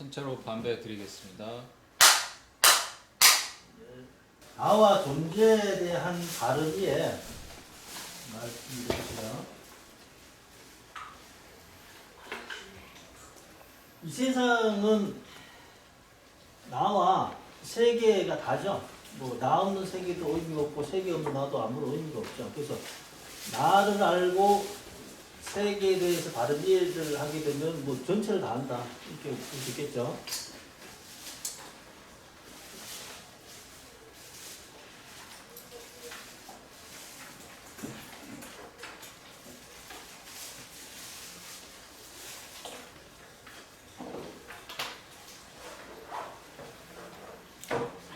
선체로 반배 드리겠습니다. 나와 존재에 대한 발언이에 말씀드릴게요. 이 세상은 나와 세계가 다죠. 뭐 나 없는 세계도 의미가 없고 세계 없는 나도 아무런 의미가 없죠. 그래서 나를 알고 세계에 대해서 바른 이해를 하게 되면 뭐 전체를 다 안다 이렇게 볼 수 있겠죠.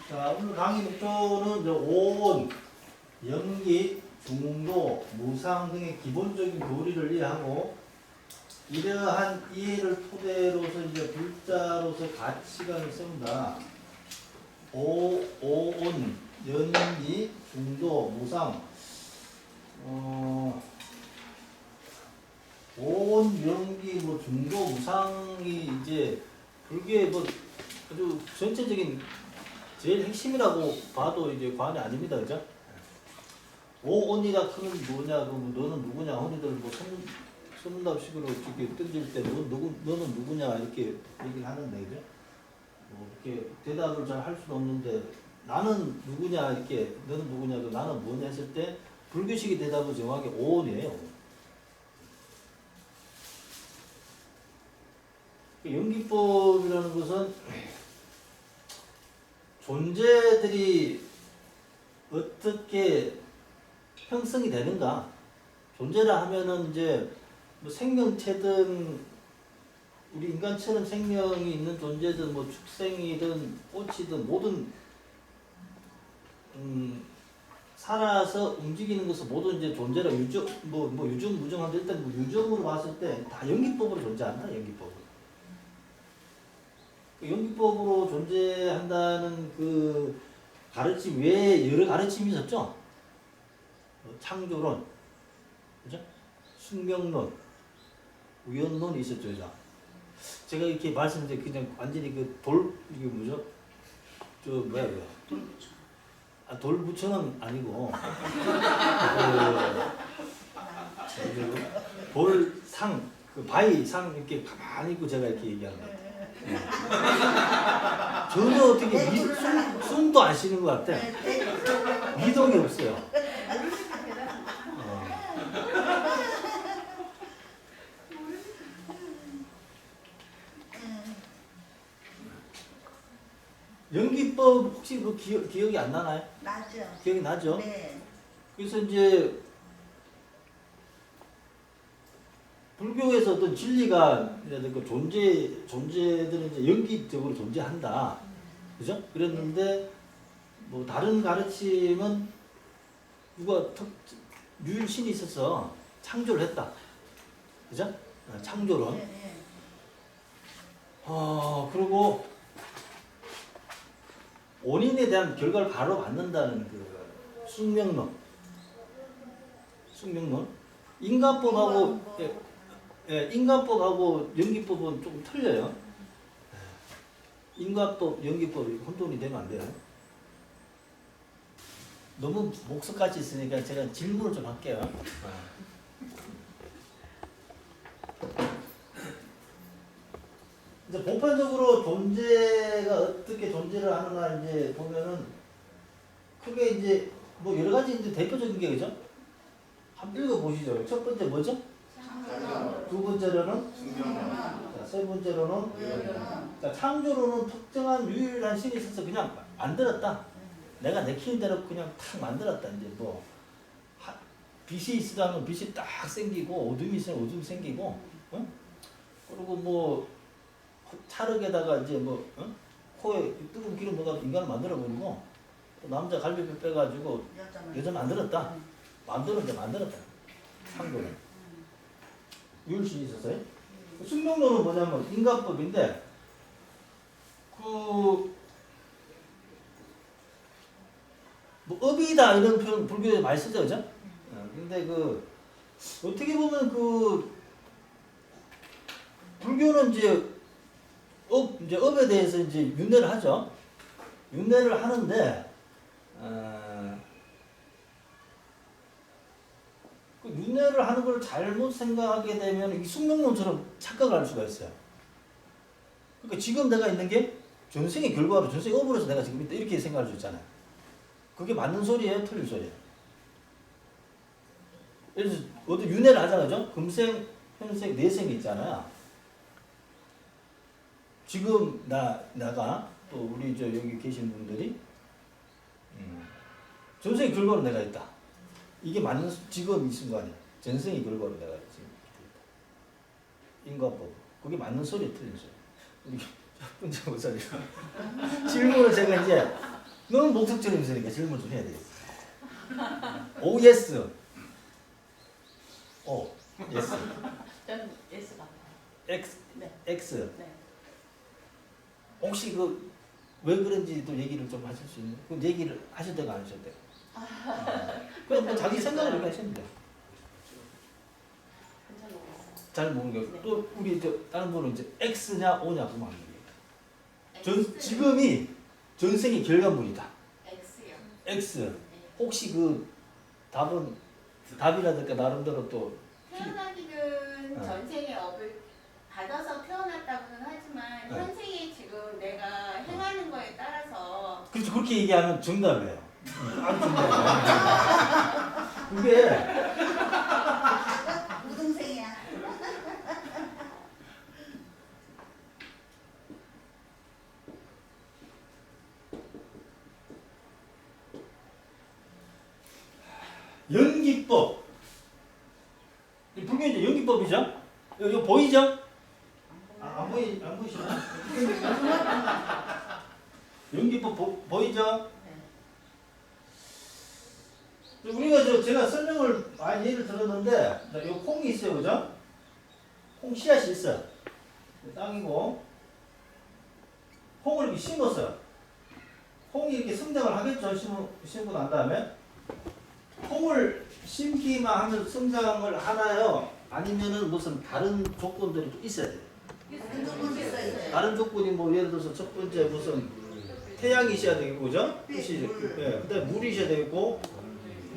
자, 오늘 강의 목표는 이제 오온, 연기, 중도, 무상 등의 기본적인 도리를 이해하고 이러한 이해를 토대로서 이제 불자로서 가치관을 세운다. 오온, 연기, 중도, 무상. 오온, 연기, 뭐 중도, 무상이 이제 그게 뭐 아주 전체적인 제일 핵심이라고 봐도 이제 과언이 아닙니다, 그죠? 오온이라 크면 뭐냐, 그럼 너는 누구냐, 흔히들 뭐 소문답식으로 이렇게 던질 때 너는 누구냐 이렇게 얘기를 하는데, 그죠? 뭐 이렇게 대답을 잘 할 수도 없는데 나는 누구냐 이렇게 너는 누구냐, 나는 뭐냐 했을 때 불교식의 대답은 정확히 오온이에요. 연기법이라는 것은 존재들이 어떻게 형성이 되는가? 존재라 하면은 이제 뭐 생명체든 우리 인간처럼 생명이 있는 존재든 뭐 축생이든 꽃이든 모든 살아서 움직이는 것은 모두 이제 존재라 유정 뭐 유정 무정한데 일단 뭐 유정으로 봤을 때 다 연기법으로 존재한다. 연기법으로. 연기법으로 존재한다는 그 가르침 외에 여러 가르침이 있었죠. 창조론, 그죠? 숙명론, 우연론이 있었죠, 그죠? 제가 이렇게 말씀드린 그냥 완전히 그 이게 뭐죠? 저 뭐야 그거? 돌부처. 아, 돌부처는 아니고 돌상 그 바위상 이렇게 가만히 있고 제가 이렇게 얘기하는 거. 전혀 어떻게 숨도 안 쉬는 것 같아. 미동이 없어요. 연기법 혹시 그 기억이 안 나나요? 나죠. 기억이 나죠? 네. 그래서 이제 불교에서 어떤 진리가 그 존재들은 이제 연기적으로 존재한다. 그죠? 그랬는데 뭐 다른 가르침은 누가 유일신이 있어서 창조를 했다. 그죠? 창조론. 네, 네. 그리고 원인에 대한 결과를 바로 받는다는 그 숙명론. 인간법하고 인간법하고 연기법은 조금 틀려요. 인간법, 연기법이 혼돈이 되면 안 돼요. 너무 목석같이 있으니까 제가 질문을 좀 할게요. 이제 보편적으로 존재가 어떻게 존재를 하는가 이제 보면은 크게 이제 뭐 여러 가지 이제 대표적인 게 그죠? 한번 읽어 보시죠. 첫 번째 뭐죠? 두 번째로는 자, 세 번째로는 자, 창조로는 특정한 유일한 신이 있어서 그냥 만들었다. 내가 내키는 대로 그냥 탁 만들었다. 이제 뭐 빛이 있으면 빛이 딱 생기고 어둠이 있으면 어둠이 생기고, 응? 그리고 뭐 찰흙에다가 이제 뭐 코에 뜨거운 기름 넣어서 인간을 만들어 버리고 또 남자 갈비뼈 빼가지고 여자 만들었다. 만들었다. 창조는. 유일신이 있었어요. 숙명론은 뭐냐면 인간법인데 뭐 업이다 이런 표현 불교에 많이 쓰죠, 그죠? 근데 그 어떻게 보면 그 불교는 이제 이제 업에 대해서 이제 윤례를 하죠. 윤례를 하는데 그 윤례를 하는 걸 잘못 생각하게 되면 이 숙명론처럼 착각을 할 수가 있어요. 그러니까 지금 내가 있는 게 전생의 결과로 전생의 업으로서 내가 지금 있다 이렇게 생각할 수 있잖아요. 그게 맞는 소리예요, 틀린 소리예요? 예를 들어서 어떤 윤회를 하잖아요. 금생, 현생, 내생이 있잖아요. 지금 나가 또 우리 저 여기 계신 분들이 전생의 결과로 내가 있다. 이게 맞는 지금 이 순간에 전생의 결과로 내가 지금 있다. 인과법. 그게 맞는 소리, 틀린 소리. 우리 첫 번째 목사님 질문을 제가 이제 너무 목적점이 있으니까 질문 좀 해야 되겠어. 오 예스. 오 예스. 저는 예스 같아요. X 네. X. 네. 혹시 그 왜 그런지도 얘기를 좀 하실 수 있는? 그 얘기를 하셨대가 안 하셨대요? 그냥 뭐 자기 생각을 이렇게 하시면 돼요. 괜찮은 것 같아요. 잘 모르겠고 네. 또 우리 저 다른 분은 이제 X냐 O냐 그만 얘기해요. X. 지금이 전생의 결과물이다. X요. X. 네. 혹시 그 답이라든가 나름대로 또 태어나기는 어. 전생의 업을 받아서 태어났다고는 하지만 네. 현생에 지금 내가 행하는 거에 따라서 그렇죠. 그렇게 얘기하면 정답이에요. 아주 정답이에요. 그게 우등생이야. 연기법. 불교 이제 연기법이죠. 이거 보이죠? 안 보이시나? 연기법 보이죠? 우리가 제가 설명을 많이 예를 들었는데, 이 콩이 있어요, 그죠? 콩 씨앗이 있어. 땅이고, 콩을 이렇게 심었어요. 콩이 이렇게 성장을 하겠죠, 심고 난 다음에. 콩을 심기만 하면 성장을 하나요? 아니면은 무슨 다른 조건들이 좀 있어야 돼요. 다른 조건이 뭐 예를 들어서 첫 번째 무슨 태양이 있어야 되겠고, 그죠? 물. 예, 그다음에 물이 있어야 되겠고,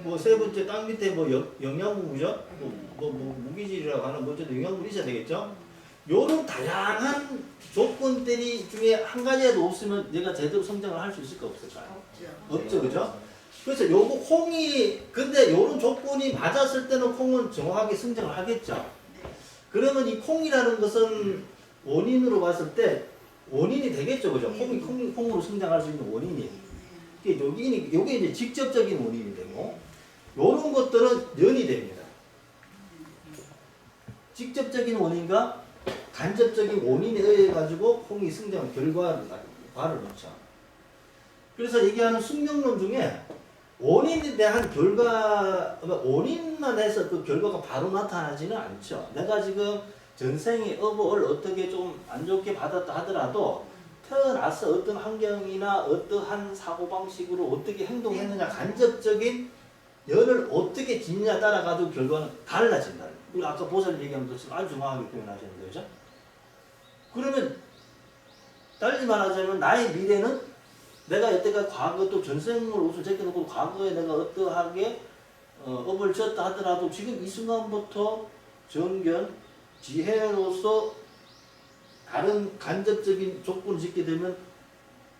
뭐 세 번째 땅 밑에 뭐 영양분이죠? 뭐 무기질이라고 하는 뭐 어쨌든 영양분이 있어야 되겠죠? 요런 다양한 조건들이 중에 한 가지라도 없으면 얘가 제대로 성장을 할 수 있을까 없을까요? 없죠, 그죠? 그래서 요거 콩이 근데 요런 조건이 맞았을 때는 콩은 정확하게 성장을 하겠죠. 그러면 이 콩이라는 것은 원인으로 봤을 때 원인이 되겠죠, 그죠? 콩으로 성장할 수 있는 원인이. 요게 이제 직접적인 원인이 되고, 요런 것들은 연이 됩니다. 직접적인 원인과 간접적인 원인에 의해 가지고 콩이 성장 결과를 놓죠. 그래서 얘기하는 숙명론 중에 원인에 대한 원인만 해서 그 결과가 바로 나타나지는 않죠. 내가 지금 전생의 업을 어떻게 좀 안 좋게 받았다 하더라도 태어나서 어떤 환경이나 어떠한 사고방식으로 어떻게 행동했느냐 간접적인 연을 어떻게 짓느냐 따라 가지고 결과는 달라진다. 우리 아까 보살 얘기하면서 아주 정확하게 표현하셨는데, 그죠? 그러면 달리 말하자면 나의 미래는 내가 여태까지 과거 또 전생을 옷을 제껴놓고 과거에 내가 어떠하게 업을 지었다 하더라도 지금 이 순간부터 정견, 지혜로서 다른 간접적인 조건을 짓게 되면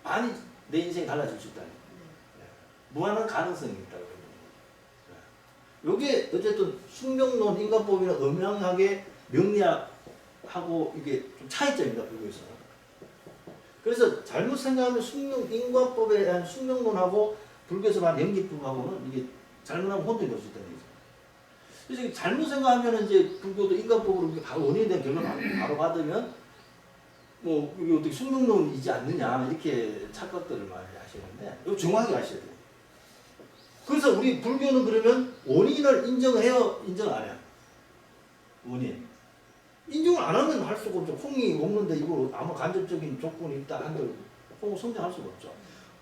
많이 내 인생이 달라질 수 있다. 무한한 가능성이 있다. 요게 어쨌든 숙명론 인과법이나 음양하게 명리학하고 이게 좀 차이점이다, 불교에서. 그래서 잘못 생각하면 인과법에 대한 숙명론하고 불교에서 말하는 연기법하고는 이게 잘못하면 혼동이 될 수 있다는 얘기죠. 그래서 이게 잘못 생각하면 이제 불교도 인과법으로 이렇게 바로 원인에 대한 결론을 바로 받으면 뭐 이게 어떻게 숙명론이지 않느냐 이렇게 착각들을 많이 하시는데 이거 정확하게 아셔야 돼요. 그래서 우리 불교는 그러면 원인을 인정해요? 인정 안 해요? 원인. 인정을 안 하면 할 수가 없죠. 콩이 먹는데 이거 아무 간접적인 조건이 있다 한들 콩은 성장할 수가 없죠.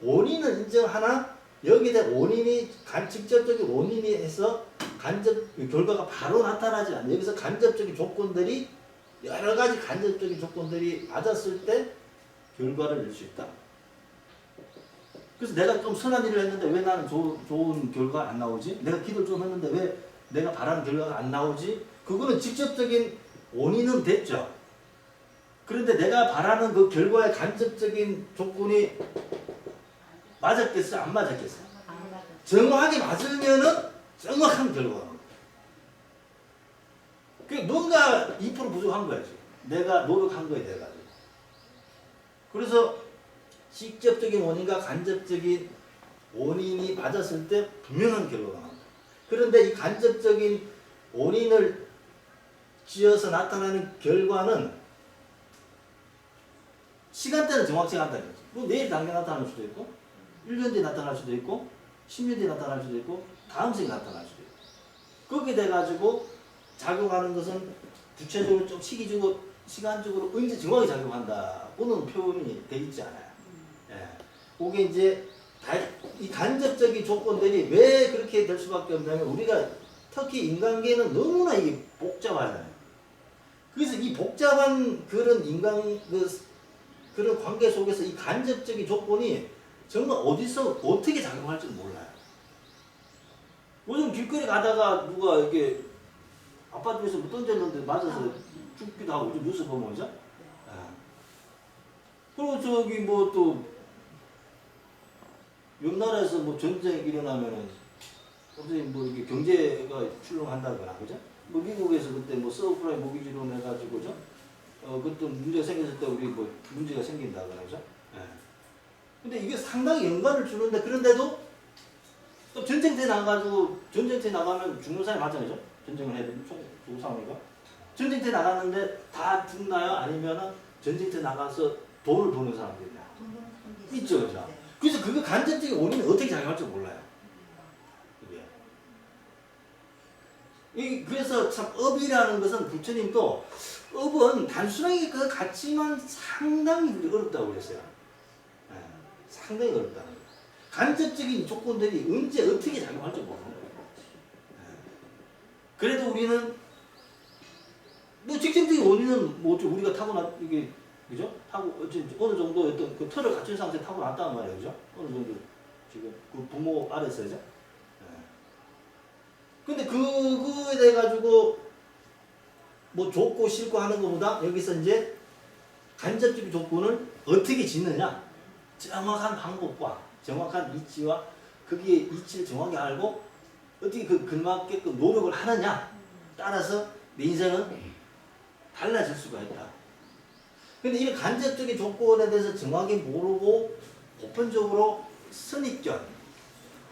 원인은 인정하나 여기에 대한 원인이 직접적인 원인이 해서 결과가 바로 나타나지 않는 여기서 간접적인 조건들이 여러 가지 간접적인 조건들이 맞았을 때 결과를 낼 수 있다. 그래서 내가 좀 선한 일을 했는데 왜 나는 좋은 결과가 안 나오지? 내가 기도를 좀 했는데 왜 내가 바라는 결과가 안 나오지? 그거는 직접적인 원인은 됐죠. 그런데 내가 바라는 그 결과의 간접적인 조건이 맞았겠어요? 안 맞았겠어요? 안 맞아. 정확하게 맞으면은 정확한 결과가. 그 뭔가 2% 부족한 거야 지금. 내가 노력한 거에 대해 가지고. 그래서 직접적인 원인과 간접적인 원인이 맞았을 때 분명한 결과가 나온다. 그런데 이 간접적인 원인을 지어서 나타나는 결과는 시간대는 정확치가 않다는 거죠. 뭐 내일 당장 나타날 수도 있고 1년 뒤에 나타날 수도 있고 10년 뒤에 나타날 수도 있고 다음 생에 나타날 수도 있고 그렇게 돼가지고 작용하는 것은 구체적으로 좀 시기적으로 시간적으로 언제 정확히 작용한다고는 표현이 돼 있지 않아요. 예. 그게 이제 이 간접적인 조건들이 왜 그렇게 될 수밖에 없냐면 우리가 특히 인간계는 너무나 이게 복잡하잖아요. 그래서 이 복잡한 그런 그런 관계 속에서 이 간접적인 조건이 정말 어디서 어떻게 작용할지 몰라요. 요즘 길거리 가다가 누가 이렇게 아파트에서 뭐 던졌는데 맞아서 죽기도 하고 요즘 뉴스 보면 그죠? 그리고 저기 뭐 또 옆 나라에서 뭐 전쟁이 일어나면은 갑자기 뭐 이게 경제가 출렁한다거나 그죠? 뭐 미국에서 그때 뭐 서브프라임 모기지론 해가지고 그죠? 그것도 문제가 생겼을 때 우리 뭐 문제가 생긴다거나 그죠? 근데 이게 상당히 연관을 주는데 그런데도 또 전쟁터에 나가가지고 전쟁터에 나가면 죽는 사람이 많잖아요. 전쟁을 해야 되는 죽은 상황이가 전쟁터에 나갔는데 다 죽나요? 아니면은 전쟁터에 나가서 돈을 버는 사람들이 있나요? 있죠, 그죠? 그래서 그거 간접적인 원인이 어떻게 작용할지 몰라요. 그래서 참 업이라는 것은 부처님도 업은 단순하게 그 가치만 상당히 어렵다고 그랬어요. 상당히 어렵다는 거예요. 간접적인 조건들이 언제 어떻게 작용할지 모르는 거예요. 그래도 우리는 뭐 직접적인 원인은 뭐죠? 우리가 타고난 이게 그죠? 어느 정도 어떤 그 틀을 갖춘 상태에 타고났단 말이에요, 그죠? 어느 정도 지금 그 부모 아래서죠. 근데 그거에 대해 가지고 뭐 좋고 싫고 하는 것보다 여기서 이제 간접적인 조건을 어떻게 짓느냐, 정확한 방법과 정확한 이치와 거기에 이치를 정확히 알고 어떻게 그 맞게끔 노력을 하느냐 따라서 내 인생은 달라질 수가 있다. 근데 이 간접적인 조건에 대해서 정확히 모르고 보편적으로 선입견,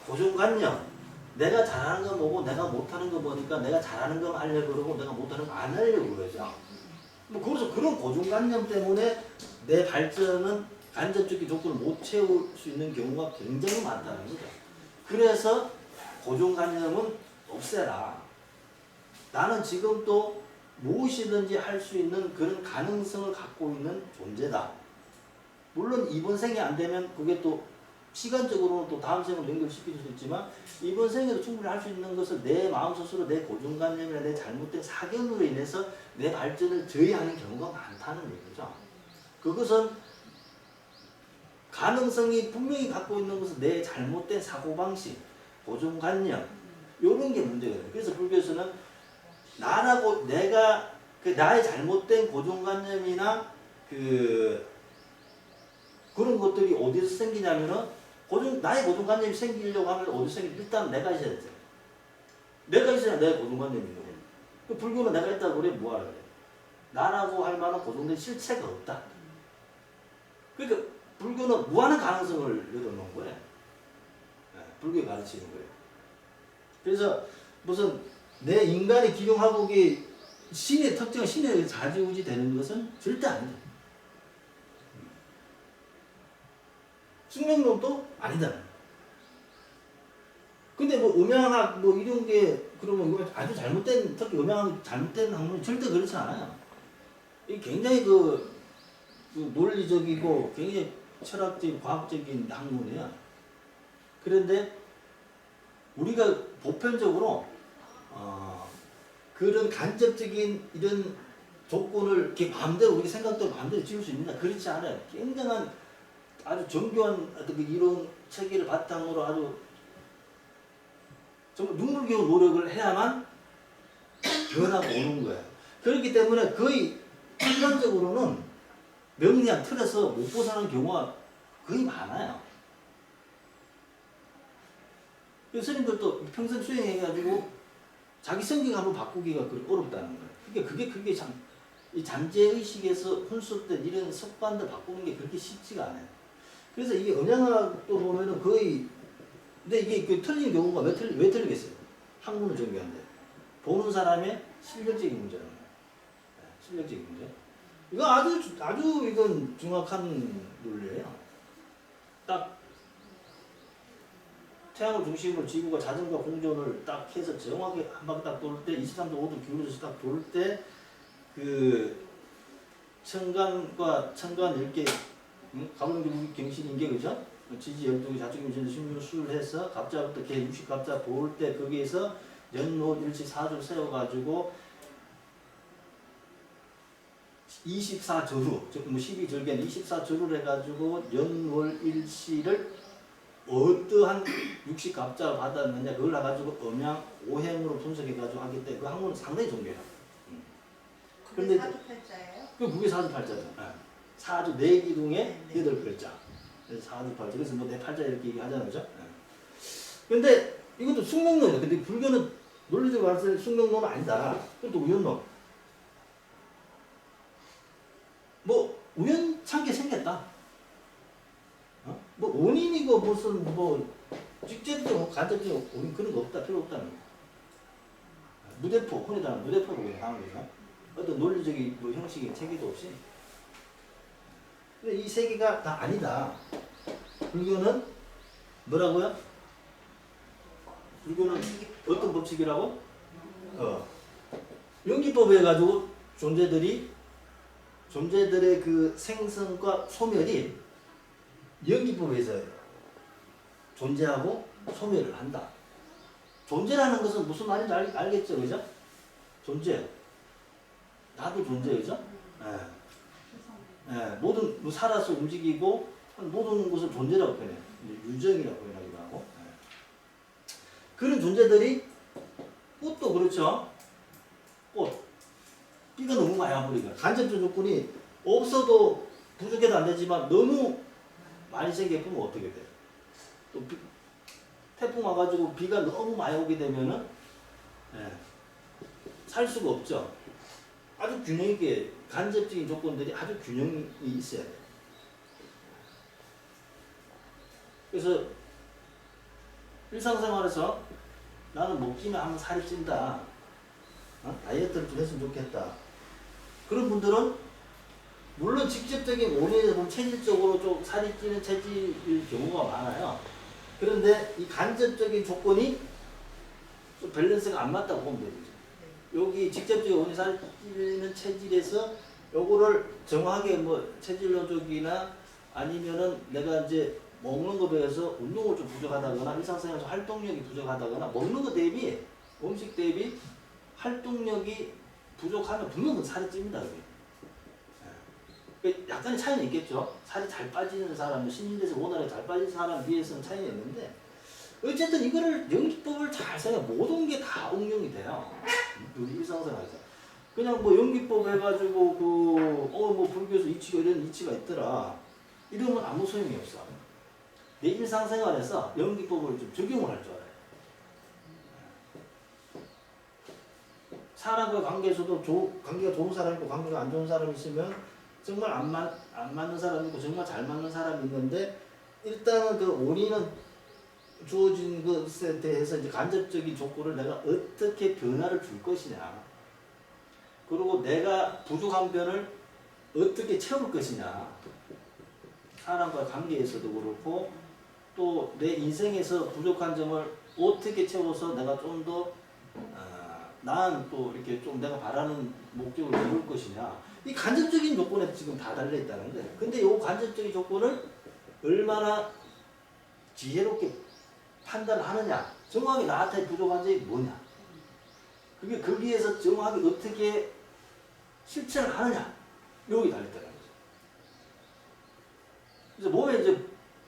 고정관념, 내가 잘하는 거 보고 내가 못하는 거 보니까 내가 잘하는 거 하려고 그러고 내가 못하는 거 안 하려고 그러죠. 뭐 그래서 그런 고정관념 때문에 내 발전은 간접적인 조건을 못 채울 수 있는 경우가 굉장히 많다는 거죠. 그래서 고정관념은 없애라. 나는 지금 또 무엇이든지 할 수 있는 그런 가능성을 갖고 있는 존재다. 물론 이번 생에 안 되면 그게 또 시간적으로는 또 다음 생으로 연결시킬 수도 있지만 이번 생에도 충분히 할 수 있는 것을 내 마음 스스로 내 고정관념이나 내 잘못된 사견으로 인해서 내 발전을 저해하는 경우가 많다는 얘기죠. 그것은 가능성이 분명히 갖고 있는 것은 내 잘못된 사고방식, 고정관념 이런 게 문제거든요. 그래서 불교에서는 나라고 내가 그 나의 잘못된 고정관념이나 그런 것들이 어디서 생기냐면은 나의 고정관념이 생기려고 하면 어디서 생기? 일단 내가 있어야 되죠. 내가 있어야 내 고정관념이 있는 거예요. 그 불교는 내가 있다고 그래 뭐하러 그래? 나라고 할 만한 고정된 실체가 없다. 그러니까 불교는 무한한 가능성을 열어놓은 거예요. 불교에 가르치는 거예요. 그래서 무슨 내 인간의 기용하복이 신의 특정 신에 좌지우지 되는 것은 절대 아니다. 숙명론도 아니다. 근데 뭐 음양학 뭐 이런 게 그러면 이거 아주 잘못된 특히 음양학 잘못된 학문이 절대 그렇지 않아요. 이 굉장히 그 논리적이고 굉장히 철학적인 과학적인 학문이야. 그런데 우리가 보편적으로 그런 간접적인 이런 조건을 이렇게 마음대로 우리 생각대로 마음대로 지을 수 있느냐? 그렇지 않아요. 굉장한 아주 정교한 어떤 그 이론 체계를 바탕으로 아주 정말 눈물겨운 노력을 해야만 변화가 오는 거예요. 그렇기 때문에 거의 일반적으로는 명리학 틀에서 못 벗어나는 경우가 거의 많아요. 스님들도 평생 수행해가지고 자기 성격 한번 바꾸기가 어렵다는 거예요. 그러니까 그게 참, 이 잠재의식에서 혼수된 이런 습관들 바꾸는 게 그렇게 쉽지가 않아요. 그래서 이게 언양학도 보면은 거의, 근데 이게 그 틀린 경우가 왜 틀리겠어요? 학문을 정교한데. 보는 사람의 실력적인 문제라는 거예요. 네, 실력적인 문제. 이거 아주 이건 정확한 논리예요. 딱 태양을 중심으로 지구가 자전거 공전을 딱 해서 정확하게 한 바퀴 딱 돌 때 23도 5도 기울여서 딱 돌 때 그 천간과 천간 10개 가물기 경신인계 그죠? 지지 12개 자축 임신 신유 수를 해서 갑자부터 개 60갑자 볼 때 거기에서 연노 일치 4줄 세워가지고 24절우 즉 12절개는 24절우를 해가지고 연월일시를 어떠한 60갑자를 받았느냐 그걸 해가지고 음양 오행으로 분석해가지고 하기 때문에 그 학문은 상당히 정교해요. 그게 사주팔자예요? 그게 사주팔자죠. 사주 4기둥에 8글자. 그래서 사주팔자. 그래서 뭐 내 팔자 이렇게 얘기하잖아요. 그죠? 근데 이것도 숙명론이에요. 근데 불교는 논리적으로 봤을 때 숙명론은 아니다. 그것도 우연론. 뭐 우연찮게 생겼다. 뭐 원인이고 무슨 뭐 직접적이고 간접적이고 우린 그런 거 없다. 필요 없다는 거예요. 무대포, 흔히 말하는 무대포로 그냥 하는 거죠. 어떤 논리적인 뭐 형식의 체계도 없이. 근데 이 세 개가 다 아니다. 불교는 뭐라고요? 불교는 어떤 법칙이라고? 연기법에 가지고 존재들의 그 생성과 소멸이 연기법에서 존재하고 소멸을 한다. 존재라는 것은 무슨 말인지 알겠죠, 그죠? 존재. 나도 존재, 그죠? 모든 뭐 살아서 움직이고 모든 것을 존재라고 표현해요. 유정이라고 표현하기도 하고. 그런 존재들이 꽃도 그렇죠. 꽃. 비가 너무 많이 와버리니까 간접적 조건이 없어도 부족해도 안 되지만 너무 많이 생겨보면 어떻게 돼요? 또 태풍 와가지고 비가 너무 많이 오게 되면은 살 수가 없죠. 아주 균형 있게 간접적인 조건들이 아주 균형이 있어야 돼요. 그래서 일상생활에서 나는 먹기만 하면 살이 찐다. 다이어트를 좀 했으면 좋겠다. 그런 분들은 물론 직접적인 원인에서 보면 체질적으로 좀 살이 찌는 체질일 경우가 많아요. 그런데 이 간접적인 조건이 좀 밸런스가 안 맞다고 보면 되죠. 여기 직접적인 원인 살이 찌는 체질에서 요거를 정확하게 뭐 체질로적이나 아니면은 내가 이제 먹는 거 비해서 운동을 좀 부족하다거나 일상생활에서 활동력이 부족하다거나 먹는 거 대비 음식 대비 활동력이 부족하면 분명히 살이 찝니다. 약간의 차이는 있겠죠. 살이 잘 빠지는 사람, 신진대에서 원활하게 잘 빠지는 사람 비해서는 차이는 있는데 어쨌든 이거를 연기법을 잘 생각해 모든 게 다 응용이 돼요. 우리 일상생활에서 그냥 뭐 연기법 해가지고 뭐 불교에서 이치가 이런 이치가 있더라 이러면 아무 소용이 없어. 내 일상생활에서 연기법을 좀 적용을 할 줄 알아요. 사람과 관계에서도 관계가 좋은 사람 있고 관계가 안 좋은 사람이 있으면 정말 안 맞는 사람이 있고 정말 잘 맞는 사람이 있는데 일단은 그 원인은 주어진 것에 대해서 이제 간접적인 조건을 내가 어떻게 변화를 줄 것이냐 그리고 내가 부족한 면을 어떻게 채울 것이냐 사람과 관계에서도 그렇고 또 내 인생에서 부족한 점을 어떻게 채워서 내가 좀 더 나은 또 이렇게 좀 내가 바라는 목적을 이룰 것이냐 이 간접적인 조건에 지금 다 달려있다는 거예요. 근데 이 간접적인 조건을 얼마나 지혜롭게 판단하느냐 정확하게 나한테 부족한 점이 뭐냐 그게 거기에서 정확하게 어떻게 실천을 하느냐 여기 달렸다는 거죠. 그래서 몸에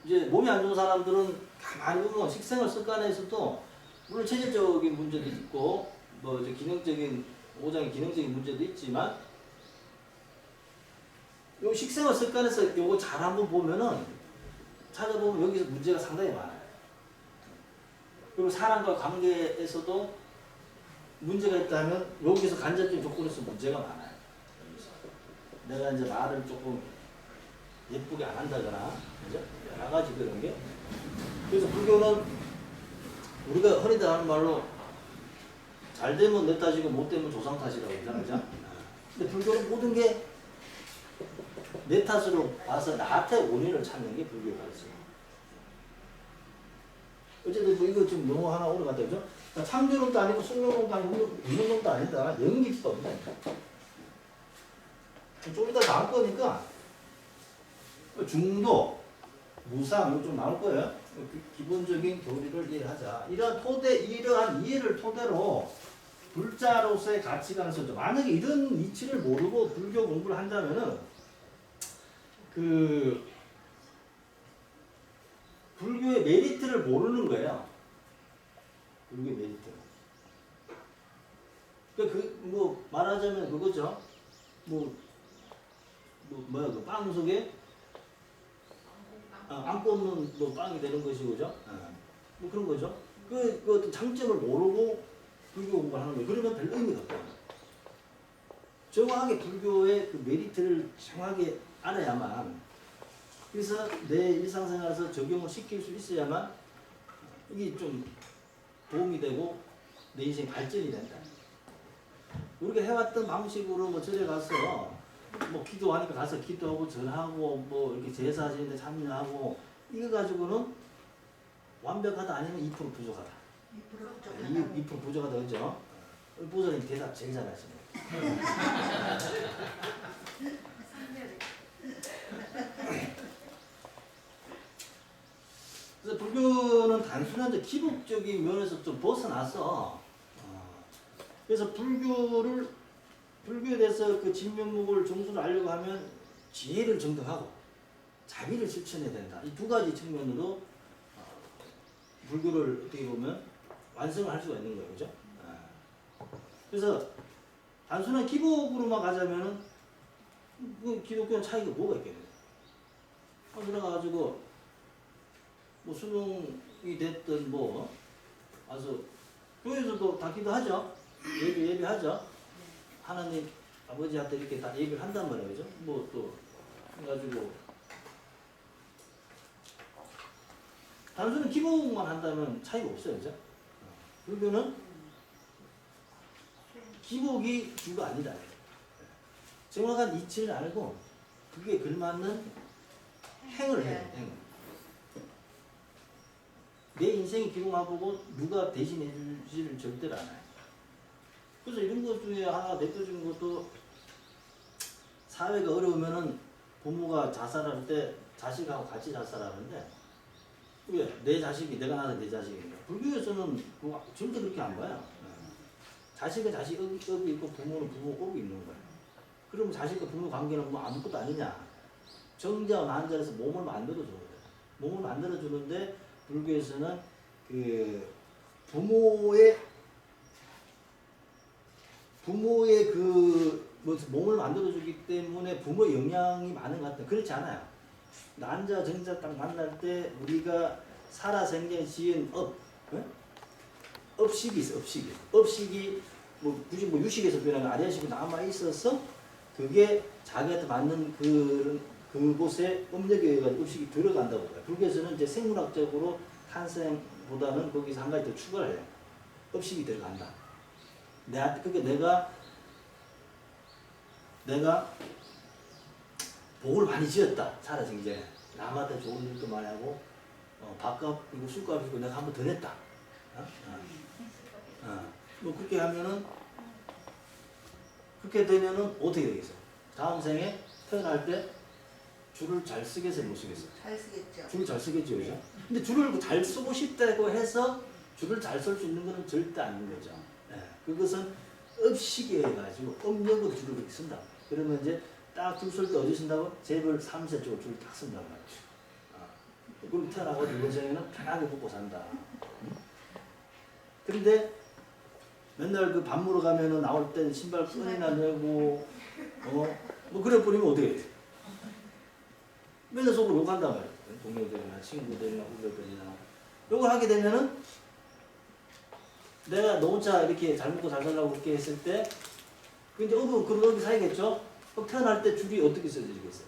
이제 몸이 안 좋은 사람들은 가만히 보면 식생활 습관에서도 물론 체질적인 문제도 있고 뭐 이제 기능적인 오장의 기능적인 문제도 있지만 요 식생활 습관에서 요거 잘 한번 보면은 찾아보면 여기서 문제가 상당히 많아요. 그리고 사람과 관계에서도 문제가 있다면 여기서 간접적인 조건에서 문제가 많아요. 여기서. 내가 이제 말을 조금 예쁘게 안 한다거나 그죠? 여러 가지 그런 게. 그래서 불교는 우리가 흔히들 하는 말로 잘 되면 내 탓이고 못 되면 조상 탓이라고 그러잖아요. 그죠? 근데 불교는 모든 게 내 탓으로 봐서 나한테 원인을 찾는 게 불교의 가르침이에요. 어쨌든 뭐 이거 지금 용어 하나 오래 갔다 그죠? 그러니까 창조론도 아니고 숙명론도 아니고 유명론도 아니다. 연기법이다. 좀 이따 나올 거니까 중도, 무상 좀 나올 거예요. 기본적인 교리를 이해하자. 이러한 이해를 토대로 불자로서의 가치관을 써줘. 만약에 이런 이치를 모르고 불교 공부를 한다면은 불교의 메리트를 모르는 거예요. 불교의 메리트. 뭐 말하자면 그거죠. 뭐야 그 빵 속에 안 꽂는 뭐 빵이 되는 것이고 그죠? 뭐 그런 거죠. 그 어떤 장점을 모르고 불교 공부를 하는 거예요. 그러면 별 의미가 없다. 정확하게 불교의 그 메리트를 정확하게 알아야만, 그래서 내 일상생활에서 적용을 시킬 수 있어야만 이게 좀 도움이 되고 내 인생 발전이 된다. 우리가 해왔던 방식으로 뭐 절에 가서 뭐 기도하니까 가서 기도하고 절하고 뭐 이렇게 제사지는데 참여하고 이거 가지고는 완벽하다 아니면 2% 부족하다. 2% 부족하다 그죠? 보좌님 대답 제일 잘하시네. 그래서 불교는 단순한 이제 기복적인 면에서 좀 벗어나서 그래서 불교에 대해서 그 진면목을 정수를 알려고 하면 지혜를 정득하고 자비를 실천해야 된다. 이 두 가지 측면으로 불교를 어떻게 보면 완성을 할 수가 있는 거예요. 그죠? 그래서 단순한 기복으로만 가자면은 그 기독교는 차이가 뭐가 있겠네요. 들어가가지고 뭐 수능이 됐든 뭐 와서 교회에서도 다 기도하죠. 예배하죠. 하나님 아버지한테 이렇게 다 예배를 한단 말이에요. 그죠? 뭐 또 해가지고 단순히 기복만 한다면 차이가 없어요. 그죠? 불교는 기복이 주가 아니다. 정확한 이치를 알고 그게 걸맞는 행을 해요. 행을. 내 인생이 기록하고 누가 대신해 주지를 절대로 안 해요. 그래서 이런 것 중에 하나 대표적인 것도 사회가 어려우면은 부모가 자살할 때 자식하고 같이 자살하는데 왜? 내 자식이 내가 낳은 내 자식인가? 불교에서는 절대 그렇게 안 봐요. 자식은 자식 업이 있고 부모는 부모 업이 있는 거예요. 그러면 자식과 부모 관계는 뭐 아무것도 아니냐? 정자와 난자에서 몸을 만들어줘야 돼요. 몸을 만들어주는데 불교에서는 그 부모의 그 몸을 만들어주기 때문에 부모의 영향이 많은 것 같아요. 그렇지 않아요. 난자 정자 딱 만날 때 우리가 살아생전 지은 업식이 있어. 업식이 뭐 굳이 뭐 유식에서 변하면 아래식이 남아 있어서 그게 자기한테 맞는 그곳에 업력에 의해서 업식이 들어간다고 봐요. 불교에서는 이제 생물학적으로 탄생보다는 거기서 한 가지 더 추가를 해요. 업식이 들어간다. 그게 내가 복을 많이 지었다. 살아생전에 남한테 좋은 일도 많이 하고 밥값 이거 술값 이고 내가 한 번 더 냈다. 뭐 그렇게 하면은 그렇게 되면은 어떻게 되겠어? 다음 생에 태어날 때 줄을 잘 쓰겠어요, 못 쓰겠어요? 잘 쓰겠죠. 줄을 잘 쓰겠죠, 그죠? 근데 줄을 잘 쓰고 싶다고 해서 줄을 잘 쓸 수 있는 것은 절대 아닌 거죠. 그것은 읍시게 해가지고 음력으로 줄을 이렇게 쓴다. 그러면 이제 딱 줄 쓸 때 어디 쓴다고? 재벌 3세 쪽으로 줄을 딱 쓴단 말이죠. 그럼 태어나고 이번생에는 편하게 먹고 산다. 근데 맨날 그 밥 먹으러 가면은 나올 때 신발 끈이나 내고 뭐 그래 버리면 어떻게 돼? 맨날 속으로 욕한단 말이야. 동료들이나 친구들이나 후배들이나 욕을 하게 되면은 내가 너 혼자 이렇게 잘 먹고 잘 살라고 그렇게 했을 때 그 이제 그런 사이겠죠? 그럼 태어날 때 줄이 어떻게 써지겠어요?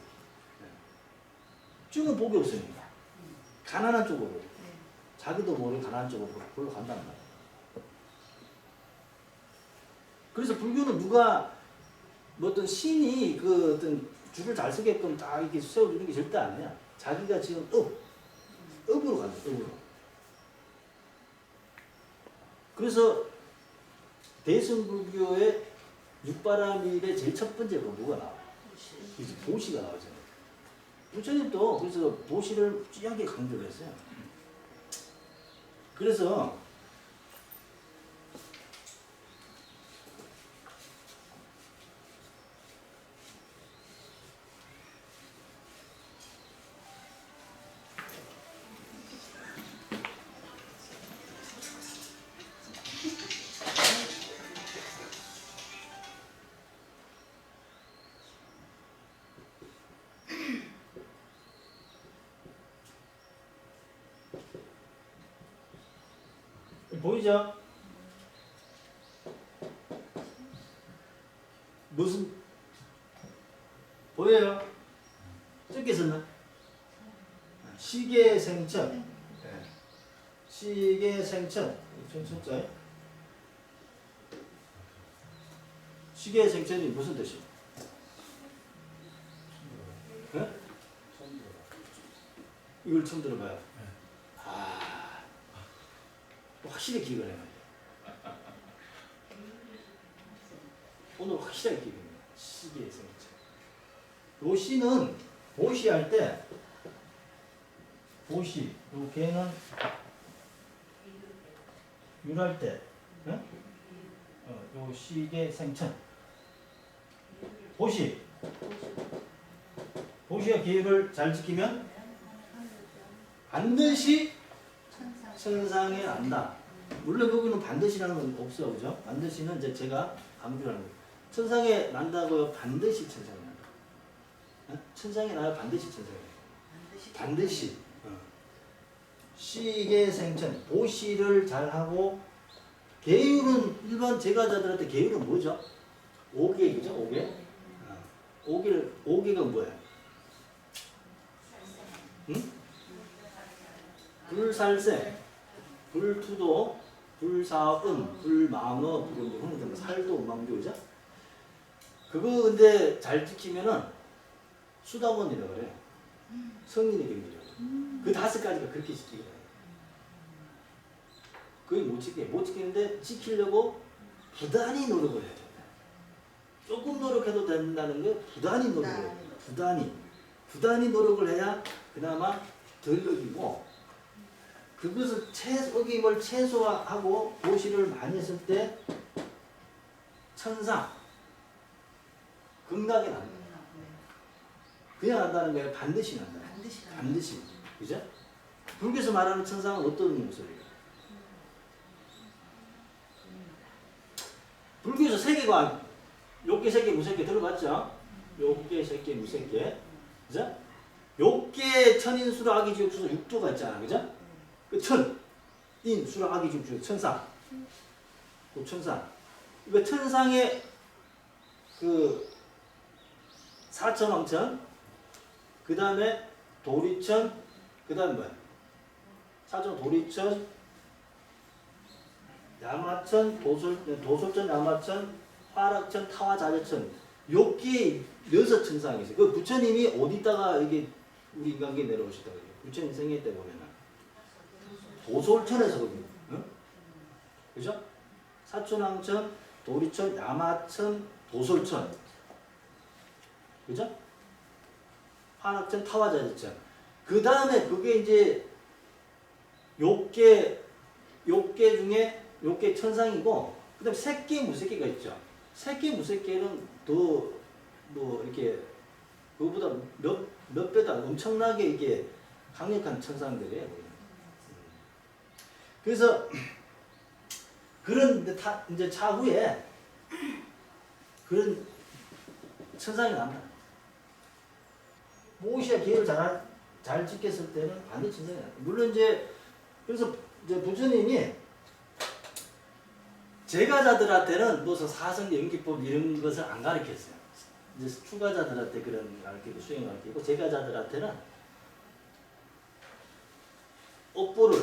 쭉은 복이 없으니까 가난한 쪽으로 자기도 모르게 가난한 쪽으로 골로 간단 말이야. 그래서 불교는 누가 뭐 어떤 신이 그 어떤 줄을 잘 쓰게끔 딱 이렇게 세워주는 게 절대 아니야. 자기가 지금 업으로 간다, 업으로. 그래서 대승불교의 육바라밀의 제일 첫 번째 뭐가 나와? 보시가 나오잖아요. 부처님도 그래서 보시를 쥐하게 강조를 했어요. 그래서 보이죠? 무슨 보여요? 적게 썼나? 시계생천. 시계생천. 천천자. 시계생천이 무슨 뜻이에요? 네? 이걸 처음 들어봐요. 확실히 기억을 해야 돼요. 오늘 확실하게 기억을 해요. 시기의 생체. 요 시는 보시할 때 보시, 요 개는 율할 때 요 시계 생천 보시 보시의 계획을 잘 지키면 반드시 천상에 안다. 물론 거기는 반드시라는 건 없어요, 그죠? 반드시는 이제 제가 강조하는 거예요. 천상에 난다고요. 반드시 천상에 난다. 천상에 나요. 반드시 천상에 난다. 반드시. 시계생천 보시를 잘하고 계율은 일반 제가자들한테 계율은 뭐죠? 5계이죠, 5계. 5계가 뭐야? 응? 불살세, 불투도, 불사음, 불망어, 불음도, 살도, 망교죠. 그거 근데 잘 지키면은 수다원이라고 그래. 성인의 경지죠. 그 5가지가 그렇게 지키게 돼. 그게 못 지키는데 지키려고 부단히 노력을 해야 돼. 조금 노력해도 된다는 게 부단히 노력을 해야 돼. 부단히 노력을 해야 그나마 덜 어기고 그것을 어김을 최소화하고 보시를 많이 했을 때 천상 극락에 난다. 그냥 난다는 게 아니라 반드시 난다. 반드시. 그죠? 불교에서 말하는 천상은 어떤 모습이에요? 불교에서 세계관 욕계, 색계, 무색계 들어봤죠? 욕계, 색계, 무색계. 그죠? 욕계, 천인, 수라, 아기, 지옥, 수서 6도가 있잖아. 그죠? 그 천, 인, 수라, 아기, 지옥, 수서 천상. 그 천상. 그 천상의 그 사천왕천, 그 다음에 도리천, 그 다음에 뭐야? 사천, 도리천, 야마천, 도솔천, 야마천, 화락천, 타화자재천, 요게 6천상이 있어요. 그 부처님이 어디다가 이게 우리 인간계 내려오시다가 부처님 생애 때 보면은 도솔천에서 거기, 응? 그죠? 사천왕천, 도리천, 야마천, 도솔천, 그죠? 화락천, 타화자재천. 그 다음에 그게 이제 욕계 중에 욕계 천상이고 그 다음에 새끼, 무새끼가 있죠. 새끼, 무새끼는 더 뭐 이렇게 그거보다 몇 배다 엄청나게 이게 강력한 천상들이에요. 그래서 그런 이제 차후에 그런 천상이 난다. 모시아 기회를 잘 지켰을 때는 반드시 천상이 난다. 물론 이제 그래서 이제 부처님이 제가자들한테는 무슨 사성 연기법 이런 것을 안 가르쳤어요. 이제 출가자들한테 그런 가르치고 수행 가르치고 제가자들한테는 업보를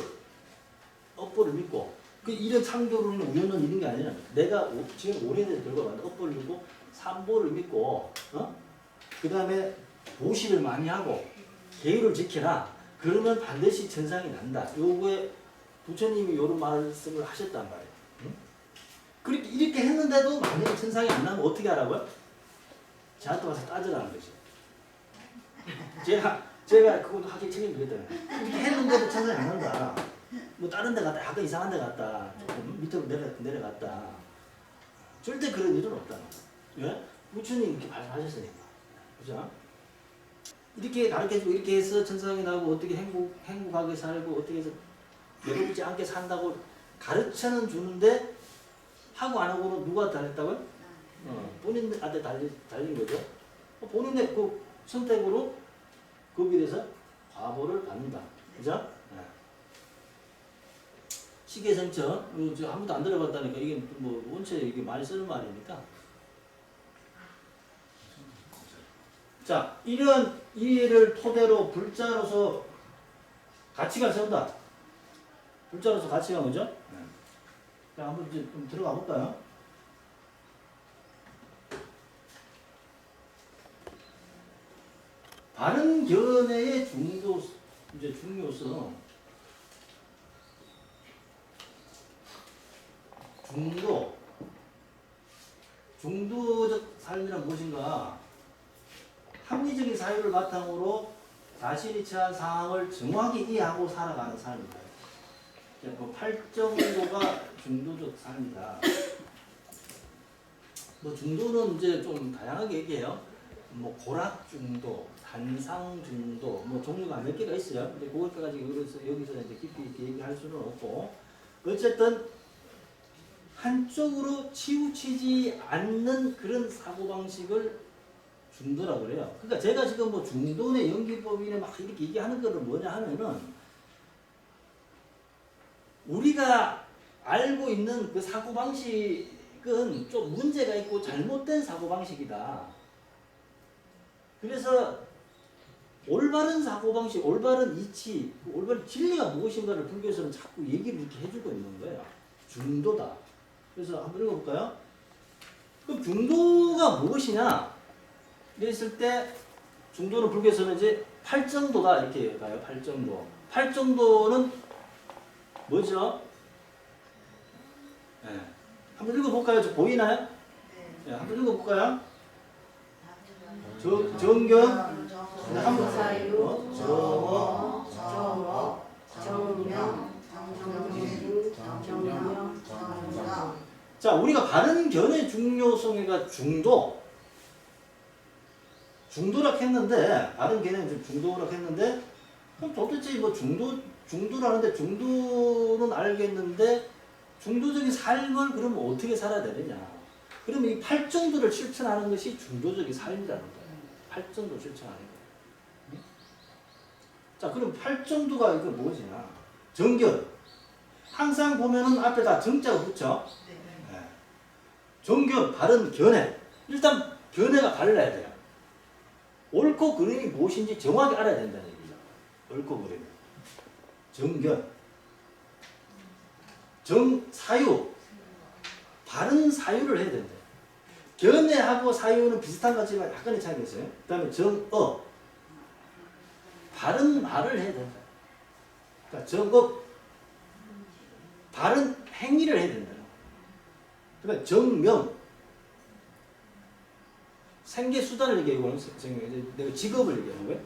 믿고 그 이런 창조로는 우연은 이런 게 아니라 내가 지금 오래된 들고 업보를 믿고 삼보를 믿고 그 다음에 보시를 많이 하고 계율을 지켜라. 그러면 반드시 천상이 난다. 요거에 부처님이 이런 말씀을 하셨단 말이에요. 그렇게 이렇게 했는데도 만약에 천상이 안 나면 어떻게 하라고요? 저한테 와서 따져라는 거죠. 제가 그것도 하기 책임지겠다는 거예요. 이렇게 했는데도 천상이 안 난다. 뭐 다른 데 갔다, 약간 이상한 데 갔다, 조금 밑으로 내려갔다. 절대 그런 일은 없다는 거예요. 왜? 부처님이 이렇게 말씀하셨으니까. 그죠? 이렇게 가르쳐주고 이렇게 해서 천상이 나고 어떻게 행복하게 살고 어떻게 해서 외롭지 않게 산다고 가르쳐는 주는데 하고 안 하고는 누가 달렸다고요? 본인한테 달린 거죠. 본인의 그 선택으로 거기에 대해서 과보를 받는다. 그죠? 네. 시계생처 아무도 안 들어봤다니까 이게 뭐 원체 이게 많이 쓰는 말이니까. 자, 이런 이해를 토대로 불자로서 가치가 세운다. 불자로서 가치가 뭐죠? 네. 자, 한번 이제 좀 들어가 볼까요? 바른 견해의 중요성. 중도적 삶이란 무엇인가? 합리적인 사유를 바탕으로 자신이 처한 상황을 정확히 이해하고 살아가는 삶입니다. 그 8정도가 중도적 삶이다. 뭐 중도는 이제 좀 다양하게 얘기해요. 뭐 고락 중도, 단상 중도, 뭐 종류가 몇 개가 있어요. 근데 그것까지 여기서 이제 깊이 얘기할 수는 없고, 어쨌든 한쪽으로 치우치지 않는 그런 사고 방식을 중도라고 그래요. 그러니까 제가 지금 뭐 중도의 연기법이네 막 이렇게 얘기하는 거는 뭐냐 하면은 우리가 알고 있는 그 사고 방식은 좀 문제가 있고 잘못된 사고 방식이다. 그래서 올바른 사고방식, 올바른 이치, 올바른 진리가 무엇인가를 불교에서는 자꾸 얘기를 이렇게 해주고 있는 거예요. 중도다. 그래서 한번 읽어볼까요? 그럼 중도가 무엇이냐? 이랬을 때 중도는 불교에서는 이제 8정도다 이렇게 가요. 8정도. 8정도는 뭐죠? 네. 한번 읽어볼까요? 저 보이나요? 네. 한번 읽어볼까요? 정견, 사유, 정어, 정명, 정명, 정명. 자, 우리가 바른 견의 중요성에가 중도라 했는데, 바른 견해는 중도라 했는데, 그럼 도대체 뭐 중도라는데 중도는 알겠는데, 중도적인 삶을 그러면 어떻게 살아야 되느냐? 그러면 이 8정도를 실천하는 것이 중도적인 삶이라는 거예요. 8정도 실천하는 거예요. 자, 그럼 8정도가 이거 뭐지나? 정견. 항상 보면은 앞에 다 정자가 붙죠? 네. 정견, 바른 견해. 일단 견해가 발라야 돼요. 옳고 그름이 무엇인지 정확히 알아야 된다는 얘기죠. 옳고 그름. 정견. 정사유. 바른 사유를 해야 된다. 견해하고 사유는 비슷한 것 같지만 약간의 차이가 있어요. 그 다음에 정어. 바른 말을 해야 된다. 그러니까 정업. 바른 행위를 해야 된다. 그러니까 정명. 생계수단을 얘기하고 내가 직업을 얘기하는 거예요.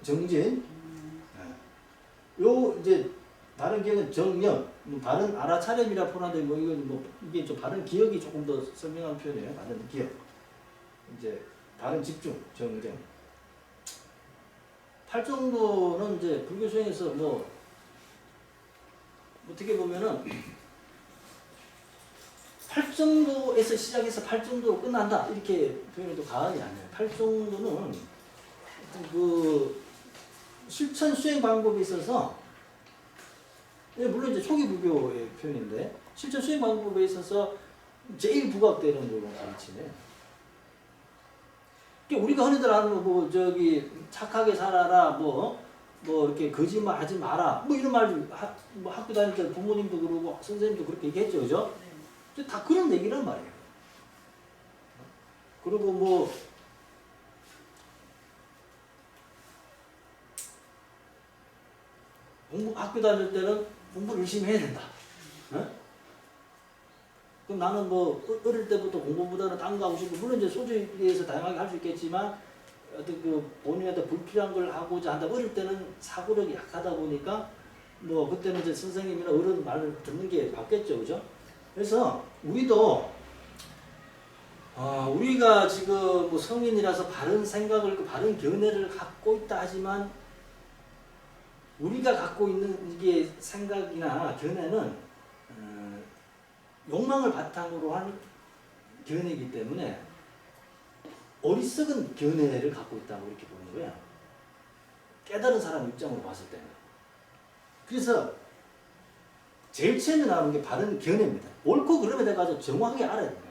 정진. 요 이제 다른 경우는 정명. 바른 알아차림이라 포함되고 뭐 이건 뭐 이게 좀 바른 기억이 조금 더 설명한 표현이에요. 바른 기억. 이제 바른 집중, 정정. 팔정도는 이제 불교 수행에서 뭐 어떻게 보면은 팔정도에서 시작해서 팔정도로 끝난다 이렇게 표현해도 과언이 아니에요. 팔정도는 그 실천 수행 방법에 있어서 물론 이제 초기 불교의 표현인데 실천 수행 방법에 있어서 제일 부각되는 부분 가르치네. 우리가 흔히들 하는 뭐 저기 착하게 살아라 뭐 이렇게 거짓말 하지 마라 뭐 이런 말 뭐 학교 다닐 때 부모님도 그러고 선생님도 그렇게 얘기했죠, 그죠? 다 그런 얘기란 말이에요. 그리고 뭐 학교 다닐 때는 공부를 열심히 해야 된다. 어? 그럼 나는 뭐 어릴 때부터 공부보다는 딴 거 하고 싶고 물론 이제 소주에 대해서 다양하게 할 수 있겠지만 어떤 그 본인한테 불필요한 걸 하고자 한다. 어릴 때는 사고력이 약하다 보니까 뭐 그때는 이제 선생님이나 어른 말을 듣는 게 맞겠죠, 그죠? 그래서 우리도 우리가 지금 뭐 성인이라서 바른 생각을 바른 견해를 갖고 있다 하지만 우리가 갖고 있는 이게 생각이나 견해는 욕망을 바탕으로 한 견해이기 때문에 어리석은 견해를 갖고 있다고 이렇게 보는 거예요. 깨달은 사람 입장으로 봤을 때는. 그래서 제일 처음에 나오는 게 바른 견해입니다. 옳고 그름에 대해서 정확하게 알아야 돼요.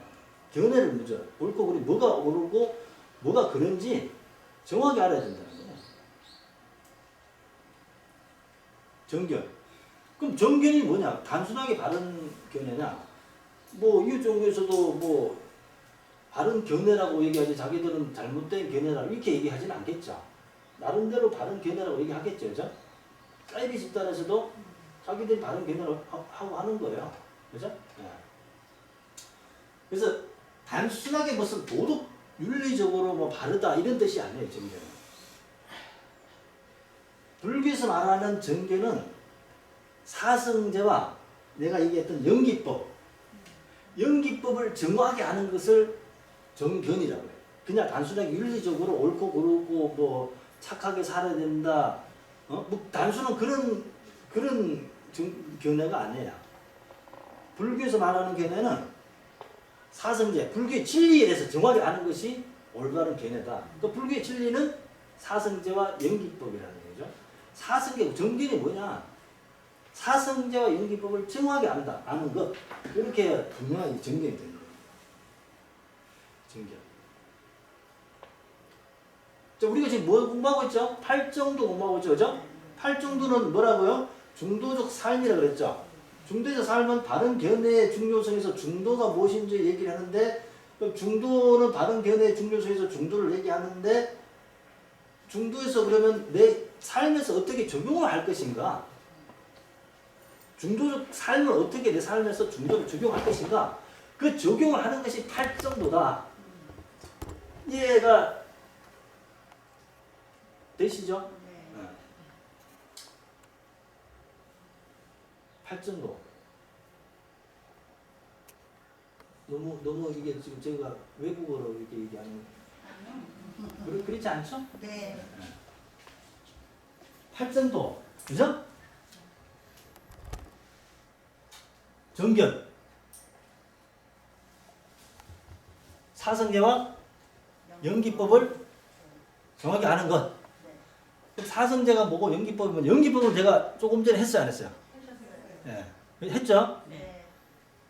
견해를 먼저 옳고 그름이 뭐가 옳고 뭐가 그런지 정확하게 알아야 된다는 거예요. 정견. 그럼 정견이 뭐냐? 단순하게 바른 견해냐? 뭐 이웃 종교에서도 뭐 바른 견해라고 얘기하지 자기들은 잘못된 견해라고 이렇게 얘기하지는 않겠죠. 나름대로 바른 견해라고 얘기하겠죠, 그죠? 사이비 집단에서도 자기들이 바른 견해라고 하고 하는 거예요, 그죠? 네. 그래서 단순하게 무슨 도덕 윤리적으로 뭐 바르다 이런 뜻이 아니에요, 정견은. 불교에서 말하는 정견은 사성제와 내가 얘기했던 연기법을 정확하게 아는 것을 정견이라고 해요. 그냥 단순하게 윤리적으로 옳고 그르고 뭐 착하게 살아야 된다. 뭐 단순한 그런 견해가 아니에요. 불교에서 말하는 견해는 사성제, 불교의 진리에 대해서 정확히 아는 것이 올바른 견해다. 그 불교의 진리는 사성제와 연기법이라는 거죠. 사성제, 정견이 뭐냐? 사성제와 연기법을 정확히 안다, 아는 것. 이렇게 분명하게 정견이 되는 거예요. 정견. 자, 우리가 지금 뭐 공부하고 있죠? 팔정도 공부하고 있죠, 그죠? 팔정도는 뭐라고요? 중도적 삶이라고 그랬죠. 중도적 삶은 바른 견해의 중요성에서 중도가 무엇인지 얘기를 하는데, 중도는 바른 견해의 중요성에서 중도를 얘기하는데, 중도에서 그러면 내 삶에서 어떻게 적용을 할 것인가? 중도적 삶을 어떻게 내 삶에서 중도를 적용할 것인가? 그 적용을 하는 것이 팔정도다. 이해가 되시죠? 네. 팔정도. 너무 이게 지금 제가 외국어로 이렇게 얘기하는 그렇지 않죠? 네. 팔정도. 그죠? 정견. 사성제와 연기법을 정확히 아는 것. 사성제가 뭐고 연기법이면 연기법을 제가 조금 전에 했어요, 안 했어요? 네. 했죠? 네.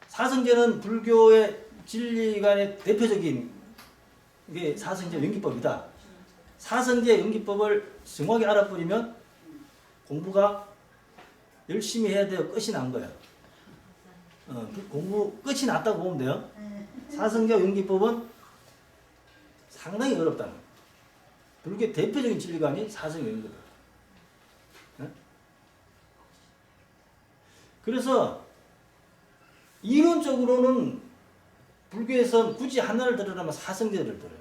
사성제는 불교의 진리관의 대표적인 게 사성제 연기법이다. 사성제 연기법을 정확히 알아버리면 공부가 열심히 해야 돼요. 끝이 난 거예요. 그 공부 끝이 났다고 보면 돼요. 사성제 연기법은 상당히 어렵다는 거예요. 불교의 대표적인 진리관이 사성제 연기법. 네? 그래서 이론적으로는 불교에서는 굳이 하나를 들으라면 사성제를 들어요.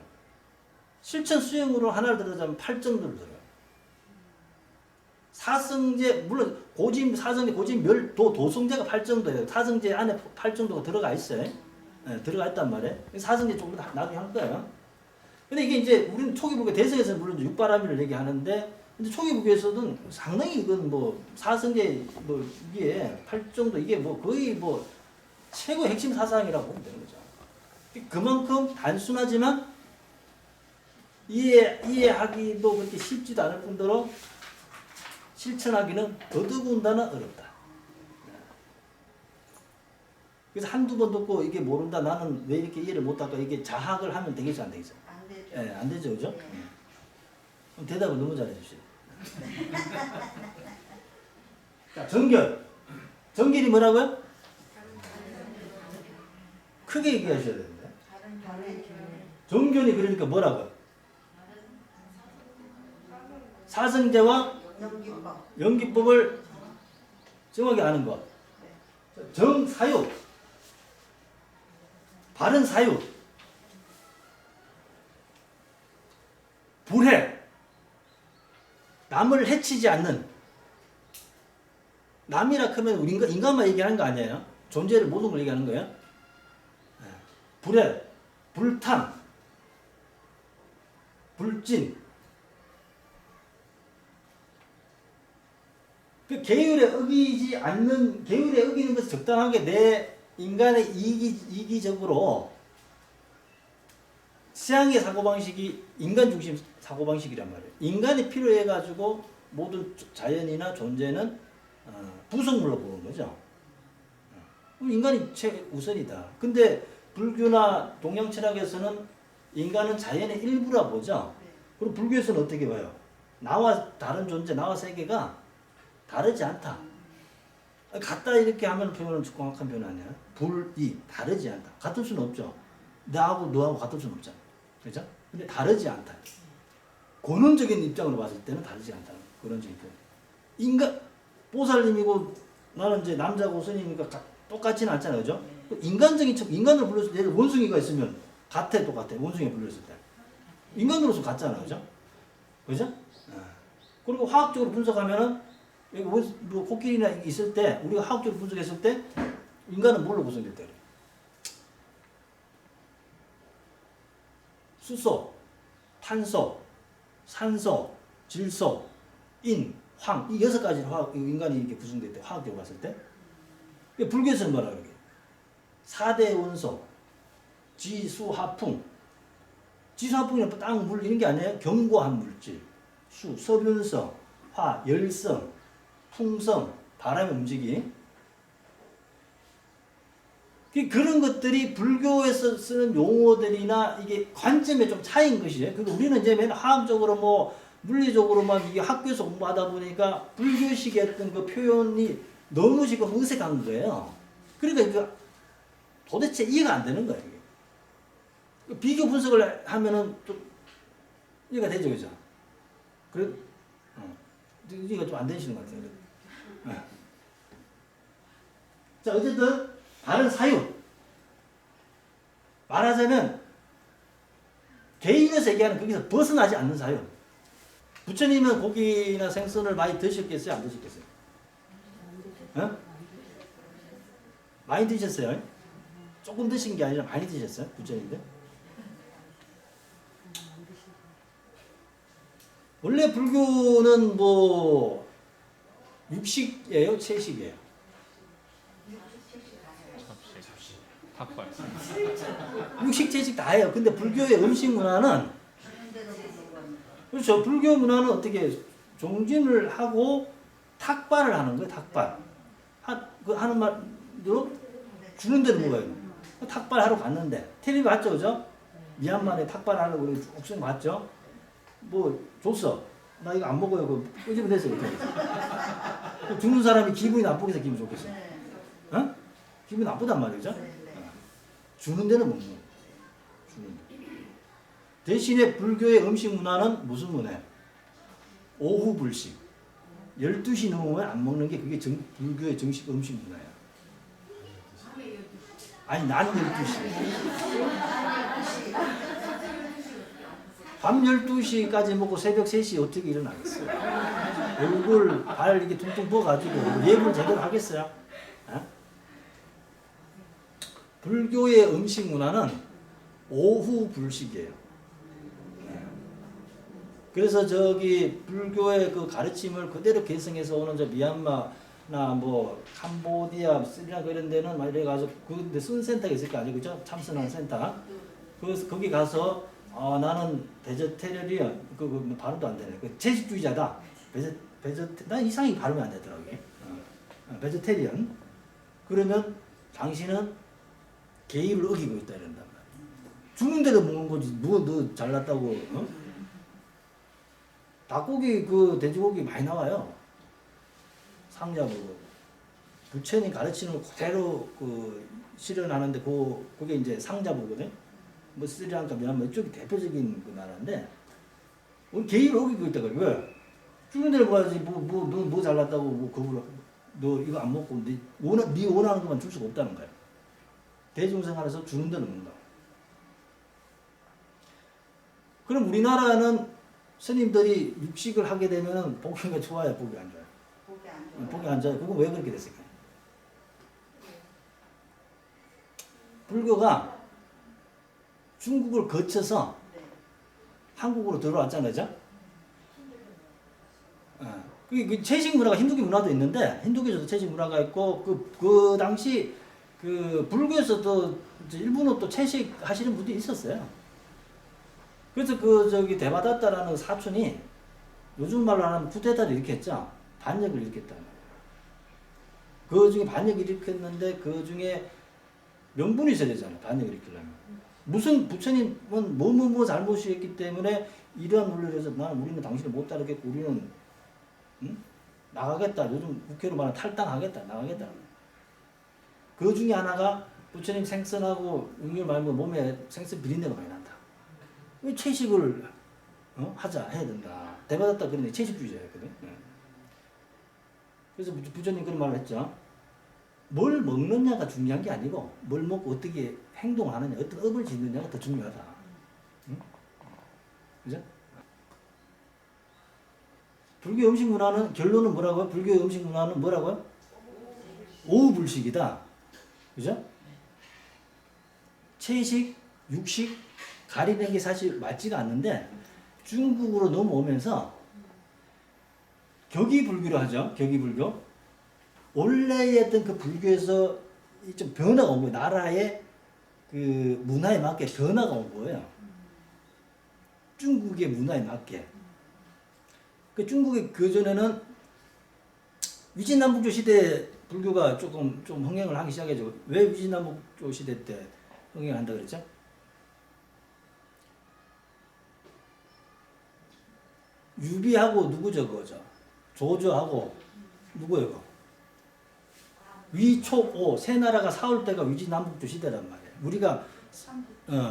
실천 수행으로 하나를 들으자면 팔정도를 들어요. 사성제 물론 고짐, 사성제, 고짐, 멸, 도, 도성제가 8정도예요. 사성제 안에 8정도가 들어가 있어요. 예, 들어가 있단 말이에요. 사성제 조금 더 나중에 할 거예요. 근데 이게 이제 우리는 초기부교 대성에서는 물론 육바라밀을 얘기하는데 근데 초기부교에서는 상당히 이건 뭐 사성제 뭐 이게 8정도 이게 뭐 거의 뭐 최고 핵심 사상이라고 보면 되는 거죠. 그만큼 단순하지만 이해하기도 그렇게 쉽지도 않을 뿐더러 실천하기는 더더군다나 어렵다. 그래서 한두 번 듣고 이게 모른다 나는 왜 이렇게 이해를 못할까 이게 자학을 하면 되겠죠 안 되겠죠? 안 되죠. 예, 안 되죠 그죠? 네. 그럼 대답을 너무 잘해 주시죠. 자 정결. 정결이 뭐라고요? 크게 얘기하셔야 되는데. 정견이 그러니까 뭐라고요? 사성제와 연기법. 연기법을 정확히 아는 것. 정사유. 바른 사유. 불해. 남을 해치지 않는. 남이라 하면 우리 인간만 얘기하는 거 아니에요? 존재를 모든 걸 얘기하는 거예요? 불해. 불탐. 불진. 그 계율에 어기지 않는, 계율에 어기는 것을 적당하게 내 인간의 이기적으로 시향의 사고방식이 인간 중심 사고방식이란 말이에요. 인간이 필요해가지고 모든 자연이나 존재는 부속물로 보는 거죠. 인간이 최우선이다. 근데 불교나 동양 철학에서는 인간은 자연의 일부라 보죠. 그리고 불교에서는 어떻게 봐요? 나와 다른 존재, 나와 세계가 다르지 않다. 같다 이렇게 하면 표현은 정확한 표현 아니야. 불이 다르지 않다. 같을 수는 없죠. 나하고 너하고 같을 수는 없잖아. 그죠? 근데 다르지 않다. 권원적인 입장으로 봤을 때는 다르지 않다. 권원적인 표현. 인간 보살님이고 나는 이제 남자고 스님이니까 똑같지는 않잖아요. 그죠? 인간적인 척, 인간으로 불렸을 때, 예를 원숭이가 있으면 같아, 똑같아. 원숭이 불렸을 때. 인간으로서 같잖아. 그죠? 그죠? 그리고 화학적으로 분석하면은, 여기 뭐 코끼리나 있을 때, 우리가 화학적으로 분석했을 때, 인간은 뭘로 구성됐다 그래? 수소, 탄소, 산소, 질소, 인, 황, 이 6가지 화학, 인간이 이렇게 구성됐대. 화학적으로 봤을 때. 불교에서는 뭐라 그러게? 4대 원소, 지수, 화풍. 지수, 화풍이란 땅, 물 이런 게 아니에요. 견고한 물질, 수, 서변성, 화, 열성, 풍성, 바람의 움직임. 그런 것들이 불교에서 쓰는 용어들이나 이게 관점의 좀 차이인 것이에요. 그리고 우리는 이제 맨 화학적으로 뭐 물리적으로만 이게 학교에서 공부하다 보니까 불교식의 어떤 그 표현이 너무 지금 어색한 거예요. 그러니까 도대체 이해가 안 되는 거예요. 이게. 비교 분석을 하면은 좀 이해가 되죠, 그죠? 그래, 이해가 좀 안 되시는 것 같아요. 네. 자, 어쨌든 바른 사유. 말하자면 개인에서 얘기하는 거기서 벗어나지 않는 사유. 부처님은 고기나 생선을 많이 드셨겠어요? 안 드셨겠어요? 어? 많이 드셨어요? 조금 드신 게 아니라 많이 드셨어요? 부처님들? 원래 불교는 뭐 육식이에요? 채식이에요? 닭발. 육식, 채식 다 해요. 근데 불교의 음식 문화는 그렇죠. 불교 문화는 어떻게 종진을 하고 탁발을 하는 거예요. 탁발. 하는 말로 주는 데는 뭐가 있는 탁발 하러 갔는데 텔레비 봤죠, 그죠? 미얀마에 탁발 하려고 우리 옥수수 봤죠? 뭐 줬어. 나 이거 안 먹어요. 그 끄집어 냈어. 이렇게. 죽는 사람이 기분이 나쁘겠어, 기분 좋겠어. 어? 기분이 나쁘단 말이죠. 주는 데는 먹는 거예요. 주는 데. 대신에 불교의 음식 문화는 무슨 문화예요? 오후 불식. 12시 넘으면 안 먹는 게 그게 불교의 정식 음식 문화예요. 아니, 낮 12시. 밤 12시까지 먹고 새벽 3시 어떻게 일어나겠어요? 얼굴 발 이렇게 퉁퉁 부어가지고 예불 제대로 하겠어요? 어? 불교의 음식 문화는 오후 불식이에요. 그래서 저기 불교의 그 가르침을 그대로 계승해서 오는 저 미얀마나 뭐 캄보디아, 스리랑카 이런 데는 막 이래 가서 그데 쓴 센터가 있을 거 아니에요, 그죠? 참선하는 센터. 그래서 거기 가서 나는 베제테리언 그 발음도 안 되네. 그 채식주의자다. 난 이상하게 발음이 안 되더라고요. 베제테리언. 그러면 당신은 계율을 어기고 있다 이런단 말이야. 죽는데도 먹는 거지. 뭐 너 잘났다고? 어? 닭고기 그 돼지고기 많이 나와요. 상자보고 부처님 가르치는 거 그대로 그 실현하는데 그게 이제 상자보거든. 뭐 스리랑카, 미얀마 이쪽이 대표적인 그 나라인데 우리 계율을 어기고 있다 그래. 왜? 죽는 데를 봐야지. 뭐 잘났다고 뭐 그걸 너 이거 안 먹고 네 원하는 것만 줄 수가 없다는 거야. 대중생활에서 죽는 데는 먹는다. 그럼 우리나라는 스님들이 육식을 하게 되면 복이 좋아요, 복이 안 좋아요? 보기 안 좋아요. 복이 안 좋아요. 그건 왜 그렇게 됐을까요? 불교가 중국을 거쳐서 네. 한국으로 들어왔잖아요, 그죠? 그 채식 문화가 힌두교 문화도 있는데 힌두교에서도 채식 문화가 있고 그 당시 그 불교에서도 일부는 또 채식 하시는 분들이 있었어요. 그래서 그 저기 데바다타라는 사촌이 요즘 말로 하면 쿠데타를 일으켰죠. 반역을 일으켰단 말이에요. 그 중에 반역을 일으켰는데 그 중에 명분이 있어야 되잖아요. 반역을 일으키려면. 무슨 부처님은 뭐 잘못이 있기 때문에 이러한 논리에서 우리는 당신을 못 따르겠고 우리는 나가겠다. 요즘 국회로 말하면 탈당하겠다. 나가겠다. 그 중에 하나가 부처님 생선하고 육류 말고 몸에 생선 비린내가 많이 난다. 왜 채식을 해야 된다. 대받았다 그러네. 채식주의자였거든. 그래서 부처님 그런 말을 했죠. 뭘 먹느냐가 중요한 게 아니고 뭘 먹고 어떻게 행동하느냐, 어떤 업을 짓느냐가 더 중요하다. 응? 그죠? 불교 음식 문화는 결론은 뭐라고요? 불교 음식 문화는 뭐라고요? 오후불식이다. 그죠? 채식, 육식 가리는 게 사실 맞지가 않는데 중국으로 넘어오면서 격이불교로 하죠. 격이불교. 원래의 어떤 그 불교에서 좀 변화가 온 거예요. 나라의 그 문화에 맞게 변화가 온 거예요. 중국의 문화에 맞게. 그 중국의 그전에는 위진남북조 시대에 불교가 조금 좀 흥행을 하기 시작했죠. 왜 위진남북조 시대 때 흥행을 한다 그랬죠? 유비하고 누구죠, 그거죠? 조조하고 누구예요? 위촉오 세 나라가 싸울 때가 위진남북조 시대란 말이에요. 우리가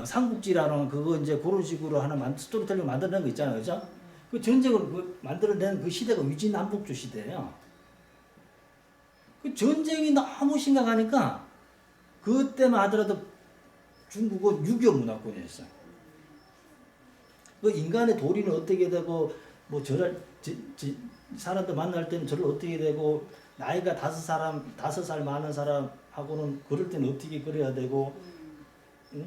삼국지라는 그거 이제 그런 식으로 하나 스토리텔링 만들어낸 거 있잖아요, 그죠? 그 전쟁을 만들어낸 그 시대가 위진남북조 시대예요. 그 전쟁이 너무 심각하니까 그때만 하더라도 중국은 유교 문화권이었어요. 그 인간의 도리는 어떻게 되고 뭐 저를 사람들 만날 때는 저를 어떻게 되고 나이가 5살 많은 사람하고는 그럴 때는 어떻게 그래야 되고 응?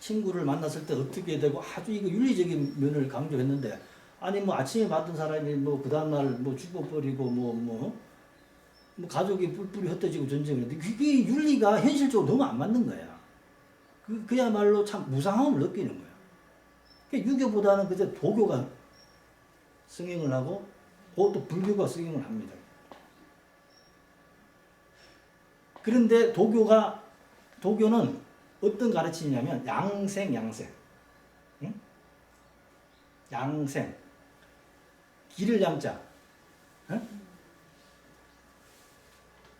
친구를 만났을 때 어떻게 되고 아주 이거 윤리적인 면을 강조했는데 아니 뭐 아침에 봤던 사람이 뭐 그 다음날 뭐 죽어버리고 뭐 가족이 뿔뿔이 흩어지고 전쟁을 했는데 그게 윤리가 현실적으로 너무 안 맞는 거야. 그야말로 참 무상함을 느끼는 거야. 그러니까 유교보다는 그저 도교가 승행을 하고 그것도 불교가 승행을 합니다. 그런데 도교는 어떤 가르침이냐면 양생. 응? 양생. 기를 양자. 응?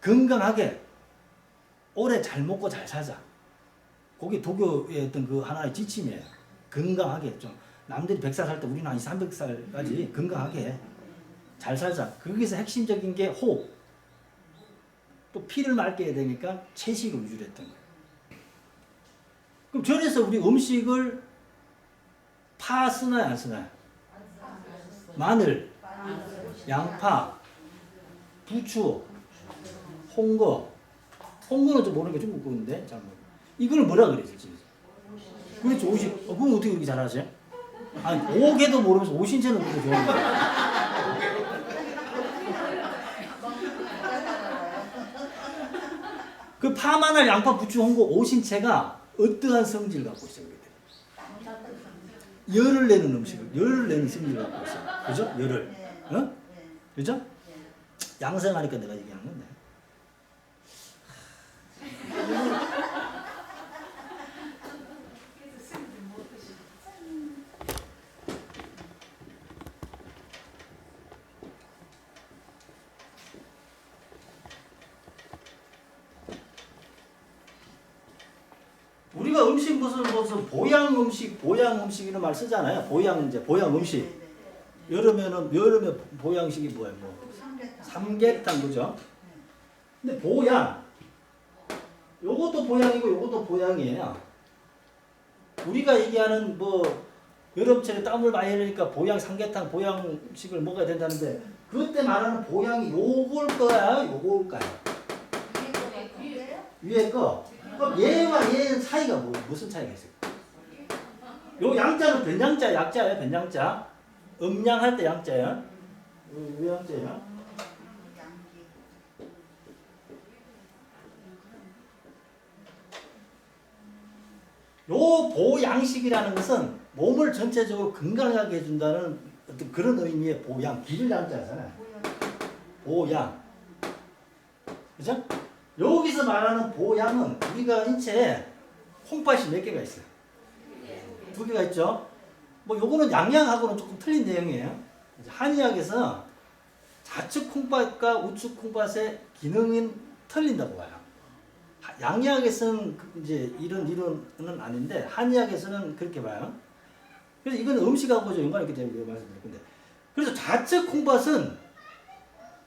건강하게 오래 잘 먹고 잘 살자. 그게 도교의 어떤 그 하나의 지침이에요. 건강하게 좀 남들이 100살 살 때 우리는 한 300살까지 건강하게 잘 살자. 거기서 핵심적인 게 호흡. 또 피를 맑게 해야 되니까 채식을 위주로 했던 거예요. 그럼 절에서 우리 음식을 파 쓰나요, 안 쓰나요? 마늘. 양파, 부추, 홍거. 홍거는 좀 모르는 게 중국 거인데 잘 모르. 이거는 뭐라 그래 실제? 그렇죠. 오신. 그럼 어떻게 그렇게 잘하세요? 아니 오개도 모르면서 오신채는 그렇게 좋아하는 그 파, 마늘, 양파, 부추, 홍고, 오신채가 어떠한 성질을 갖고 있어요? 열을 내는 음식을, 열을 내는 성질을 갖고 있어요. 그죠? 열을. 어? 그죠? 양생하니까 내가 얘기하는 건데. 우리가 음식 무슨 보양 음식 이런 말 쓰잖아요. 보양 음식. 여름에 보양식이 뭐예요? 뭐 삼계탕 그죠? 근데 보양 요것도 보양이고 요것도 보양이에요. 우리가 얘기하는 뭐 여름철에 땀을 많이 흘리니까 보양 삼계탕 보양식을 먹어야 된다는데 그때 말하는 보양이 요걸 거야 요걸까요? 위에 거. 그럼 얘와 얘는 차이가 무슨 차이가 있어요? 요 양자는 변양자 약자예요. 변양자. 음양할 때 양자야. 왜 양자야? 요 보양식이라는 것은 몸을 전체적으로 건강하게 해준다는 어떤 그런 의미의 보양. 기를 양자잖아요. 보양. 그죠? 여기서 말하는 보양은 우리가 인체에 콩팥이 몇 개가 있어요? 2개가 있죠? 뭐 요거는 양양하고는 조금 틀린 내용이에요. 한의학에서 좌측 콩팥과 우측 콩팥의 기능은 틀린다고 봐요. 양의학에서는 이제 이런 이론은 아닌데 한의학에서는 그렇게 봐요. 그래서 이건 음식하고 좀 연관이 있기 때문에 말씀드릴 건데. 그래서 좌측 콩팥은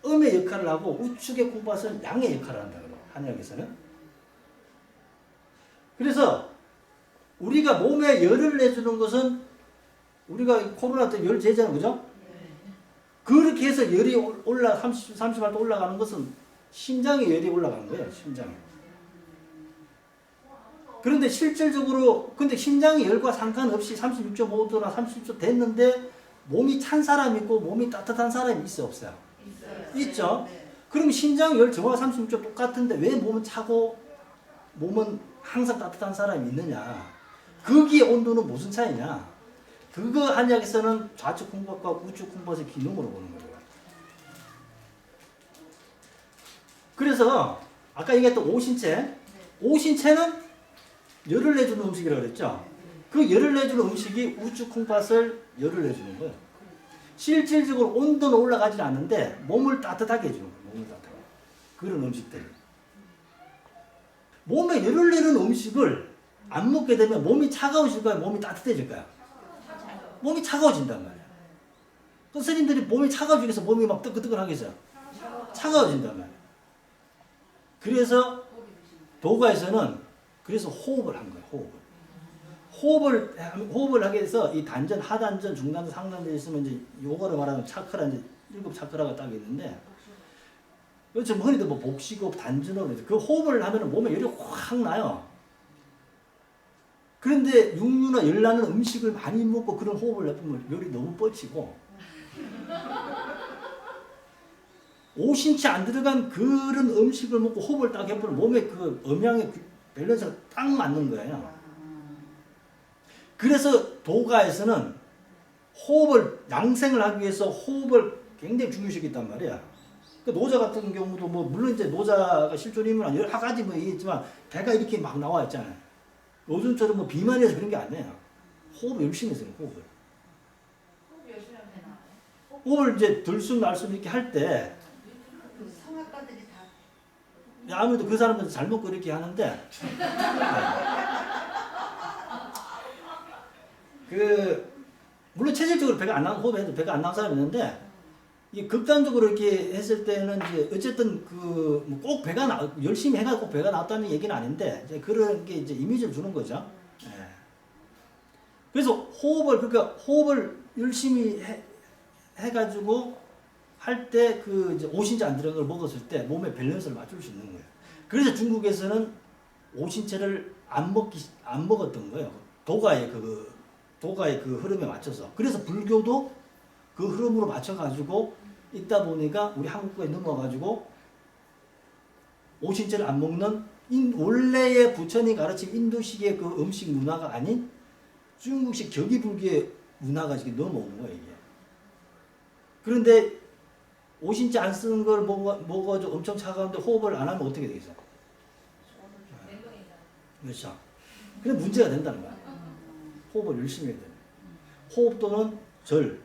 음의 역할을 하고 우측의 콩팥은 양의 역할을 한다 그래요. 한의학에서는. 그래서 우리가 몸에 열을 내주는 것은 우리가 코로나 때 열 재잖아요. 그죠? 그렇게 해서 열이 38도 올라가는 것은 심장에 열이 올라가는 거예요. 심장에. 그런데 실질적으로 근데 심장의 열과 상관없이 36.5도나 30도 됐는데 몸이 찬 사람이 있고 몸이 따뜻한 사람이 있어 없어요? 있죠? 그럼 심장 열 저와 36도 똑같은데 왜 몸은 차고 몸은 항상 따뜻한 사람이 있느냐? 거기에 온도는 무슨 차이냐? 그거 한의학에서는 좌측 콩팥과 우측 콩팥의 기능으로 보는 거예요. 그래서 아까 얘기했던 오신채는 열을 내주는 음식이라고 그랬죠? 그 열을 내주는 음식이 우측 콩팥을 열을 내주는 거예요. 실질적으로 온도는 올라가지 않는데 몸을 따뜻하게 해주는 거예요. 몸을 따뜻하게. 그런 음식들. 몸에 열을 내는 음식을 안 먹게 되면 몸이 차가워질까요? 몸이 따뜻해질까요? 몸이 차가워진단 말이에요. 그 스님들이 몸이 차가워지면서 몸이 막 뜨끈뜨끈하겠어요? 차가워진단 말이에요. 그래서 도가에서는 그래서 호흡을 한 거예요. 호흡을 하게 해서 이 단전, 하단전, 중단전, 상단전 있으면 이제 요거를 말하는 차크라 이제 7 차크라가 딱 있는데 그렇죠. 흔히도 뭐 복식호흡, 단전호흡 그 호흡을 하면 몸에 열이 확 나요. 그런데 육류나 열 나는 음식을 많이 먹고 그런 호흡을 해보면 열이 너무 뻗치고 오신채 안 들어간 그런 음식을 먹고 호흡을 딱 해보면 몸에 그 음양의 밸런스가 딱 맞는 거예요. 그래서 도가에서는 호흡을 양생을 하기 위해서 호흡을 굉장히 중요시했단 말이야. 그 노자 같은 경우도 뭐 물론 이제 노자가 실존이면 여러 가지 뭐 있지만 배가 이렇게 막 나와 있잖아요. 요즘처럼 뭐 비만이 해서 그런 게 아니에요. 호흡 열심히 해서 호흡을. 호흡을 이제 들숨 날숨 이렇게 할 때 성악가들이 다 아무래도 그 사람들은 잘 먹고 이렇게 하는데 그 물론 체질적으로 배가 안 나온 호흡해도 배가 안 나온 사람이 있는데 이 극단적으로 이렇게 했을 때는 이제 어쨌든 그 꼭 배가 열심히 해가지고 배가 나왔다는 얘기는 아닌데 이제 그런 게 이제 이미지를 주는 거죠. 예. 그래서 호흡을 열심히 해가지고 할 때 그 이제 오신채 안 들어간 걸 먹었을 때 몸의 밸런스를 맞출 수 있는 거예요. 그래서 중국에서는 오신채를 안 먹었던 거예요. 도가의 그 흐름에 맞춰서. 그래서 불교도 그 흐름으로 맞춰가지고 있다 보니까 우리 한국에 넘어가지고 오신채를 안 먹는 원래의 부처님 가르친 인도식의 그 음식 문화가 아닌 중국식 격이불교의 문화가 지금 넘어오는 거예요, 이게. 그런데 오신채 안 쓰는 걸 먹어가지고 엄청 차가운데 호흡을 안 하면 어떻게 되겠어? 그렇죠. 그래 문제가 된다는 거야. 호흡을 열심히 해야 돼. 호흡 또는 절,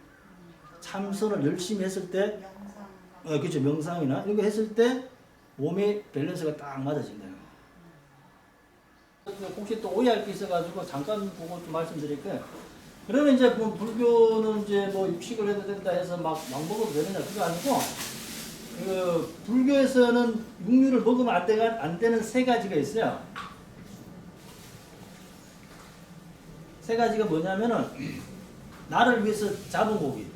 참선을 열심히 했을 때, 그렇죠. 명상이나 이런 거 했을 때 몸의 밸런스가 딱 맞아진다는 거야. 혹시 또 오해할 게 있어가지고 잠깐 보고 좀 말씀드릴게요. 그러면 이제 뭐 불교는 이제 뭐 육식을 해도 된다 해서 막 먹어도 되느냐 그거 아니고 그 불교에서는 육류를 먹으면 안 되는 세 가지가 있어요. 세 가지가 뭐냐면은 나를 위해서 잡은 고기,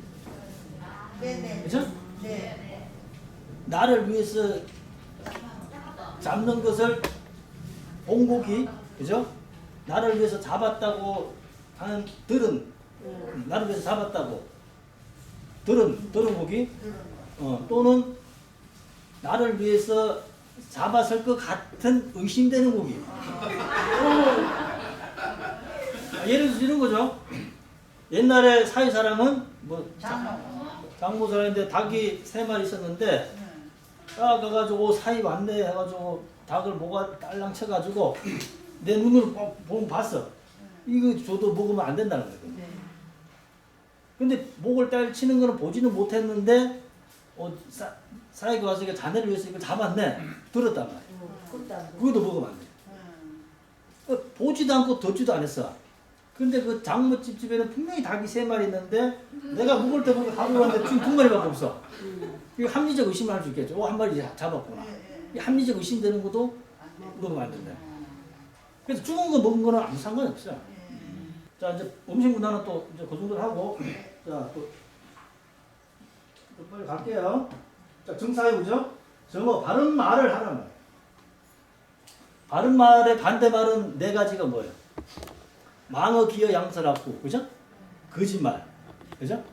네네. 그렇죠? 네. 나를 위해서 잡는 것을 본 고기, 그죠? 나를 위해서 잡았다고 하는 들은 나를 위해서 잡았다고 들은 고기, 또는 나를 위해서 잡았을 것 같은 의심되는 고기. 예를 들어서 이런 거죠. 옛날에 사위사랑은 뭐 장모사랑인데 닭이 3마리 있었는데 딱 가가지고 사위 왔네 해가지고 닭을 뭐가 딸랑 쳐가지고 내 눈으로 보면 봤어. 이거 줘도 먹으면 안 된다는 거예요. 근데 목을 딸 치는 거는 보지는 못했는데 사위가 와서 이거 자네를 위해서 이걸 잡았네. 들었단 말이야. 그것도 먹으면 안 돼. 보지도 않고 듣지도 않았어. 근데 그 장모집 집에는 분명히 닭이 3마리 있는데 내가 먹을 때 보고 닭을 왔는데 지금 2마리밖에 없어. 이거 합리적 의심을 할 수 있겠죠. 한 마리 잡았구나. 이 합리적 의심되는 것도 먹으면 안 된다. 그래서 죽은 거 먹은 거는 아무 상관이 없어요. 자, 이제 음식 문화는 또 이제 그 정도로 하고, 자, 또 빨리 갈게요. 자, 정사회부죠? 정어, 바른 말을 하란 말이에요. 바른 말의 반대말은 4가지가 뭐예요? 망어, 기어, 양설악구, 그죠? 거짓말, 그죠?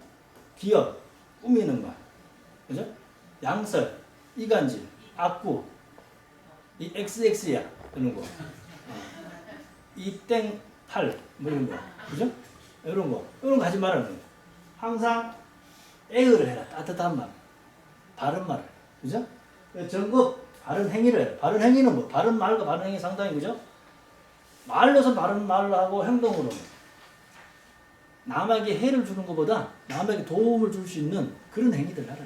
기어, 꾸미는 말, 그죠? 양설, 이간질, 악구, 이 XX야, 이런 거. 이땡, 팔, 뭐 이런 거, 그죠? 이런 거 하지 말라는 거예요. 항상 애를 해라, 따뜻한 말, 바른 말을, 그죠? 전부 바른 행위를 해라. 바른 행위는 뭐? 바른 말과 바른 행위 상당히, 그죠? 말로서 바른 말을 하고 행동으로 남에게 해를 주는 것보다 남에게 도움을 줄 수 있는 그런 행위들을 하라.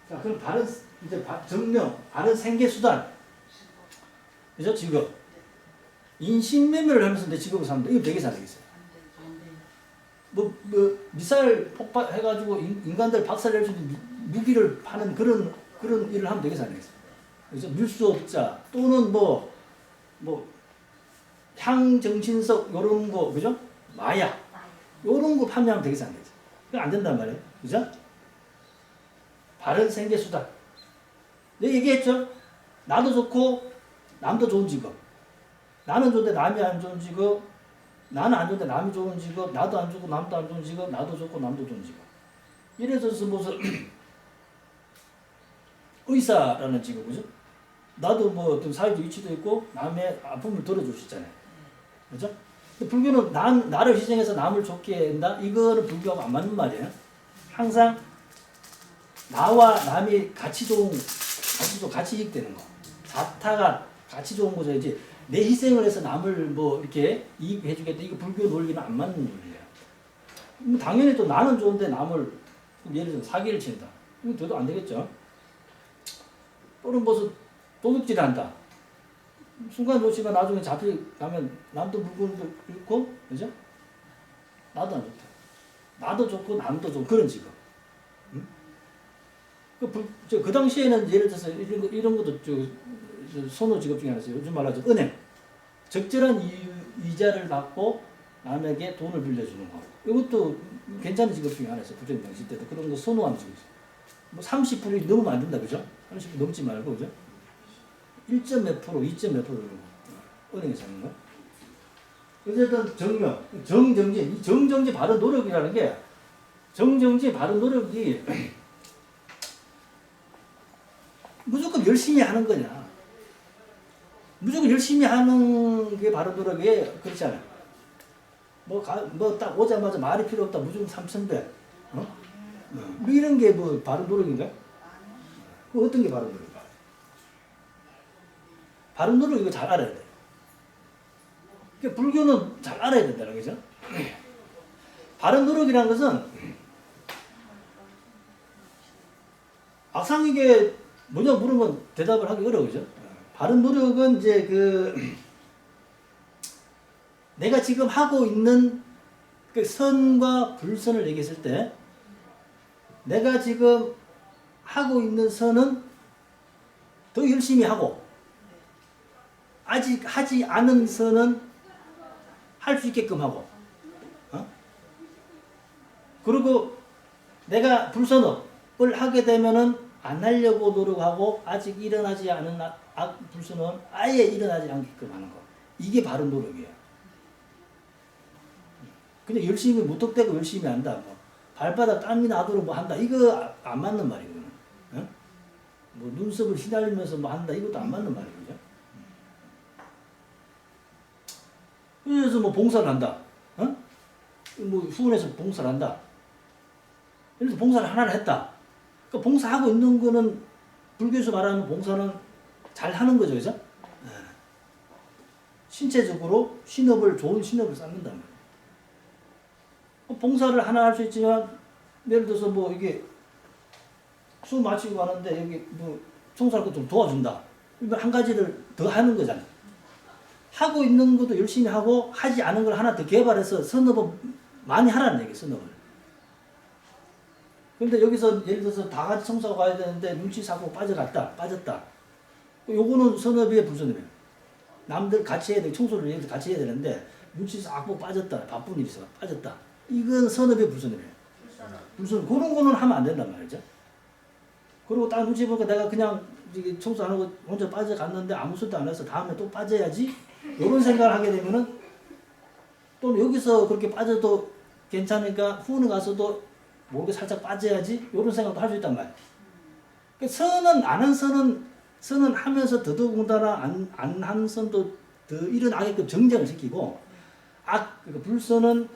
자, 그럼 바른 이제 정령, 바른 생계 수단, 그죠? 직업, 인신매매를 하면서 내 직업을 삽니다. 이거 되게 잘되겠어요. 뭐 미사일 폭발해가지고 인간들 박살낼 수 있는 무기를 파는 그런 일을 하면 되게 잘되겠어요. 그죠? 밀수업자 또는 뭐 향정신석 요런 거, 그죠? 마약 요런 거 판매하면 되게 안 되죠. 그거 안 된단 말이에요. 그죠? 바른 생계 수단. 내가 얘기했죠? 나도 좋고 남도 좋은 직업. 나는 좋은데 남이 안 좋은 직업. 나는 안 좋은데 남이 좋은 직업. 나도 안 좋고 남도 안 좋은 직업. 나도 좋고 남도 좋은 직업. 예를 들어서 무슨 의사라는 직업, 그죠? 나도 뭐 어떤 사회적 위치도 있고 남의 아픔을 들어줄 수 있잖아요. 그죠? 불교는 나를 희생해서 남을 좋게 한다? 이거는 불교하고 안 맞는 말이에요. 항상 나와 남이 같이 이익되는 거. 자타가 같이 좋은 거죠. 이제 내 희생을 해서 남을 뭐 이렇게 이익해주겠다. 이거 불교 논리는 안 맞는 논리예요. 당연히 또 나는 좋은데 남을 예를 들어 사기를 친다. 이거 돼도 안 되겠죠. 또는 무슨 도둑질 한다. 순간 놓치면 나중에 잡히가면 남도 물건도 잃고, 그죠? 나도 안 좋다. 나도 좋고 남도 좋고 그런 직업. 응? 그 당시에는 예를 들어서 이런 것도 선호 직업 중에 하나였어요. 요즘 말하죠. 은행. 적절한 이자를 받고 남에게 돈을 빌려주는 거. 이것도 괜찮은 직업 중에 하나였어요. 부정정시 때도 그런 거 선호하는 직업. 뭐 30% 넘으면 안 된다, 그죠? 30% 넘지 말고, 그죠? 1점 몇 프로, 2점 몇 프로 은행에서 하는 거. 어쨌든 정명, 정정지, 이 정정지 바른 노력이라는 게 정정지 바른 노력이 무조건 열심히 하는 거냐. 무조건 열심히 하는 게 바른 노력이에요. 그렇지 않아요. 뭐 딱 오자마자 말이 필요 없다. 무조건 3,100. 뭐 이런 게 뭐 바른 노력인가? 그 어떤 게 바른 노력인가? 바른 노력 이거 잘 알아야 돼. 그러니까 불교는 잘 알아야 된다는 거죠. 바른 노력이라는 것은 막상 이게 뭐냐 물으면 대답을 하기 어려워죠. 바른 노력은 이제 내가 지금 하고 있는 그 선과 불선을 얘기했을 때 내가 지금 하고 있는 선은 더 열심히 하고 아직 하지 않은 선은 할 수 있게끔 하고 그리고 내가 불선업을 하게 되면은 안 하려고 노력하고 아직 일어나지 않은 불선은 아예 일어나지 않게끔 하는 거. 이게 바른 노력이에요. 그냥 열심히 무턱대고 열심히 한다. 뭐 발바닥 땀이 나도록 뭐 한다. 이거 안 맞는 말이거든요. 뭐 눈썹을 휘날리면서 뭐 한다. 이것도 안 맞는 말이거든요. 그래서 뭐 봉사를 한다. 뭐 후원해서 봉사를 한다. 예를 들어 봉사를 하나를 했다. 그러니까 봉사하고 있는 거는 불교에서 말하는 봉사는 잘 하는 거죠, 그죠? 신체적으로 좋은 신업을 쌓는단 말이에요. 봉사를 하나 할 수 있지만 예를 들어서 뭐 이게 수업 마치고 가는데 여기 뭐 청소할 거 좀 도와준다. 한 가지를 더 하는 거잖아요. 하고 있는 것도 열심히 하고 하지 않은 걸 하나 더 개발해서 선업을 많이 하라는 얘기예요. 선업을. 그런데 여기서 예를 들어서 다 같이 청소하고 가야 되는데 눈치 사고 빠졌다. 요거는 선업이에요, 불선업이에요. 남들 같이 해야 돼. 청소를 같이 해야 되는데 눈치 싹 보고 빠졌다. 바쁜 일이 있어 빠졌다. 이건 선업이에요, 불선업이에요. 불선업. 그런 거는 하면 안 된단 말이죠. 그리고 딱 눈치 보니까 내가 그냥 청소 안 하고 혼자 빠져갔는데 아무 소리도 안 해서 다음에 또 빠져야지. 이런 생각을 하게 되면은 또 여기서 그렇게 빠져도 괜찮으니까 후원에 가서도 모르게 살짝 빠져야지. 이런 생각도 할 수 있단 말이에요. 그러니까 선은 안 한 선은 하면서 더더군다나 안 한 선도 더 일어나게끔 정정을 시키고 그러니까 불선은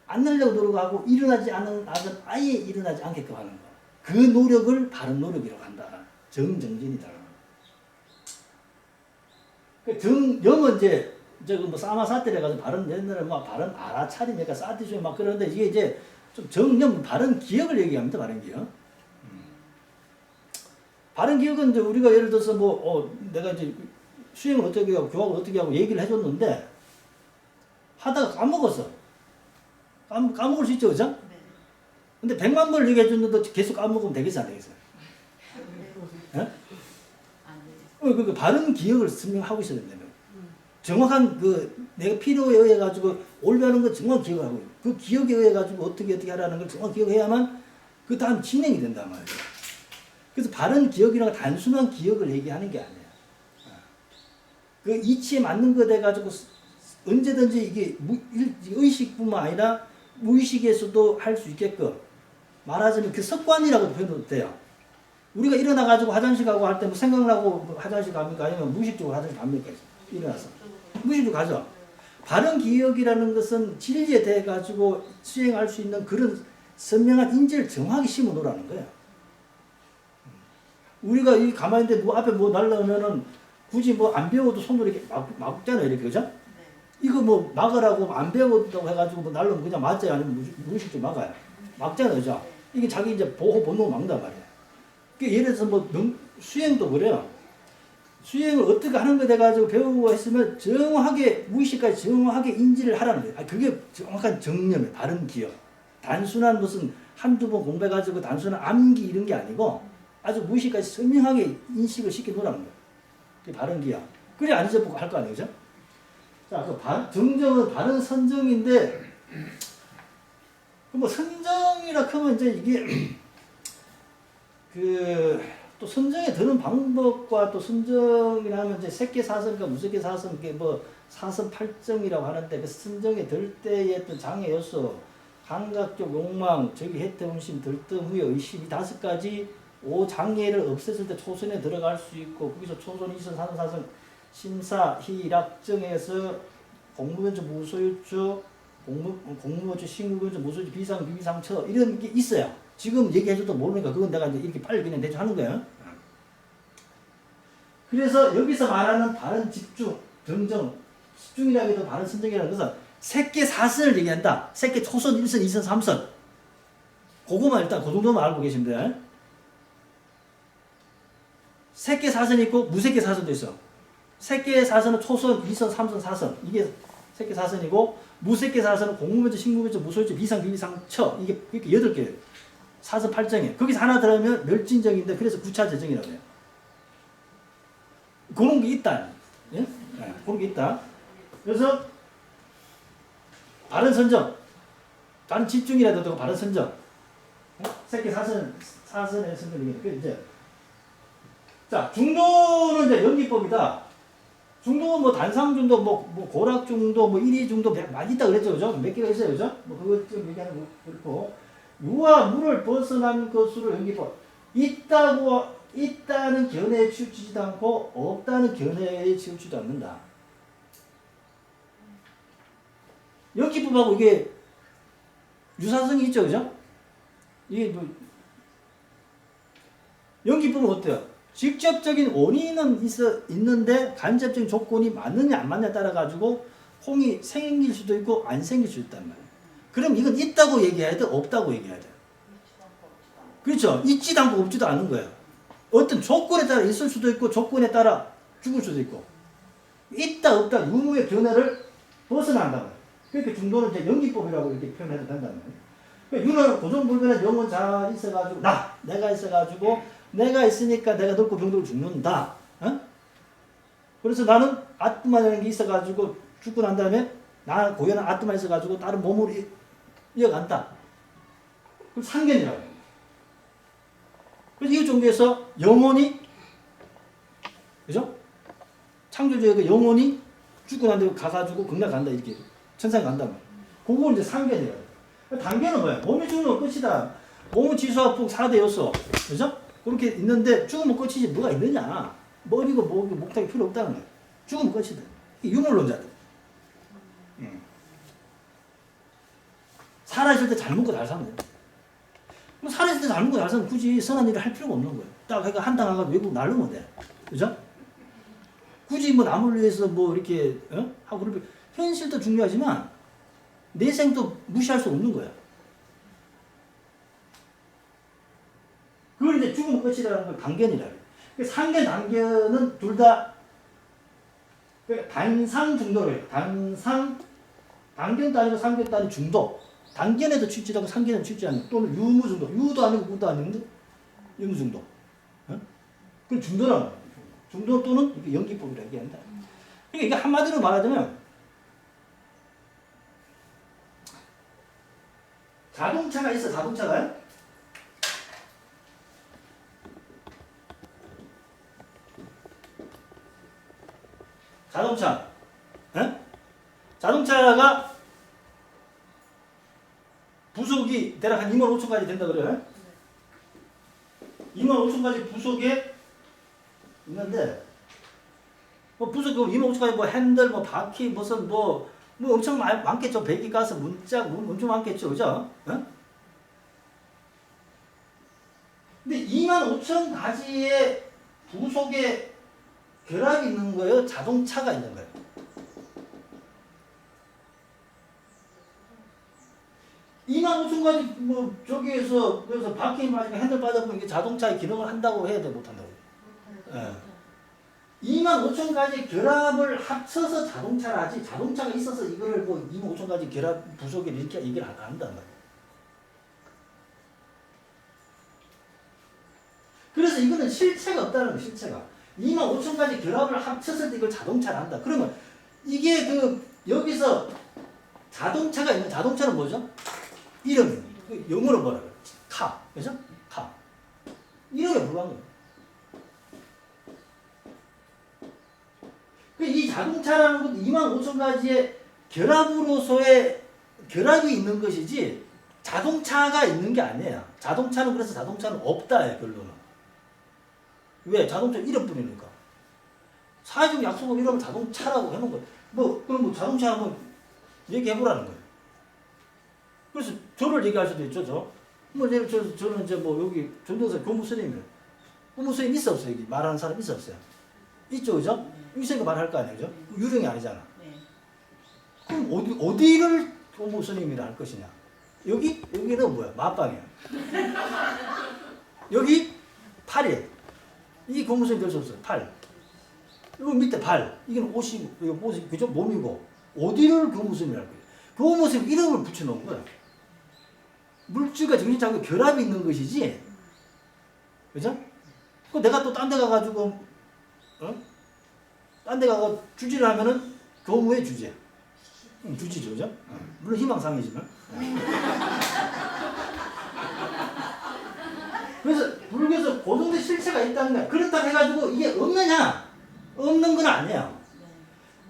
안 하려고 노력하고 일어나지 않은 악은 아예 일어나지 않게끔 하는 거. 그 노력을 바른 노력이라고 한다. 정정진이다. 영은 이제 뭐 사마사태래 가지고 바른 옛날에 막 바른 알아차림이니까 사티쇼 막 그러는데 이게 이제 좀 정념 바른 기억을 얘기합니다. 바른 기억. 바른 기억은 이제 우리가 예를 들어서 내가 이제 수행을 어떻게 하고 교학을 어떻게 하고 얘기를 해줬는데 하다가 까먹었어. 까먹을 수 있죠, 그죠? 근데 100만 번을 얘기해 줬는데 계속 까먹으면 되겠어, 안 되겠어? 예? 그 바른 기억을 설명하고 있어야 된다면. 정확한 내가 필요에 의해 가지고 올바른 거 정확히 기억하고 그 기억에 의해 가지고 어떻게 하라는 걸 정확히 기억해야만 그 다음 진행이 된단 말이에요. 그래서 바른 기억이라는 단순한 기억을 얘기하는 게 아니에요. 그 이치에 맞는 거 돼 가지고 언제든지 이게 의식뿐만 아니라 무의식에서도 할 수 있게끔 말하자면 그 습관이라고 표현해도 돼요. 우리가 일어나가지고 화장실 가고 할 때 뭐 생각나고 화장실 갑니까? 아니면 무의식적으로 화장실 갑니까? 일어나서. 무의식적으로 가죠. 바른 기억이라는 것은 진리에 대해 가지고 수행할 수 있는 그런 선명한 인지를 정확히 심어 놓으라는 거예요. 우리가 이 가만히 있는데 앞에 날라오면은 굳이 안 배워도 손으로 이렇게 막잖아요. 이렇게, 그죠? 이거 막으라고 안 배웠다고 해가지고 날라오면 그냥 맞아요? 아니면 무의식적으로 막아요? 막잖아요. 그죠? 이게 자기 이제 보호 본능을 막는단 말이에요. 예를 들어서 수행도 그래요. 수행을 어떻게 하는 거에 돼가지고 배우고 했으면 정확하게, 무의식까지 정확하게 인지를 하라는 거예요. 그게 정확한 정념이에요. 바른 기억. 단순한 무슨 한두 번 공부해가지고 단순한 암기 이런 게 아니고 아주 무의식까지 선명하게 인식을 시켜 놓으라는 거예요. 그게 바른 기억. 그래 안 잊어보고 할 거 아니에요. 그죠? 자, 정정은 바른 선정인데 뭐 선정이라 하면 이제 이게 또 선정에 드는 방법과 또 선정이라 하면 이제 색계사선과 무색계사선 뭐 사선 8정이라고 하는데 그 선정에 들 때의 어떤 장애 요소, 감각적 욕망, 적의 혜택 혼심, 들뜸 후에 의심 이 5가지 5장애를 없앴을 때 초선에 들어갈 수 있고 거기서 초선, 이선, 사선, 사선, 심사, 희락정에서 공무변조, 무소유조, 공무변조, 신구변조, 무소유조, 비상, 비상처 이런 게 있어요. 지금 얘기해줘도 모르니까 그건 내가 이제 이렇게 빨리 그냥 대충 하는 거예요. 그래서 여기서 말하는 바른 집중, 정정, 집중이라고 해도 바른 선정이라는 것은 색계 사선을 얘기한다. 색계 초선, 1선, 2선, 3선. 그거만 일단 그 정도만 알고 계시면 돼요. 색계 사선이 있고 무색계 사선도 있어. 색계 사선은 초선, 2선, 3선, 4선. 이게 색계 사선이고 무색계 사선은 공무변조, 신구변조, 무소유조, 비상, 비상처. 이게 8개. 사선 8정에. 거기서 하나 들어가면 멸진정인데 그래서 구차재정이라고 해요. 그런 게 있다. 예? 네, 그런 게 있다. 그래서 바른 선정. 바른 집중이라도 되고 바른 선정. 색계 사선의 선정이에요. 그 이제 자, 중도는 이제 연기법이다. 중도는 뭐 단상중도, 뭐 고락중도, 뭐 일위중도 많이 있다 그랬죠, 그죠? 몇 개가 있어요, 그죠? 뭐 그거 좀 얘기하는 거 그렇고 유와 물을 벗어난 것으로 연기법. 있다는 견해에 치우치지도 않고 없다는 견해에 치우치지도 않는다. 연기법하고 이게 유사성이 있죠, 그죠? 이게 뭐 연기법은 어때요? 직접적인 원인은 있는데 간접적인 조건이 맞느냐 안 맞느냐에 따라 가지고 홍이 생길 수도 있고 안 생길 수도 있단 말이에요. 그럼 이건 있다고 얘기해야 돼? 없다고 얘기해야 돼? 그렇죠. 있지도 않고 없지도 않은 거예요. 어떤 조건에 따라 있을 수도 있고 조건에 따라 죽을 수도 있고 있다 없다 유무의 견해를 벗어난단 말이에요. 그러니까 중도는 이제 연기법이라고 이렇게 표현해도 된단 말이에요. 그러니까 유는 고정불변의 영은 잘 있어가지고 내가 있어가지고 내가 있으니까 내가 늙고 병들고 죽는다. 어? 그래서 나는 아트마라는 게 있어가지고 죽고 난 다음에 나 고연한 아트마 있어가지고 다른 몸으로 이어간다. 그걸 상견이라고 해요. 그래서 이 종교에서 영혼이 그죠? 창조주의 그 영혼이 죽고 난 다음에 가가지고 극락 간다 이렇게 천상 간단 말이에요. 그걸 이제 상견이라고 해요. 단계는 뭐야? 몸이 죽으면 끝이다. 몸은 지수화풍 4대 요소. 그죠? 그렇게 있는데 죽으면 끝이지 뭐가 있느냐. 머리고 목탁이 필요 없다는 거야. 죽으면 끝이다. 유물론자들. 살아있을 때 잘 먹고 잘 사면 돼. 그럼 살아있을 때 잘 먹고 잘 사면 굳이 선한 일을 할 필요가 없는 거야. 딱 그러니까 한탕 가서 외국 날르면 돼. 그죠? 굳이 뭐 남을 위해서 뭐 이렇게 하고 그럴 현실도 중요하지만 내생도 무시할 수 없는 거야. 그걸 이제 죽으면 끝이라는 걸 단견이라 해요. 상견, 단견은 둘 다 단상 중도로 해요. 단견도 아니고 상견도 아니고 중도. 단견에도 취지하고 상견에도 취지 않는 또는 유무 중도. 유도 아니고 무도 아닌데 유무 중도. 그걸 중도라는 거예요. 중도 또는 연기법이라고 얘기한다. 그러니까 이게 한마디로 말하자면 자동차가 있어, 자동차가. 자동차. 자동차가 부속이 대략 한 25,000가지 된다 그래요. 25,000가지 부속에 있는데 뭐 부속 25,000가지 뭐 핸들, 뭐 바퀴, 무슨 뭐 엄청 많겠죠. 배기가스, 문짝, 엄청 많겠죠. 그죠? 근데 25,000가지의 부속에 결합이 있는 거예요? 자동차가 있는 거예요? 25,000가지 뭐 저기에서 그래서 바퀴 빠지고 핸들 빠져보면 이게 자동차의 기능을 한다고 해야 돼? 못한다고? 25,000가지 결합을 합쳐서 자동차를 하지 자동차가 있어서 이거를 뭐 25,000가지 결합 부속에 이렇게 얘기를 안 한단 말이에요. 그래서 이거는 실체가 없다는 거예요. 실체가. 25,000가지 결합을 합쳤을 때 이걸 자동차를 한다. 그러면 이게 여기서 자동차가 있는 자동차는 뭐죠? 이름입니다. 그 영어로 뭐라 그래? 카, 그죠? 카. 이름에 불과한 거예요. 이 자동차라는 것도 25,000가지의 결합으로서의 결합이 있는 것이지 자동차가 있는 게 아니에요. 자동차는 그래서 자동차는 없다예요, 결론은. 왜? 자동차 이름뿐이니까. 사회적 약속을 이러면 자동차라고 해놓은 거예요. 그럼 뭐 자동차 한번 얘기해보라는 거예요. 그래서 저를 얘기할 수도 있죠, 저는 이제 뭐 여기 전도사 교무스님이에요. 교무스님 있어 없어요? 여기 말하는 사람 있어 없어요? 있죠, 그죠? 있으니까 말할 거 아니에요, 그죠? 유령이 아니잖아. 네. 그럼 어디를 교무스님이라 할 것이냐? 여기는 뭐야? 맞방이에요. 여기 팔이에요. 이게 교무스님 될 수 없어요. 팔. 이거 밑에 발. 이건 옷이고, 이거 옷이, 그죠? 몸이고. 어디를 교무스님이라 할 거예요? 교무스님 이름을 붙여놓은 거야. 물질과 정신자가 결합이 있는 것이지. 그죠? 그 내가 또 딴 데 가가지고, 딴 데 가서 주지를 하면은 교무의 주제. 주지죠, 그죠? 물론 희망상이지만. 그래서 불교에서 고정된 실체가 있다는 거야. 그렇다고 해가지고 이게 없느냐? 없는 건 아니에요.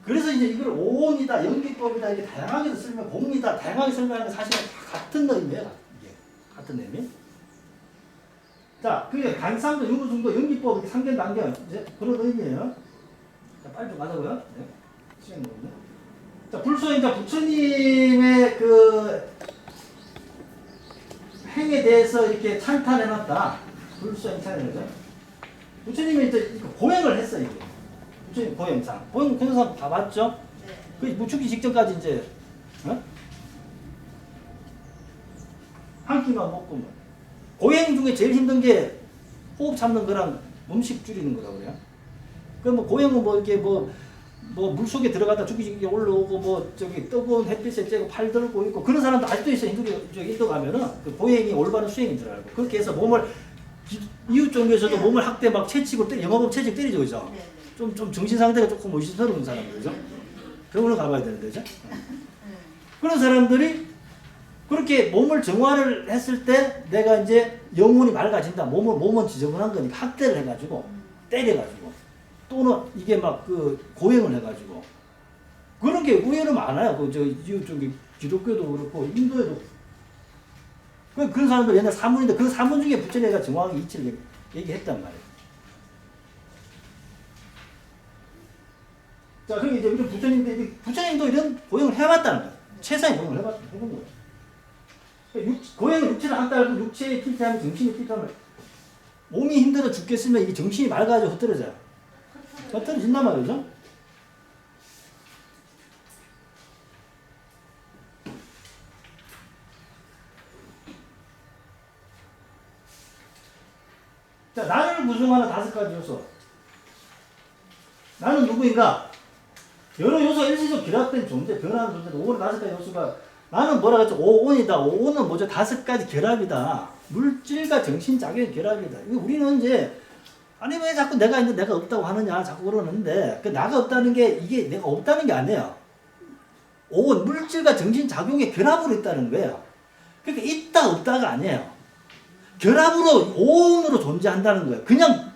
그래서 이제 이걸 오온이다, 연기법이다, 이게 다양하게 설명, 공이다, 다양하게 설명하는 건 사실은 다 같은 의미예요. 이게 같은 의미. 자, 그게 간상도, 유무중도, 연기법, 상견, 단견 이제 그런 의미예요. 자, 빨리 좀 가자고요. 네. 시간이 없네. 자, 불소인자 부처님의 그 행에 대해서 이렇게 찬탄해놨다. 불소행찬이죠. 부처님이 이제 고행을 했어요. 이게. 부처님 고행상. 고행상 다 봤죠? 네. 그 묻히기 직전까지 이제 한 끼만 먹고 뭐. 고행 중에 제일 힘든 게 호흡 참는 거랑 음식 줄이는 거라고 그래요. 그럼 뭐 고행은 뭐 이렇게 뭐 물속에 들어갔다 죽기 올라오고 뭐 저기 뜨거운 햇빛에 쬐고 팔 들고 있고 그런 사람도 아직도 있어요. 인도 가면은 그 고행이 올바른 수행인 줄 알고 그렇게 해서 몸을 이웃 종교에서도 몸을 학대 막 채치고 영어법 채찍 때리죠, 그죠? 네. 좀 정신 상태가 조금 의심스러운 사람들, 그죠? 그런 걸 가봐야 되는데, 그죠? 그런 사람들이 그렇게 몸을 정화를 했을 때 내가 이제 영혼이 맑아진다. 몸은 지저분한 거니까 학대를 해가지고 때려가지고 또는 이게 막 그 고행을 해가지고 그런 게 의외로 많아요. 그 저 이웃 종교 기독교도 그렇고 인도에도 그런 사람들 옛날 사문인데 그 사문 중에 부처님가 정확하게 이치를 얘기했단 말이에요. 자, 그럼 이제 우리 부처님도 이런 고행을 해봤다는 거예요. 최상의 고행을 해본 거예요. 고행을 육체를 한다 해도 육체에 필요하면 정신이 필요하면 몸이 힘들어 죽겠으면 이게 정신이 맑아져 흩어져요. 흩어진단 말이죠. 자, 나를 구성하는 5가지 요소. 나는 누구인가? 여러 요소가 일시적 결합된 존재, 변하는 존재도 5원 5가지 요소가 나는 뭐라 그랬죠? 5온이다. 5온은 뭐죠? 5가지 결합이다. 물질과 정신작용의 결합이다. 우리는 이제 아니 왜 자꾸 내가 있는데 내가 없다고 하느냐 자꾸 그러는데 그 나가 없다는 게 이게 내가 없다는 게 아니에요. 5온 물질과 정신작용의 결합으로 있다는 거예요. 그러니까 있다 없다가 아니에요. 결합으로 5온으로 존재한다는 거예요. 그냥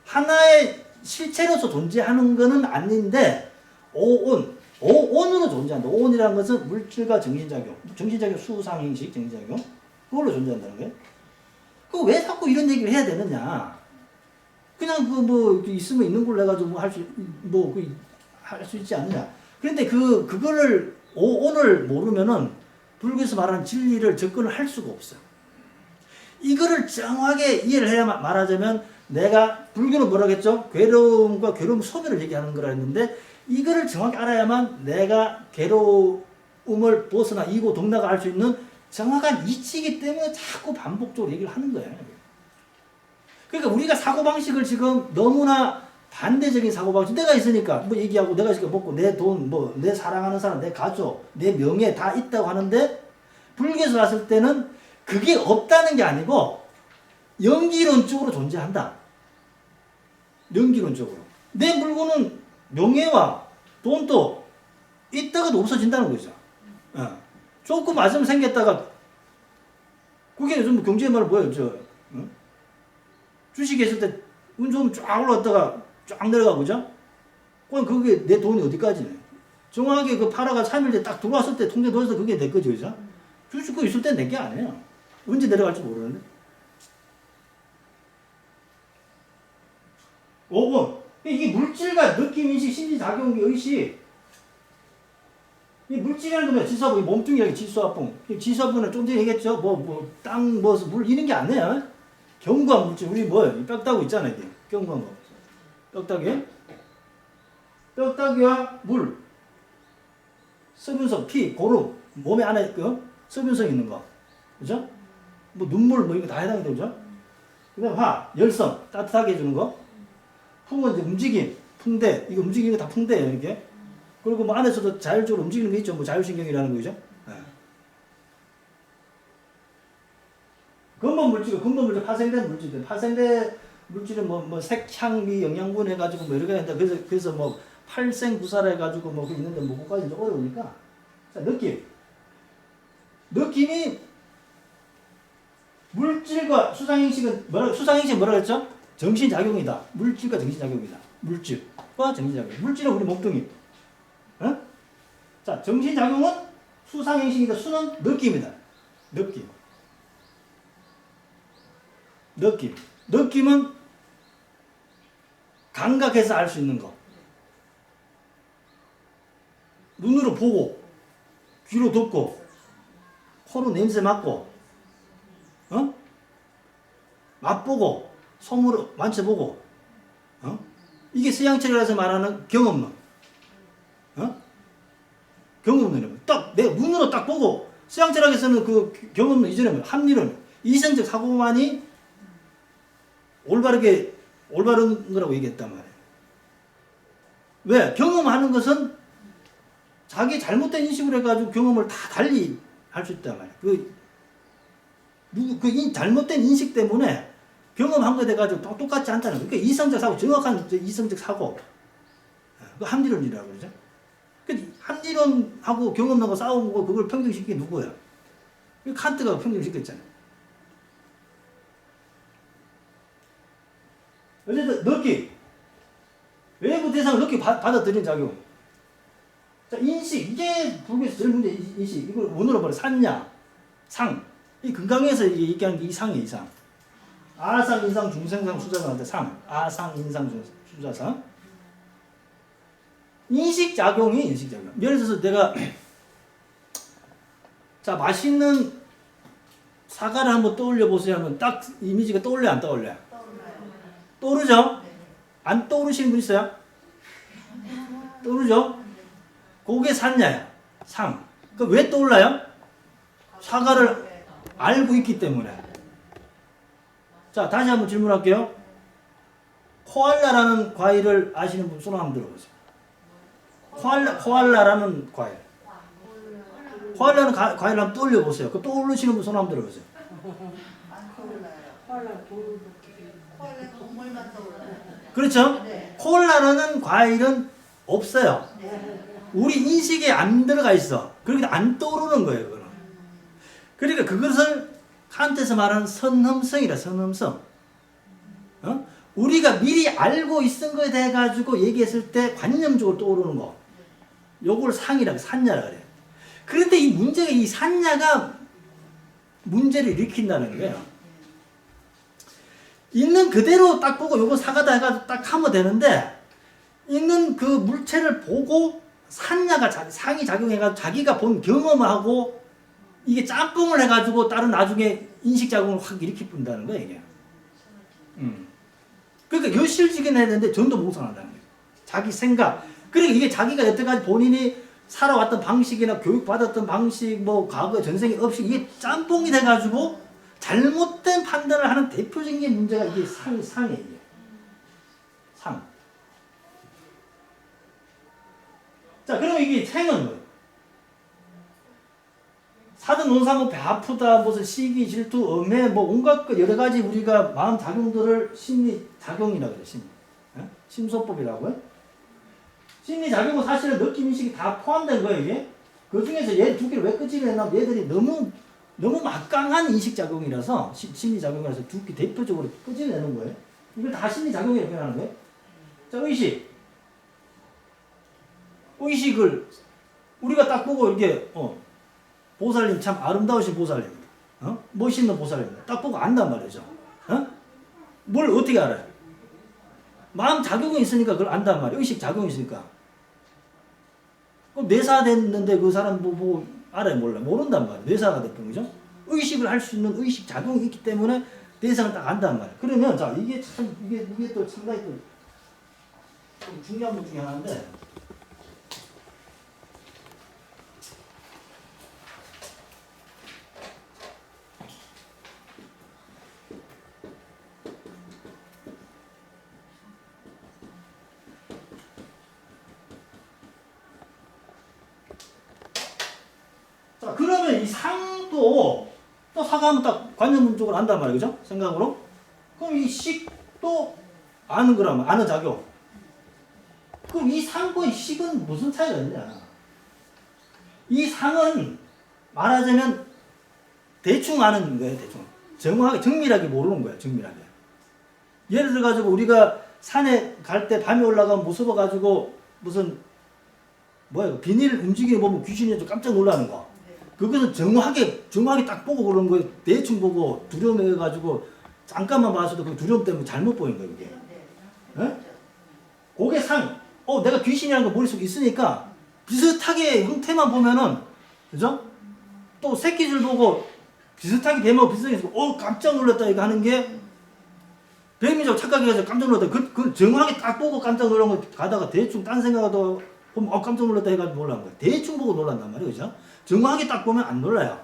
하나의 실체로서 존재하는 것은 아닌데 5온으로 존재한다. 5온이라는 것은 물질과 정신작용, 수상행식 정신작용 그걸로 존재한다는 거예요. 그 왜 자꾸 이런 얘기를 해야 되느냐? 그냥 그 뭐 있으면 있는 걸로 해가지고 할 수 있지 않느냐? 그런데 그거를 5온을 모르면은 불교에서 말하는 진리를 접근을 할 수가 없어요. 이거를 정확하게 이해를 해야 말하자면 내가 불교는 뭐라고 했죠? 괴로움과 괴로움 소멸을 얘기하는 거라 했는데 이거를 정확히 알아야만 내가 괴로움을 벗어나 이고 동나가 할 수 있는 정확한 이치이기 때문에 자꾸 반복적으로 얘기를 하는 거예요. 그러니까 우리가 사고방식을 지금 너무나 반대적인 사고방식 내가 있으니까 뭐 얘기하고 내가 지금 먹고 내 돈 내 사랑하는 사람 내 가족 내 명예 다 있다고 하는데 불교에서 봤을 때는 그게 없다는 게 아니고 연기론적으로 존재한다. 연기론적으로 내 물건은 명예와 돈도 있다가도 없어진다는 거죠. 조금 아점 생겼다가 그게 요즘 경제의 말은 뭐예요? 응? 주식에 있을 때 운 좋으면 쫙 올라갔다가 쫙 내려가고, 그죠? 그럼 그게 내 돈이 어디까지네. 정확하게 그 팔아가 3일 뒤에 딱 들어왔을 때 통장에 넣어서 그게 내 거죠, 그죠? 주식 거 있을 때 내 게 아니에요. 언제 내려갈지 모르는데. 5번. 이게 물질과 느낌, 인식, 심리작용, 의식. 이 물질이라는 거는 지수화분, 몸뚱이라는 게 지수화분. 지수화분은 좀 전에 얘기했죠? 땅, 물, 이런 게 아니에요. 경구한 물질. 우리 뭐예요? 뼈다구 있잖아요, 이게. 경구한 거. 뼈다귀. 뼈다귀와 물. 서균성, 피, 고름. 몸에 안에 서균성 있는 거. 그죠? 뭐 눈물, 뭐 이거 다 해당이 되죠? 그 다음 화, 열성. 따뜻하게 해주는 거. 풍은 이제 움직임, 풍대. 이거 움직이는 거 다 풍대예요, 이렇게. 그리고 뭐 안에서도 자율적으로 움직이는 거 있죠. 뭐 자율신경이라는 거죠. 네. 근본 물질, 파생된 물질들. 파생된 물질은 뭐 색, 향, 미, 영양분 해가지고 뭐 여러 가지 한다. 그래서 뭐 팔생구사라 해가지고 뭐 있는데 뭐 그거까지 이제 어려우니까. 자, 느낌. 느낌이 물질과 수상행식은 수상행식은 뭐라 그랬죠? 정신작용이다. 물질과 정신작용이다. 물질과 정신작용. 물질은 우리 몸뚱이. 어? 자, 정신작용은 수상행식이다. 수는 느낌이다. 느낌. 느낌은 감각해서 알 수 있는 거. 눈으로 보고, 귀로 듣고, 코로 냄새 맡고, 맛보고, 손으로 만져보고, 이게 서양철이라서 말하는 경험론. 경험론이라고. 딱, 내 눈으로 딱 보고, 서양철학에서는 그 경험론 이전에 뭐 합리론, 이성적 사고만이 올바른 거라고 얘기했단 말이에요. 왜? 경험하는 것은 자기 잘못된 인식을 해가지고 경험을 다 달리 할 수 있단 말이에요. 잘못된 인식 때문에 경험한 거에 돼가지고 똑같지 않다는 거예요. 그러니까 이성적 사고, 정확한 이성적 사고. 그 합리론이라고 그러죠. 그러니까 합리론하고 경험하고 싸우고 그걸 평등시킨 게 누구예요? 칸트가 평등시켰잖아요. 어쨌든 느낌. 외부 대상을 느끼 받아들이는 작용. 자, 인식. 이게 불교에서 제일 문제 인식. 이걸 원어로 말해 산냐, 상. 이 금강에서 얘기하는 게 이상이에요, 이상. 아상, 인상, 중생상, 수자상한테 상. 아상, 인상, 수자상. 인식작용이 인식작용. 예를 들어서 내가 자, 맛있는 사과를 한번 떠올려 보세요 하면 딱 이미지가 떠올려, 안 떠올려? 떠오르죠? 안 떠오르시는 분 있어요? 떠오르죠? 그게 산냐예요. 상. 그 왜 떠올라요? 사과를 알고 있기 때문에. 자, 다시 한번 질문할게요. 코알라라는 과일을 아시는 분 손 한번 들어보세요. 코알라라는 과일. 코알라는 과일을 한번 떠올려 보세요. 그 떠오르시는 분 손 한번 들어보세요. 코알라 동물만 떠올라요. 그렇죠? 네. 콜라라는 과일은 없어요. 우리 인식에 안 들어가 있어. 그러니까 안 떠오르는 거예요, 그거는. 그러니까 그것을 칸트에서 말하는 선험성이라, 선험성. 우리가 미리 알고 있은 거에 대해 가지고 얘기했을 때 관념적으로 떠오르는 거. 요걸 상이라고, 산냐라 그래요. 그런데 이 문제가, 이 산냐가 문제를 일으킨다는 거예요. 있는 그대로 딱 보고 요거 사과다 해가지고 딱 하면 되는데, 있는 그 물체를 보고 산냐가 상이 작용해가지고 자기가 본 경험하고 이게 짬뽕을 해가지고 다른 나중에 인식작용을 확 일으킨다는 거예요, 이게. 그러니까 여실지긴 해야 되는데 전도 몽상한다는 거예요. 자기 생각. 그러니까 이게 자기가 여태까지 본인이 살아왔던 방식이나 교육받았던 방식, 뭐 과거의 전생의 업식, 이게 짬뽕이 돼가지고 잘못된 판단을 하는 대표적인 문제가 이게 상이에요. 상. 자, 그러면 이게 생은 뭐예요? 사든 논사모, 배 아프다, 무슨 시기, 질투, 엄해, 뭐 온갖 것 여러 가지 우리가 마음 작용들을 심리 작용이라고 그래요. 심소법이라고요. 심리 작용은 사실은 느낌 인식이 다 포함된 거예요, 이게. 그 중에서 얘 두 개를 왜 끄집어냈냐면 얘들이 너무 너무 막강한 인식작용이라서 심리작용이라서 두 개 대표적으로 끄집어내는 거예요. 이걸 다 심리작용이라고 표현하는 거예요. 자, 의식. 의식을 우리가 딱 보고 이렇게 보살님 참 아름다우신 보살님, 멋있는 보살님 딱 보고 안단 말이죠. 뭘 어떻게 알아요? 마음 작용이 있으니까 그걸 안단 말이에요. 의식 작용이 있으니까. 그럼 뇌사 됐는데 그 사람 보고 알아요? 몰라요? 모른단 말이에요. 뇌사가 됐던 거죠. 의식을 할 수 있는 의식 작용이 있기 때문에 뇌사를 딱 안단 말이에요. 그러면 자 이게 참 이게 또 상당히 또 좀 중요한 것 중에 하나인데. 자, 그러면 이 상도 또 사과하면 딱 관념적으로 안단 말이에요. 그죠? 생각으로. 그럼 이 식도 아는 거라면, 아는 작용. 그럼 이 상과 이 식은 무슨 차이가 있냐? 이 상은 말하자면 대충 아는 거예요. 대충. 정확하게, 정밀하게 모르는 거예요. 정밀하게. 예를 들어가지고 우리가 산에 갈 때 밤에 올라가면 무서워가지고 무슨 뭐야 비닐 움직이는 거 보면 귀신이 좀 깜짝 놀라는 거. 그것은 정확하게 딱 보고 그러는 거예요. 대충 보고 두려움해가지고 잠깐만 봐서도 그 두려움 때문에 잘못 보인 거예요. 이게. 그게 상. 내가 귀신이라는 거 머릿속에 있으니까 비슷하게 형태만 보면은 그죠? 또 새끼줄 보고 비슷하게 뱀하고 비슷하게 있고 깜짝 놀랐다 이거 하는 게 뱀이죠. 착각해가지고 깜짝 놀랐다. 그 정확하게 딱 보고 깜짝 놀란 거 가다가 대충 딴 생각하다 보면 깜짝 놀랐다 해가지고 놀란 거예요. 대충 보고 놀란단 말이에요. 그죠? 정확하게 딱 보면 안 놀라요.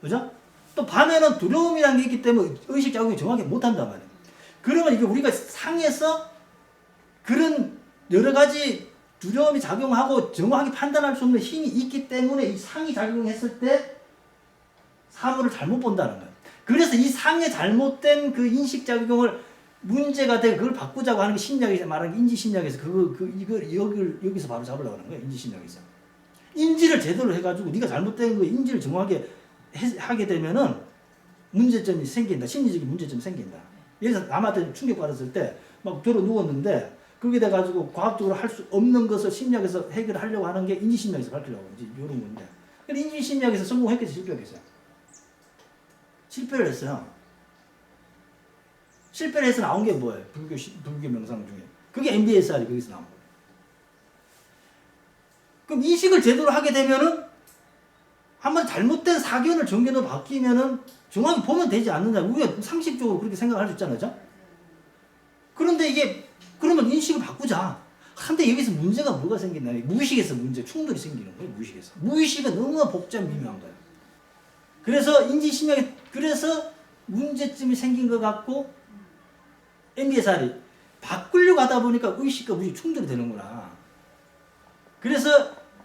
그죠? 또 밤에는 두려움이라는 게 있기 때문에 의식 작용이 정확히 못 한단 말이에요. 그러면 이게 우리가 상에서 그런 여러 가지 두려움이 작용하고 정확하게 판단할 수 없는 힘이 있기 때문에 이 상이 작용했을 때 사물을 잘못 본다는 거예요. 그래서 이 상의 잘못된 그 인식 작용을 문제가 되고 그걸 바꾸자고 하는 게 심리학에서 말하는 게 인지심리학에서 이걸 여기서 바로 잡으려고 하는 거예요. 인지심리학에서. 인지를 제대로 해가지고 네가 잘못된 거 인지를 정확하게 하게 되면은 문제점이 생긴다. 심리적인 문제점이 생긴다. 예를 들어서 남한테 충격받았을 때 막 들어 누웠는데 그렇게 돼가지고 과학적으로 할 수 없는 것을 심리학에서 해결하려고 하는 게 인지심리학에서 가르치려고 이제 이런 건데. 근데 인지심리학에서 성공했겠어요, 실패했어요? 실패를 했어요. 실패를 해서 나온 게 뭐예요? 불교 명상 중에. 그게 MBSR이 거기서 나온 거예요. 그럼 인식을 제대로 하게 되면은 한번 잘못된 사견을 정견으로 바뀌면은 정확히 보면 되지 않느냐. 우리가 상식적으로 그렇게 생각할 수 있잖아요. 그런데 이게 그러면 인식을 바꾸자. 근데 여기서 문제가 뭐가 생겼나? 무의식에서 충돌이 생기는 거예요. 무의식에서. 무의식은 너무나 복잡 미묘한 거예요. 그래서 인지심리학에 그래서 문제점이 생긴 것 같고 MBSR이 바꾸려고 하다 보니까 의식과 무의식 충돌이 되는구나. 그래서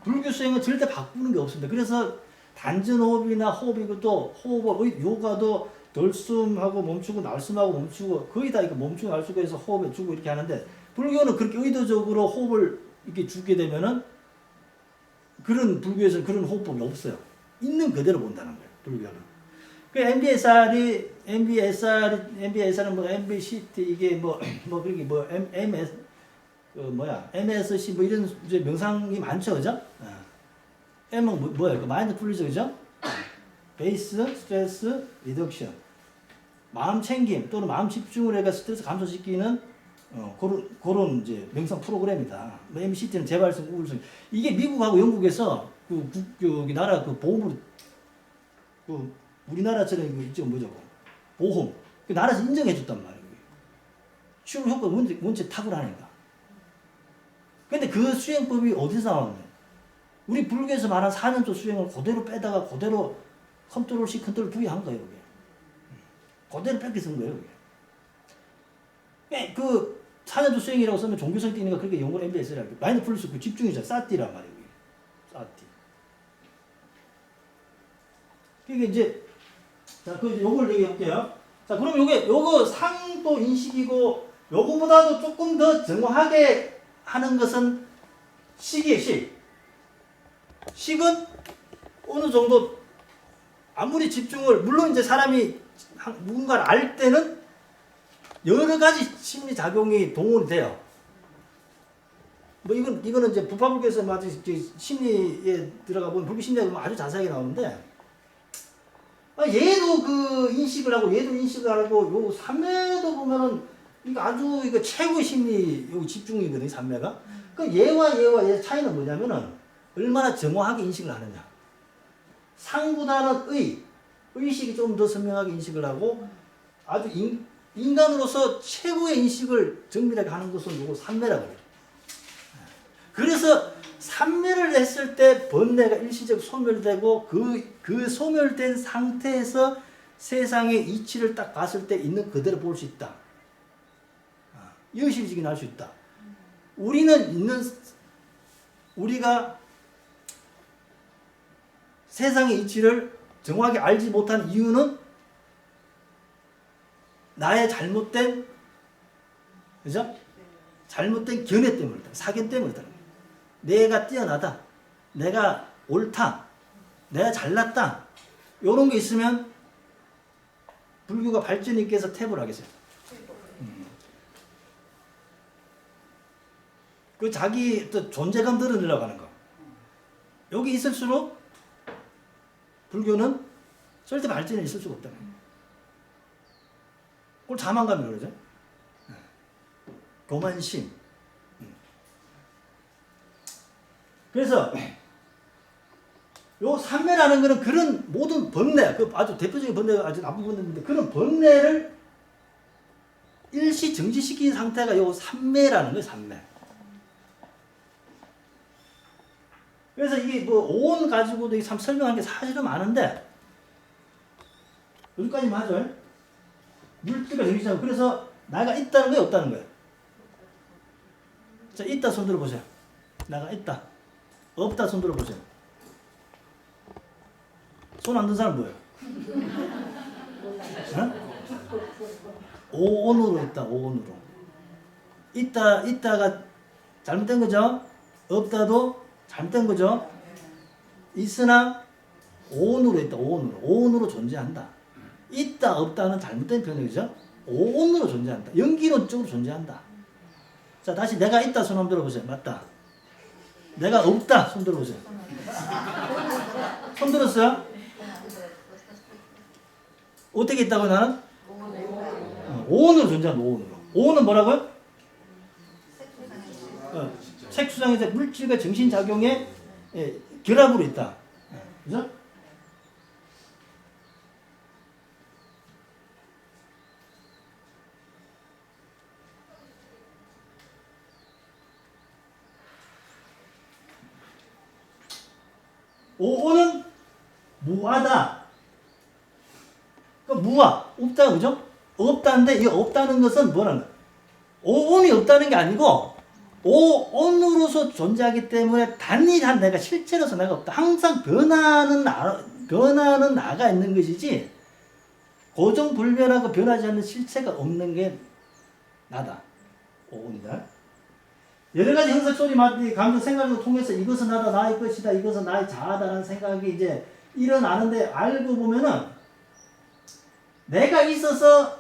불교 수행은 절대 바꾸는 게 없습니다. 그래서 단전호흡이나 호흡이고 호흡을 요가도 덜숨하고 멈추고 날숨하고 멈추고 거의 다 이렇게 멈추고 날숨고 해서 호흡에 주고 이렇게 하는데 불교는 그렇게 의도적으로 호흡을 이렇게 주게 되면은 그런 불교에서 그런 호흡법이 없어요. 있는 그대로 본다는 거예요. 불교는. 그 MBSR은 뭐 MBCT 이게 그게 MS MSC 뭐 이런 이제 명상이 많죠, 그죠? M은 뭐예요? 마인드풀리스 그죠? 베이스, 스트레스, 리덕션. 마음 챙김 또는 마음 집중을 해가 스트레스 감소시키는 그런 이제 명상 프로그램이다. 뭐 MCT는 재발성, 우울성. 이게 미국하고 영국에서 여기 나라 그 보험으로 우리나라처럼 이거 뭐죠? 보험. 그 나라에서 인정해 줬단 말이에요. 치료 효과 원체 탁월하니까. 근데 그 수행법이 어디서 나왔냐? 우리 불교에서 말한 4년조 수행을 그대로 빼다가 그대로 컨트롤 C, 컨트롤 V 한 거예요. 그대로 뺏겨 쓴 거예요. 그 4년조 수행이라고 쓰면 종교성 띄니까 그렇게 영어로 MBS라고 해요. 마인드풀리스 그 집중이죠. 사티란 말이에요. 사티. 그게 이제 자, 요걸 얘기해 볼게요. 자, 그럼 요거 상도 인식이고 요거보다도 조금 더 정확하게 하는 것은 식이에요, 식. 식은 어느 정도 아무리 집중을 물론 이제 사람이 누군가를 알 때는 여러 가지 심리 작용이 동원이 돼요. 뭐 이거는 이제 부파불교에서 맞은 심리에 들어가 보면 불교 심리에 보면 아주 자세하게 나오는데 얘도 그 인식을 하고 얘도 인식을 하고 요 삼매도 보면은 이거 아주 이거 최고의 심리 요 집중이거든요. 삼매가. 그 얘와 얘 차이는 뭐냐면은 얼마나 정확하게 인식을 하느냐. 상보다는 의식이 좀 더 선명하게 인식을 하고 아주 인간으로서 최고의 인식을 정밀하게 하는 것은 요거 삼매라고 해요. 그래서 삼매를 했을 때 번뇌가 일시적 소멸되고 그 소멸된 상태에서 세상의 이치를 딱 봤을 때 있는 그대로 볼 수 있다. 이것이 지금 할 수 있다. 우리가 세상의 이치를 정확하게 알지 못한 이유는 나의 잘못된, 그죠? 잘못된 견해 때문이다. 사견 때문이다. 내가 뛰어나다. 내가 옳다. 내가 잘났다. 이런 게 있으면 불교가 발전이 있게 해서 탭을 하겠어요. 그 자기 또 존재감 드러내려고 하는 거. 여기 있을수록 불교는 절대 발전이 있을 수가 없다는 거예요. 그걸 자만감이라고 그러죠. 교만심. 그래서 요 삼매라는 거는 그런 모든 번뇌, 그 아주 대표적인 번뇌가 아주 나쁜 번뇌인데 그런 번뇌를 일시 정지시킨 상태가 요 삼매라는 거예요. 삼매. 그래서 이게 뭐 오온 가지고도 참 설명한 게 사실은 많은데 여기까지 맞아요. 물질과 정신이고 그래서 나가 있다는 거예요, 없다는 거예요. 자, 있다 손 들어보세요. 나가 있다. 없다 손 들어보세요. 손 안 든 사람 뭐예요? 오온으로 있다. 오온으로. 있다가 잘못된 거죠. 없다도 잘못된 거죠. 있으나 오온으로 있다. 오온으로 존재한다. 있다 없다는 잘못된 표현이죠. 오온으로 존재한다. 연기론적으로 존재한다. 자, 다시 내가 있다 손 한번 들어보세요. 맞다. 내가 없다 손 들어보세요. 손 들었어요? 어떻게 있다고 나는? 오온으로 존재한다. 오온은 뭐라고요? 색수상에서 물질과 정신작용의 결합으로 있다. 그죠? 오온은 무하다. 그러니까 무하, 없다, 그죠? 없다는데 이 없다는 것은 뭐라는 거야? 오온이 없다는 게 아니고 오온으로서 존재하기 때문에 단일한 내가 실체로서 내가 없다. 항상 변하는 나가 있는 것이지 고정불변하고 변하지 않는 실체가 없는 게 나다. 오온이다. 여러 가지 형상, 소리, 맛, 감정, 생각을 통해서 이것은 나다, 나의 것이다, 이것은 나의 자아다라는 생각이 이제 일어나는데 알고 보면은 내가 있어서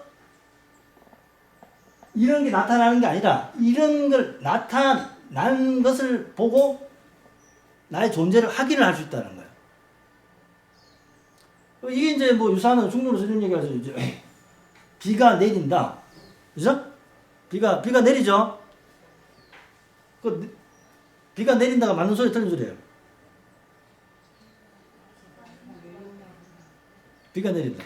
이런 게 나타나는 게 아니라 이런 걸 나타난 것을 보고 나의 존재를 확인을 할 수 있다는 거예요. 이게 이제 뭐 유사한 중국으로서 이런 얘기가 있어요. 이제 비가 내린다. 그죠? 비가 내리죠? 비가 내린다가 맞는 소리 틀린 소리예요. 비가 내린다.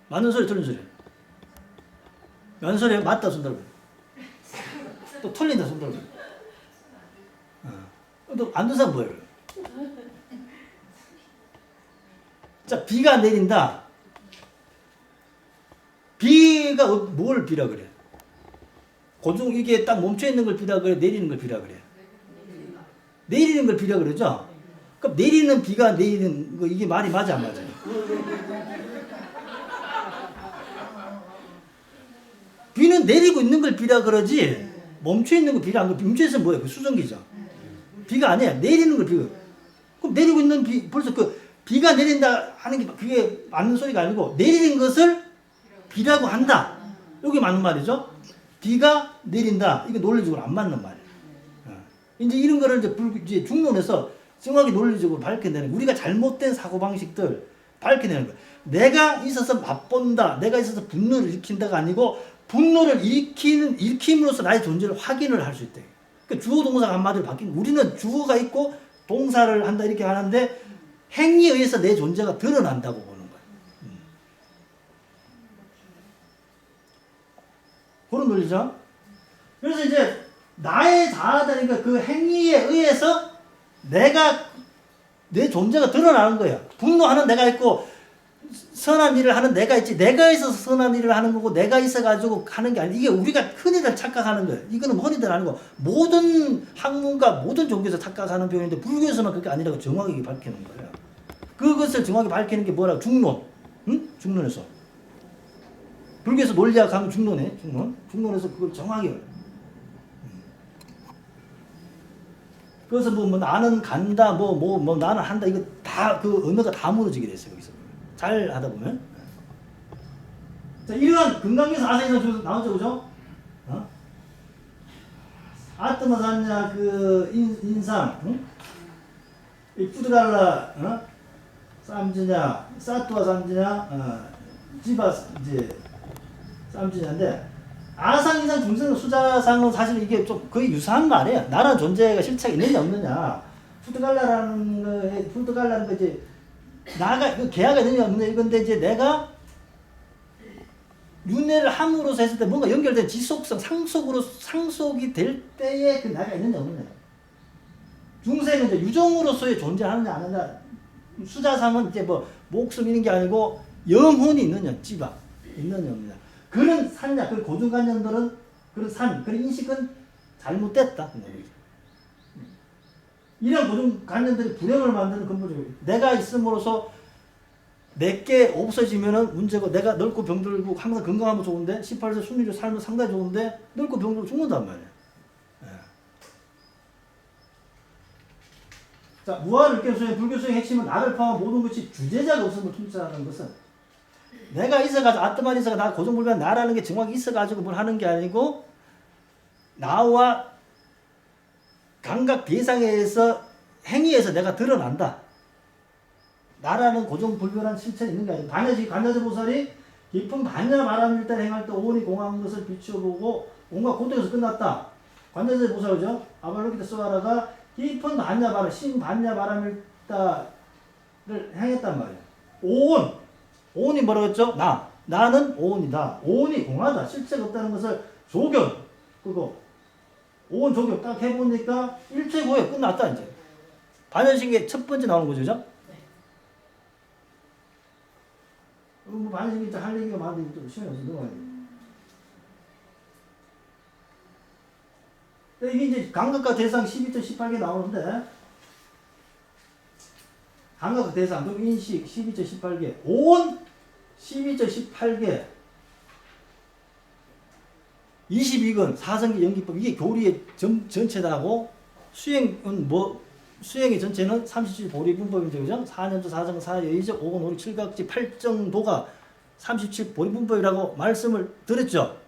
맞는 소리 틀린 소리. 맞는 소리에 맞다 손 들고. 또 틀린다 손 들고. 또 안 듣는 사람 뭐예요? 자, 비가 내린다. 비가 뭘 비라 그래? 고중 이게 딱 멈춰 있는 걸 비라 그래? 내리는 걸 비라 그래? 내리는 걸 비라 그러죠? 그럼 내리는 비가 내리는 거 이게 말이 맞아 안 맞아요? 비는 내리고 있는 걸 비라 그러지 멈춰 있는 거 비라 안 그래. 멈춰 있으면 뭐예요? 그 수증기죠. 비가 아니야. 내리는 걸 비가. 그럼 내리고 있는 비 벌써 그 비가 내린다 하는 게 그게 맞는 소리가 아니고 내리는 것을 비라고 한다. 여기 맞는 말이죠. 비가 내린다. 이게 논리적으로 안 맞는 말이에요. 이제 이런 거를 이제 중론에서 정확히 논리적으로 밝혀내는 거예요. 우리가 잘못된 사고방식들 밝혀내는 거예요. 내가 있어서 맛본다. 내가 있어서 분노를 일으킨다가 아니고 분노를 일으킴으로써 나의 존재를 확인을 할 수 있대. 그러니까 주어 동사가 한마디로 바뀐 우리는 주어가 있고 동사를 한다 이렇게 하는데 행위에 의해서 내 존재가 드러난다고 보는 거예요. 그런 논리죠. 그래서 이제 나의 자아다니까 그 행위에 의해서 내 존재가 드러나는 거예요. 분노하는 내가 있고 선한 일을 하는 내가 있지. 내가 있어서 선한 일을 하는 거고 내가 있어가지고 하는 게 아니고 이게 우리가 흔히들 착각하는 거예요. 이거는 흔히들 아니고 모든 학문과 모든 종교에서 착각하는 표현인데 불교에서는 그게 아니라고 정확하게 밝히는 거예요. 그것을 정확히 밝히는 게 뭐라고? 중론. 응? 중론에서. 불교에서 논리학 하면 중론에 중론에서 그걸 정확히 그래서 뭐 나는 간다 뭐 나는 한다 이거 다 그 언어가 다 무너지게 됐어요. 여기서 잘 하다 보면. 자, 이러한 금강경에서 아사히산 나오죠, 그죠? 아트마산냐 그 인상, 응? 이 푸드갈라, 쌈지냐, 사투와 쌈지냐, 지바 이제 쌈지냐인데 아상인상 중생 수자상은 사실 이게 좀 거의 유사한 말이에요. 나라는 존재가 실체가 있느냐 없느냐. 푸드갈라는 거 이제 나가 그 계약이 있느냐 없느냐 이건데 이제 내가 윤회를 함으로써 했을 때 뭔가 연결된 지속성 상속이 될 때에 그 나가 있느냐 없느냐. 중생은 이제 유정으로서의 존재하느냐 안 하느냐. 수자상은 이제 뭐 목숨 있는 게 아니고 영혼이 있느냐 찌바 있느냐 없느냐. 그런 산냐, 그 고정관념들은 그런 인식은 잘못됐다. 이런 고정관념들이 불행을 만드는 근본적으로 내가 있음으로써 내게 없어지면은 문제고 내가 늙고 병들고 항상 건강하면 좋은데 18세 순위로 살면 상당히 좋은데 늙고 병들고 죽는단 말이에요. 예. 자, 무아를 깨수의 불교수의 핵심은 나를 포함한 모든 것이 주제자가 없음을 통치하는 것은 내가 있어가지고 아트만 있어가 나 고정불변 나라는 게 정확히 있어가지고 뭘 하는 게 아니고 나와 감각 대상에 의해서 행위에서 내가 드러난다. 나라는 고정불변한 실체는 있는 게 아니고 관자재 보살이 깊은 반야 바람일 때 행할 때 오온이 공한 것을 비추어보고 온갖 고통에서 끝났다. 관자재 보살이죠. 아발로키테 스와라가 깊은 반야 바람, 신반야 바람일 때를 행했단 말이에요. 오온이 뭐라고 했죠? 나는 오온이다. 오온이 공하다. 실체가 없다는 것을 조견. 그거 오온 조견 딱 해보니까 일체고에 끝났다 이제. 반야신계 첫 번째 나오는 거죠, 그죠? 뭐 반야신계 할 얘기가 많은데 좀 시간이 없어 넘어가야 돼. 이게 이제 감각과 대상 12절 18개 나오는데 감각과 대상 그리고 인식 12절 18개 온 12절 18개 22권 사성기 연기법 이게 교리의 전체다고 수행의 전체는 37 보리분법이죠. 그죠? 4년조 4정 4여의적 5권 5리 7각지 8정도가 37 보리분법이라고 말씀을 드렸죠.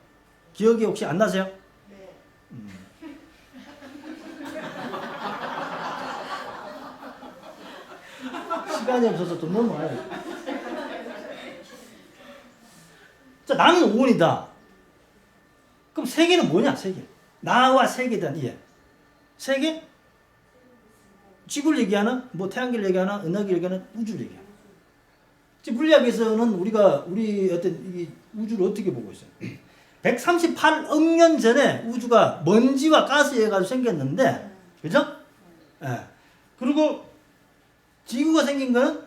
기억이 혹시 안 나세요? 네. 시간이 없어서 좀 넘어가요. 자, 나는 오온이다. 그럼 세계는 뭐냐? 세계. 나와 세계에 대한 이해. 세계? 지구를 얘기하나? 뭐 태양계를 얘기하나? 은하계를 얘기하나? 우주를 얘기하나? 물리학에서는 우리 어떤 이 우주를 어떻게 보고 있어요? 138억 년 전에 우주가 먼지와 가스에 가지고 생겼는데, 그죠? 예. 그리고 지구가 생긴 거는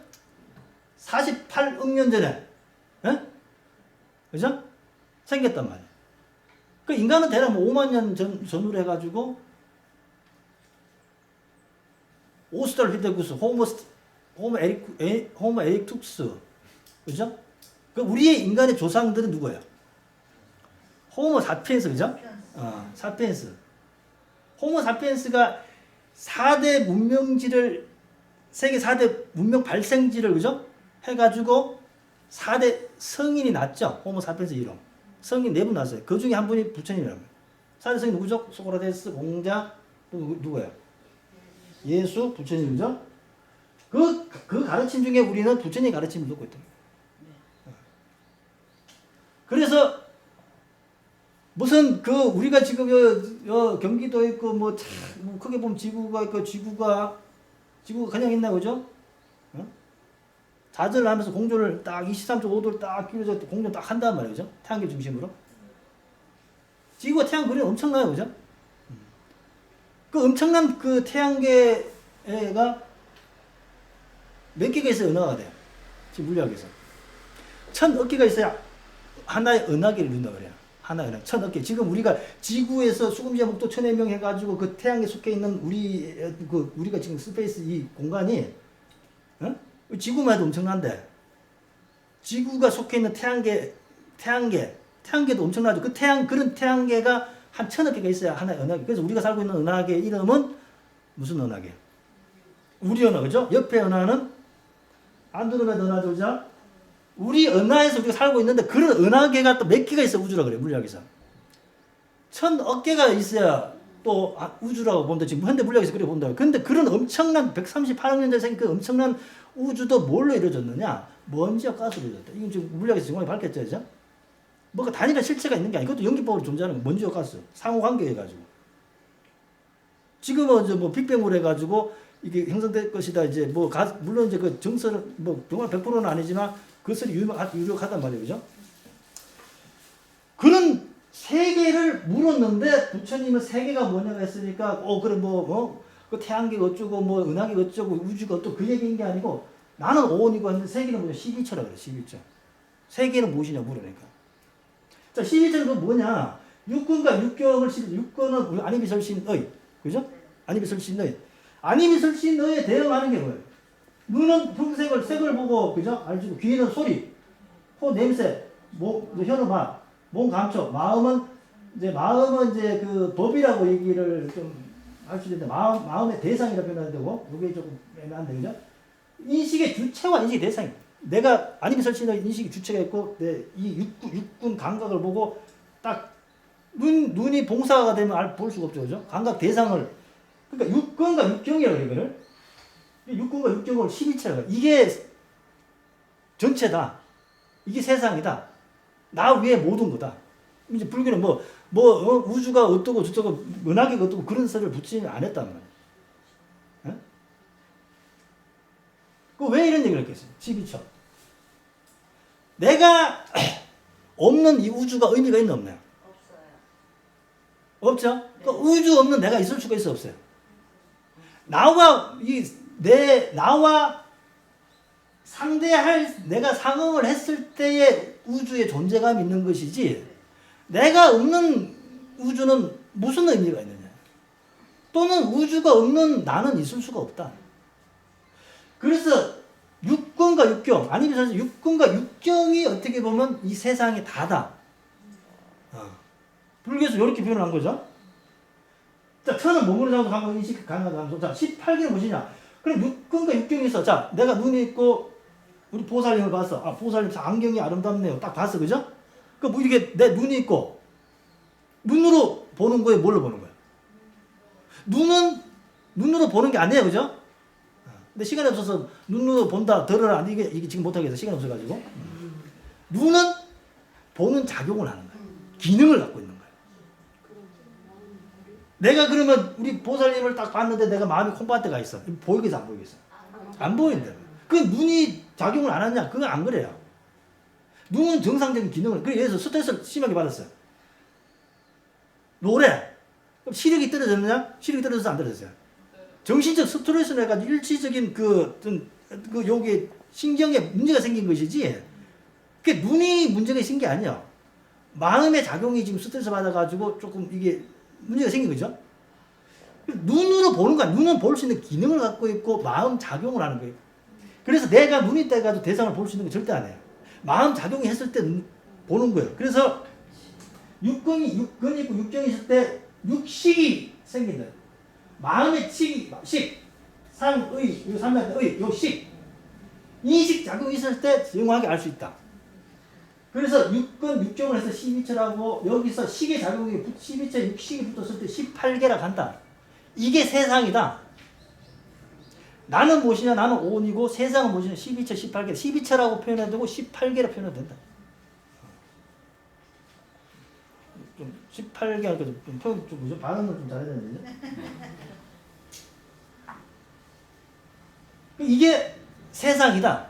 48억 년 전에, 예? 그죠? 생겼단 말이에요. 그 인간은 대략 뭐 5만 년 전후로 해가지고 오스트랄피테쿠스, 호모 에릭투스, 그죠? 그 우리의 인간의 조상들은 누구예요? 호모 사피엔스, 그죠? 사피엔스. 호모 사피엔스가 4대 문명지를 세계 4대 문명 발생지를 그죠? 해가지고 4대 성인이 났죠. 호모 사피엔스 이론. 성인 4분 났어요. 그 중에 한 분이 부처님이랍니다. 4대 성인 누구죠? 소크라테스, 공자, 또 누구예요? 예수, 부처님이죠. 그 가르침 중에 우리는 부처님 가르침을 듣고 있다. 그래서 무슨 그 우리가 지금 경기도 있고 뭐 크게 보면 지구가 있고 지구가 그냥 있나 그죠? 자전을 하면서 공조를 딱 23.5도를 딱 끼워서 공조 딱 한단 말이죠. 태양계 중심으로. 지구가 태양 거리는 엄청나요, 그죠? 그 엄청난 그 태양계가 몇 개가 있어야 은하가 돼요. 지금 물리학에서 1000억개가 있어야 하나의 은하계를 이룬다 그래요. 하나의 은하 1000억개. 지금 우리가 지구에서 수금지와 목도 1000여 명 해가지고 그 태양에 속해 있는 우리가 지금 스페이스 이 공간이 지구만 해도 엄청난데 지구가 속해 있는 태양계도 엄청나죠. 그런 태양계가 한 1000억 개가 있어야 하나의 은하계. 그래서 우리가 살고 있는 은하계의 이름은 무슨 은하계? 우리 은하, 그죠? 옆에 은하는 안드로메다 은하죠, 그죠? 우리 은하에서 우리가 살고 있는데 그런 은하계가 또 몇 개가 있어, 우주라 그래, 물리학에서. 1000억 개가 있어야 또 우주라고 본다. 지금 현대 물리학에서 그래 본다. 근데 그런 엄청난 138억 년 전에 생긴 그 엄청난 우주도 뭘로 이루어졌느냐? 먼지와 가스로 이루어졌다. 이건 지금 물리학에서 정말 밝혔죠, 그죠? 뭐가 단일한 실체가 있는 게 아니고 그것도 연기법으로 존재하는 거. 먼지와 가스. 상호관계 해가지고. 지금은 뭐 빅뱅으로 해가지고 이게 형성될 것이다. 이제 물론 이제 그 정설은 뭐 정말 100%는 아니지만 그것을 유력하단 말이에요, 그죠? 그런 세계를 물었는데 부처님은 세계가 뭐냐고 했으니까 그럼 그 태양계가 어쩌고 뭐 은하계가 어쩌고 우주가 어쩌고 그 얘기인 게 아니고 나는 오온이고 하는데 세계는 뭐냐? 11처라 그래. 11처. 세계는 무엇이냐 물으니까. 자, 11처는 그 뭐냐? 육근과 육경을 육근은 우리 아니비설신의, 그죠? 아니비설신의. 아니비설신의에 대응하는 게 뭐예요? 눈은 형색을 색을 보고, 그죠? 알죠? 귀는 소리, 코 냄새, 혀는 맛, 몸 감촉, 마음은 이제 그 법이라고 얘기를 좀 할 수 있는데 마음의 대상이라고 표현해야 되고 이게 조금 애매한데, 그죠? 인식의 주체와 인식의 대상이. 내가 아니비설신의 인식의 주체가 있고 이 육군 감각을 보고 딱 눈이 봉사가 되면 볼 수가 없죠, 그죠? 감각 대상을. 그러니까 육근과 육경이라고 해요, 이거를. 육근과 육경을 11처라고. 이게 전체다. 이게 세상이다. 나 위에 모든 거다. 이제 불교는 우주가 어떠고 저쩌고 은하계가 어떠고 그런 소리를 부처님이 안 했단 말이에요. 왜 이런 얘기를 했겠어요? 12처. 내가 없는 이 우주가 의미가 있나 없나요? 없죠? 그러니까 우주 없는 내가 있을 수가 있어 없어요? 나와 상대할 내가 상응을 했을 때의 우주의 존재감이 있는 것이지 내가 없는 우주는 무슨 의미가 있느냐? 또는 우주가 없는 나는 있을 수가 없다. 그래서 육근과 육경, 아니면 육근과 육경이 어떻게 보면 이 세상의 다다. 불교에서 이렇게 표현을 한 거죠. 자, 천은 몸으로 잡아서 감각 인식 가능하다. 자, 18개는 무엇이냐? 그럼 육근과 육경이 있어. 자, 내가 눈이 있고 우리 보살님을 봤어. 보살님 안경이 아름답네요. 딱 봤어, 그죠? 뭐 이게 내 눈이 있고 눈으로 보는 거에 뭘로 보는 거야? 눈은 눈으로 보는 게 아니에요, 그죠? 근데 시간이 없어서 눈으로 본다, 들어라 이게 지금 못하겠어. 시간이 없어가지고. 눈은 보는 작용을 하는 거야. 기능을 갖고 있는 거야. 내가 그러면 우리 보살님을 딱 봤는데 내가 마음이 콩밭에 가 있어. 보이겠어, 안 보이겠어? 안 보인다. 그 눈이 작용을 안 하냐? 그건 안 그래요. 눈은 정상적인 기능을. 그래서 스트레스를 심하게 받았어요. 노래. 그럼 시력이 떨어졌느냐? 시력이 떨어져서 안 떨어졌어요. 정신적 스트레스로 해가지고 일시적인 요게 신경에 문제가 생긴 것이지. 그게 눈이 문제가 생긴 게 아니야. 마음의 작용이 지금 스트레스 받아가지고 조금 이게 문제가 생긴 거죠. 눈으로 보는 거야. 눈은 볼 수 있는 기능을 갖고 있고 마음 작용을 하는 거예요. 그래서 내가 눈이 떠가지고 대상을 볼 수 있는 게 절대 아니에요. 마음 작용이 했을 때 보는 거예요. 그래서 육근이 있고 육경이 있을 때 육식이 생긴다. 마음의 식, 상의, 요 삼자의, 요 식. 인식 작용이 있을 때 정확하게 알 수 있다. 그래서 6건 6종을 해서 12처라고 여기서 식의 작용이 12처 6식이 붙었을 때 18개라 간다. 이게 세상이다. 나는 무엇이냐? 나는 5원이고 세상은 무엇이냐? 12처 18개. 12처라고 표현해도 되고 18개라 표현해도 된다. 좀 18개 하니까 좀 표현 좀 뭐죠? 발음을 좀 잘해야 되는데. 이게 세상이다.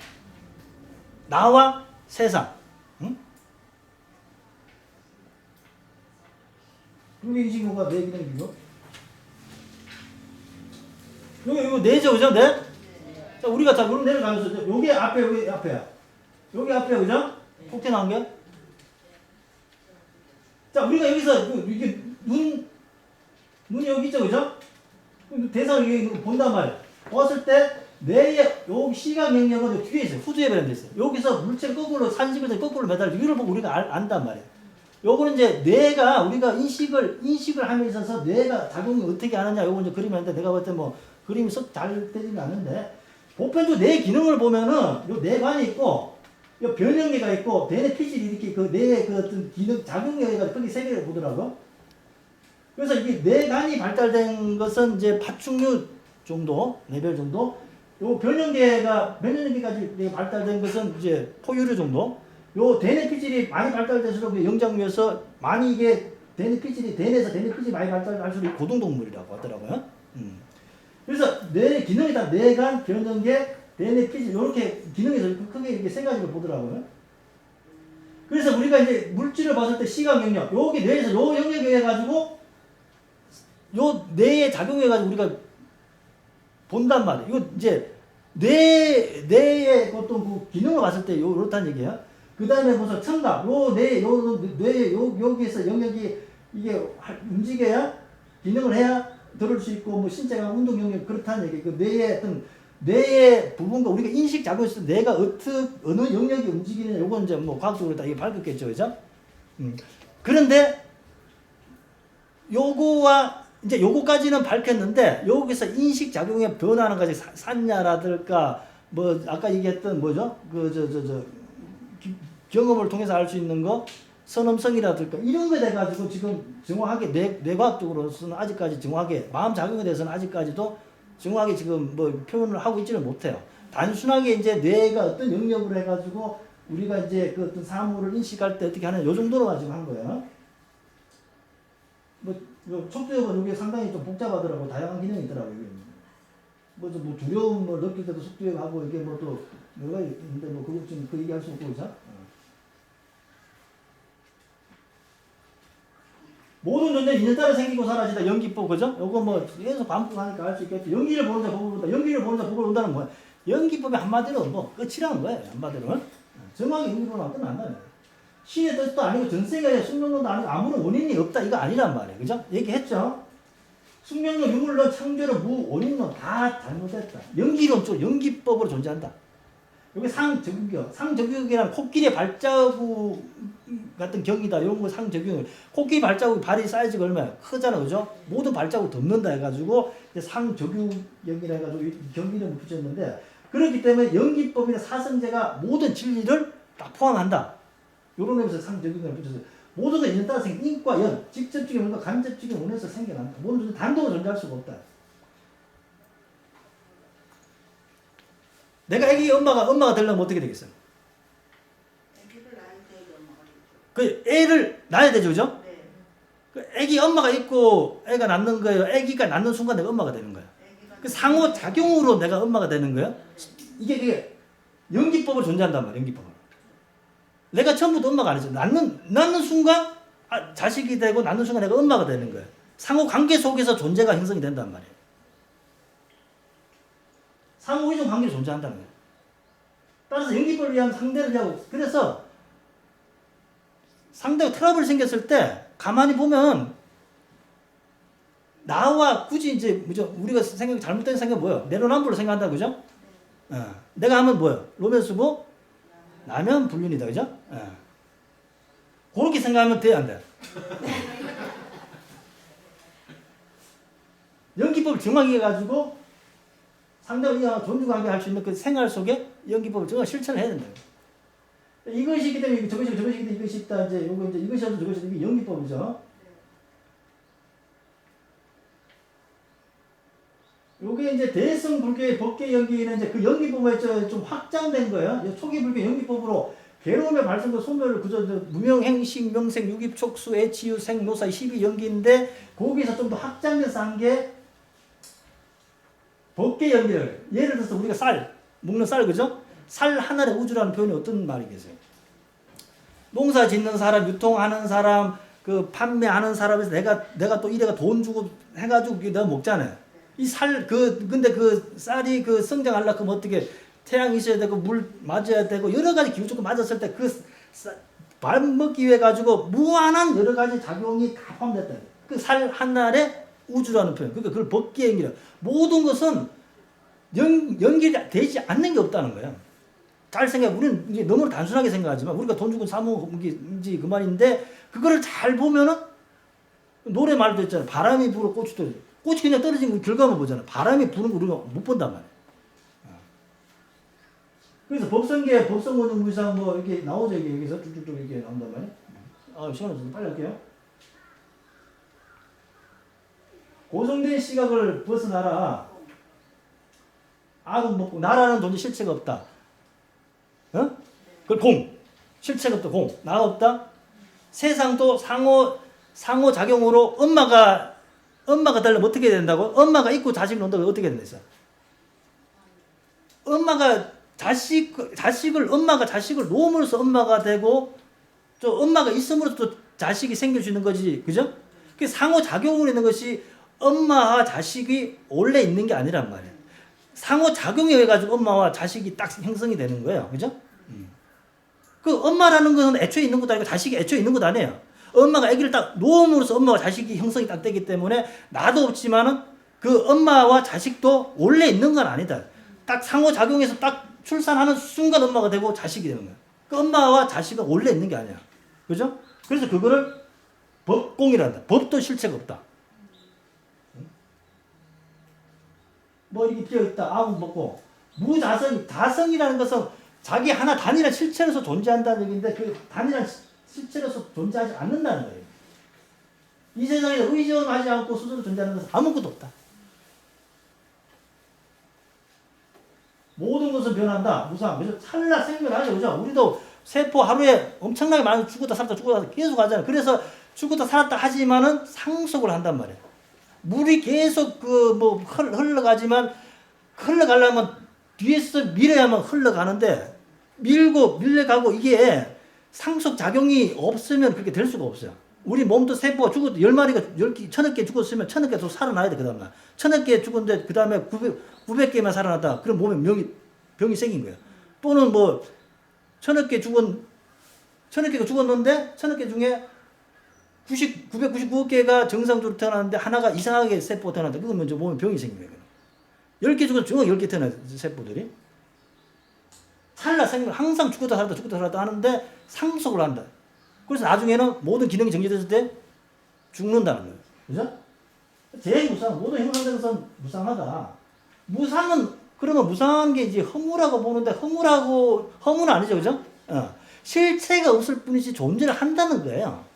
나와 세상. 응? 여기 이 친구가 내 기능이고. 여기 이거 내죠, 그죠? 네? 자, 우리가 자, 요런 내려가면서 여기 앞에 여기 앞에야. 여기 앞에 그죠? 폭태 나온 게. 자, 우리가 여기서 이게 눈이 여기 있죠, 그죠? 대상을 여기 본단 말이야. 봤을 때 뇌의 요 시각 영역은 뒤에 있어요. 후두에 배련돼 있어요. 여기서 물체를 거꾸로 산식을 거꾸로 매달려 이걸 보고 우리가 안단 말이에요. 요거는 이제 뇌가 우리가 인식을 함에 있어서 뇌가 작용이 어떻게 하느냐 요거 이제 그림이 하는데 내가 볼 때 뭐 그림이 썩 잘 되지는 않는데 보편적으로 뇌 기능을 보면은 요 뇌관이 있고 요 변형계가 있고 뇌의 피질이 이렇게 그 뇌의 그 어떤 기능 작용계가 크게 세 개를 보더라고. 그래서 이게 뇌관이 발달된 것은 이제 파충류 정도, 뇌별 정도. 요 변형계까지 발달된 것은 이제 포유류 정도. 요 대뇌 피질이 많이 발달될수록 영장류에서 많이 이게 대뇌 피질이 많이 발달할수록 고등동물이라고 하더라고요. 그래서 뇌 기능이다. 뇌간, 변형계, 대뇌 피질 이렇게 기능에서 크게 이렇게 세 가지로 보더라고요. 그래서 우리가 이제 물질을 봤을 때 시각 영역, 여기 뇌에서 요 영역에 해가지고 요 뇌에 작용해가지고 우리가 본단 말이에요. 이거 이제 뇌의 어떤 그 기능을 봤을 때 요렇다는 얘기야. 그 다음에 무슨 청각, 여기에서 영역이 이게 움직여야 기능을 해야 들을 수 있고 뭐 신체가 운동 영역 그렇다는 얘기. 그 뇌의 부분과 우리가 인식 작용했을 때 뇌가 어느 영역이 움직이느냐 요건 이제 뭐 과학적으로 다 이게 밝혔겠죠, 그죠? 그런데 이제 요거까지는 밝혔는데 여기서 인식 작용에 변화하는 것이 산냐라든가 뭐 아까 얘기했던 뭐죠? 경험을 통해서 알 수 있는 거 선험성이라든가 이런 거에 대해 가지고 지금 정확하게 뇌과학적으로서는 아직까지 정확하게 마음 작용에 대해서는 아직까지도 정확하게 지금 뭐 표현을 하고 있지는 못해요. 단순하게 이제 뇌가 어떤 영역으로 해 가지고 우리가 이제 그 어떤 사물을 인식할 때 어떻게 하는 요 정도로만 지금 한 거예요. 척추협은 이게 상당히 좀 복잡하더라고. 다양한 기능이 있더라고요. 뭐 두려움을 느낄 때도 속도협하고 이게 뭐 또 여러 가지 있는데 뭐 그거 지금 그 얘기할 수 없고 그죠? 모든 존재는 인연 따라 생기고 사라지다. 연기법 그죠? 요거 뭐 계속 반복하니까 알 수 있겠죠. 연기를 보는 자 복을 본다. 연기를 보는 자 복을 본다는 뭐야? 연기법이 한마디로 뭐 끝이라는 거예요. 한마디로. 정확히 연기를 보면 끝난다는 거예요. 신의 뜻도 아니고 전생이 아니라 숙명론도 아니고 아무런 원인이 없다 이거 아니란 말이에요. 그죠? 얘기했죠? 숙명론, 유물론, 창조론, 무원인론 다 잘못됐다. 연기론적으로 연기법으로 존재한다. 여기 상적유격, 상적유격이란 코끼리의 발자국 같은 격이다. 이런 거 상적유격. 코끼리 발자국 발이 사이즈가 얼마야? 크잖아, 그죠? 모든 발자국을 덮는다 해가지고 상적유격이라 해가지고 경기를 붙였는데 그렇기 때문에 연기법이나 사성제가 모든 진리를 다 포함한다. 요런 의미에서 상적용을 붙여서 모든 건 인연 따라 생긴 인과 연, 직접적인 원과 간접적인 원에서 생겨난다. 모든 존재 단독으로 존재할 수가 없다. 내가 애기 엄마가 되려면 어떻게 되겠어요? 애기를 낳을 때 엄마가 되죠. 그 애를 낳아야 되죠, 그죠? 네. 그 애기 엄마가 있고 애가 낳는 거예요. 애기가 낳는 순간 내가 엄마가 되는 거예요. 그 상호 작용으로 내가 엄마가 되는 거예요. 이게 연기법을 존재한단 말이에요. 연기법을. 내가 처음부터 엄마가 아니죠. 낳는 순간 자식이 되고 낳는 순간 내가 엄마가 되는 거예요. 상호 관계 속에서 존재가 형성이 된단 말이에요. 상호 의존 관계로 존재한다는 거예요. 따라서 연기법을 위한 상대를 하고 그래서 상대가 트러블이 생겼을 때 가만히 보면 나와 굳이 이제 뭐죠? 우리가 잘못된 생각이 뭐예요? 내로남불로 생각한다, 그죠? 내가 하면 뭐예요? 로맨스고 나면 불륜이다, 그죠? 그렇게 생각하면 돼, 안 돼? 연기법을 정확히 해가지고 상대방이 존중하게 할 수 있는 그 생활 속에 연기법을 정말 실천을 해야 된다. 이것이 있기 때문에 저것이 있기 때문에 이것이 있다. 이제 요거 이제 이것이 없어 저것이 이게 연기법이죠. 요게 이제 대성 불교의 법계 연기는 이제 그 연기법에 좀 확장된 거예요. 초기 불교 연기법으로 괴로움의 발생과 소멸을 그저 무명, 행식, 명생, 유깁, 촉수, 애치유, 생, 노사 12연기인데 거기서 좀 더 확장돼서 한 게 법계 연기를 예를 들어서 우리가 쌀 먹는 쌀 그죠? 살 하나의 우주라는 표현이 어떤 말이겠어요? 농사 짓는 사람, 유통하는 사람, 그 판매하는 사람에서 내가 또 이래가 돈 주고 해가지고 내가 먹잖아요. 이 근데 그 쌀이 그 성장하려면 어떻게 태양이 있어야 되고 물 맞아야 되고 여러 가지 기후 조건 맞았을 때 밥 먹기 위해 가지고 무한한 여러 가지 작용이 다 포함됐다. 그 살 한 알의 우주라는 표현. 그러니까 그걸 법계 연기라. 모든 것은 연결되지 않는 게 없다는 거예요. 잘 생각해. 우리는 이제 너무 단순하게 생각하지만 우리가 돈 주고 사 먹는지 그 말인데 그거를 잘 보면은 노래 말도 있잖아요. 바람이 불어 꽃이 떨어져. 꽃이 그냥 떨어진 거 결과만 보잖아. 바람이 부는 거 우리가 못 본단 말이야. 그래서 법성계, 법성원용 무상 뭐 이렇게 나오죠. 여기서 쭉쭉쭉 이렇게 나온단 말이야. 시간 없어서 빨리 할게요. 고정된 시각을 벗어나라. 악은 먹고 나라는 존재 실체가 없다. 그걸 공. 실체가 없다. 공. 나가 없다. 세상도 상호 작용으로 엄마가 되려면 어떻게 된다고? 엄마가 있고 자식이 논다고 어떻게 된다. 엄마가 자식을 놓음으로써 엄마가 되고 또 엄마가 있음으로써 또 자식이 생길 수 있는 거지. 그죠? 그 상호 작용으로 있는 것이 엄마와 자식이 원래 있는 게 아니란 말이에요. 상호 작용에 의해 가지고 엄마와 자식이 딱 형성이 되는 거예요. 그죠? 그 엄마라는 것은 애초에 있는 것도 아니고 자식이 애초에 있는 것도 아니에요. 엄마가 아기를 딱 놓음으로써 엄마와 자식이 형성이 딱 되기 때문에 나도 없지만은 그 엄마와 자식도 원래 있는 건 아니다. 딱 상호 작용해서 딱 출산하는 순간 엄마가 되고 자식이 되는 거야. 그 엄마와 자식은 원래 있는 게 아니야. 그죠? 그래서 그거를 법공이란다. 법도 실체가 없다. 뭐 이렇게 비어있다. 아무 먹고. 다성이라는 것은 자기 하나 단일한 실체로서 존재한다는 얘기인데 그 단일한 실체로서 존재하지 않는다는 거예요. 이 세상에 의존하지 않고 스스로 존재하는 것은 아무것도 없다. 모든 것은 변한다. 무상. 그래서 찰나 생멸하죠. 그죠? 우리도 세포 하루에 엄청나게 많이 죽었다 살았다 계속 하잖아요. 그래서 죽었다 살았다 하지만은 상속을 한단 말이에요. 물이 계속 흘러가지만 흘러가려면 뒤에서 밀어야만 흘러가는데 밀려가고 이게 상속 작용이 없으면 그렇게 될 수가 없어요. 우리 몸도 세포가 죽어도 10마리가 1000개 죽었으면 1000개 더 살아나야 돼. 그 다음날 1000개 죽었는데 그 다음에 900개만 살아났다. 그럼 몸에 병이 생긴 거예요. 또는 1000개 죽었는데 1000개 중에 999개가 정상적으로 태어났는데 하나가 이상하게 세포가 태어난다. 그건 먼저 몸에 병이 생긴 거예요. 10개 죽어서 정확히 10개 태어난 세포들이. 찰나 생명 항상 죽었다 살았다 하는데 상속을 한다. 그래서 나중에는 모든 기능이 정지됐을 때 죽는다는 거예요. 그죠? 제일 모든 형성된 것은 무상하다. 그러면 무상한 게 이제 허무라고 보는데 허무는 아니죠. 그죠? 실체가 없을 뿐이지 존재를 한다는 거예요.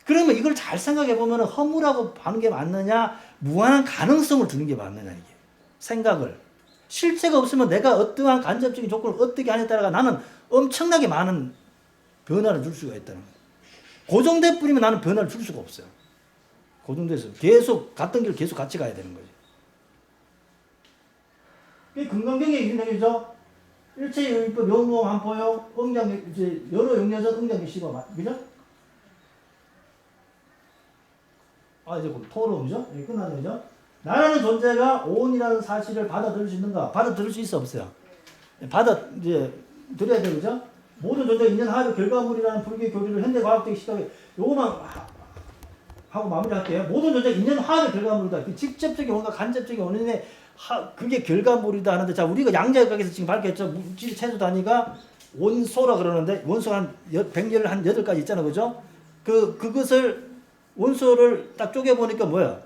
그러면 이걸 잘 생각해 보면 허무라고 하는 게 맞느냐, 무한한 가능성을 두는 게 맞느냐, 이게. 생각을. 실체가 없으면 내가 어떠한 간접적인 조건을 어떻게 하냐에 따라 나는 엄청나게 많은 변화를 줄 수가 있다는 거예요. 고정돼 뿌리면 나는 변화를 줄 수가 없어요. 고정돼서 계속 같은 길을 계속 같이 가야 되는 거지. 이게 금강경의 유행이죠. 일체유의법 영무함포요 이제 여러 영려전 응장계시고 그죠? 이제 토론이죠. 끝나는 거죠. 나라는 존재가 온이라는 사실을 받아들일 수 있는가? 받아들일 수 있어 없어요? 드려야 되죠. 그죠? 모든 존재가 있는 하의 결과물이라는 불교 교리를 현대과학적 시각에 요거만 하고 마무리할게요. 모든 존재가 있는 하의 결과물이다. 그 직접적인 원과 간접적인 원인의 그게 결과물이다 하는데, 자, 우리가 양자역학에서 지금 밝혔죠. 물질 최소 단위가 원소라 그러는데, 원소가 한 100열 한 8가지 있잖아. 그죠? 원소를 딱 쪼개보니까 뭐야?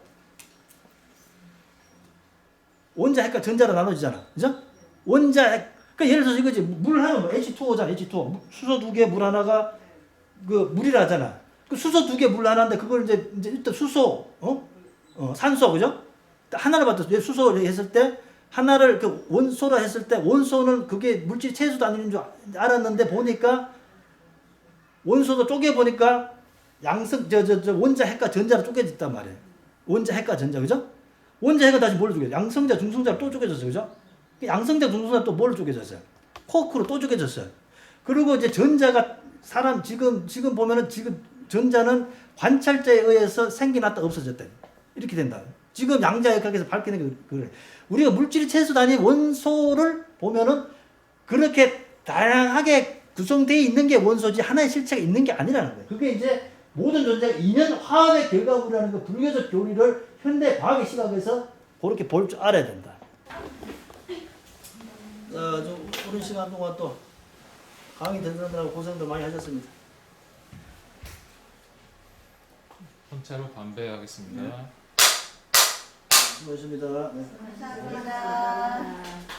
원자, 핵과 전자로 나눠지잖아. 그죠? 원자, 핵. 그러니까 예를 들어서 이거지. 물 하면 뭐 H2O잖아. H2O. 수소 2개, 물 하나가 그 물이라 하잖아. 그 수소 2개, 물 하나인데 그걸 이제 일단 수소, 산소, 그죠? 하나를 봤을 수소 했을 때 하나를 그 원소라 했을 때 원소는 그게 물질 채수도 아닌 줄 알았는데 보니까 원소도 쪼개 보니까 양성 저 원자 핵과 전자로 쪼개졌단 말이에요. 원자 핵과 전자, 그죠? 원자 핵은 다시 뭘로 쪼개져? 양성자 중성자로 또 쪼개졌어요, 그죠? 양성자 중성자 또 뭘로 쪼개졌어요? 코크로 또 쪼개졌어요. 그리고 이제 전자가 사람 지금 보면은 지금 전자는 관찰자에 의해서 생겨났다 없어졌다 이렇게 된다. 지금 양자역학에서 밝히는 게 그래. 우리가 물질이 채수 단위 원소를 보면은 그렇게 다양하게 구성되어 있는 게 원소지 하나의 실체가 있는 게 아니라는 거예요. 그게 이제 모든 존재가 인연 화합의 결과물이라는 그 불교적 교리를 현대 과학의 시각에서 그렇게 볼 줄 알아야 된다. 자, 좀 오랜 시간 동안 또 강의 듣느라고 고생들 많이 하셨습니다. 혼자로 반배하겠습니다. 수고하셨습니다. 네. 감사합니다.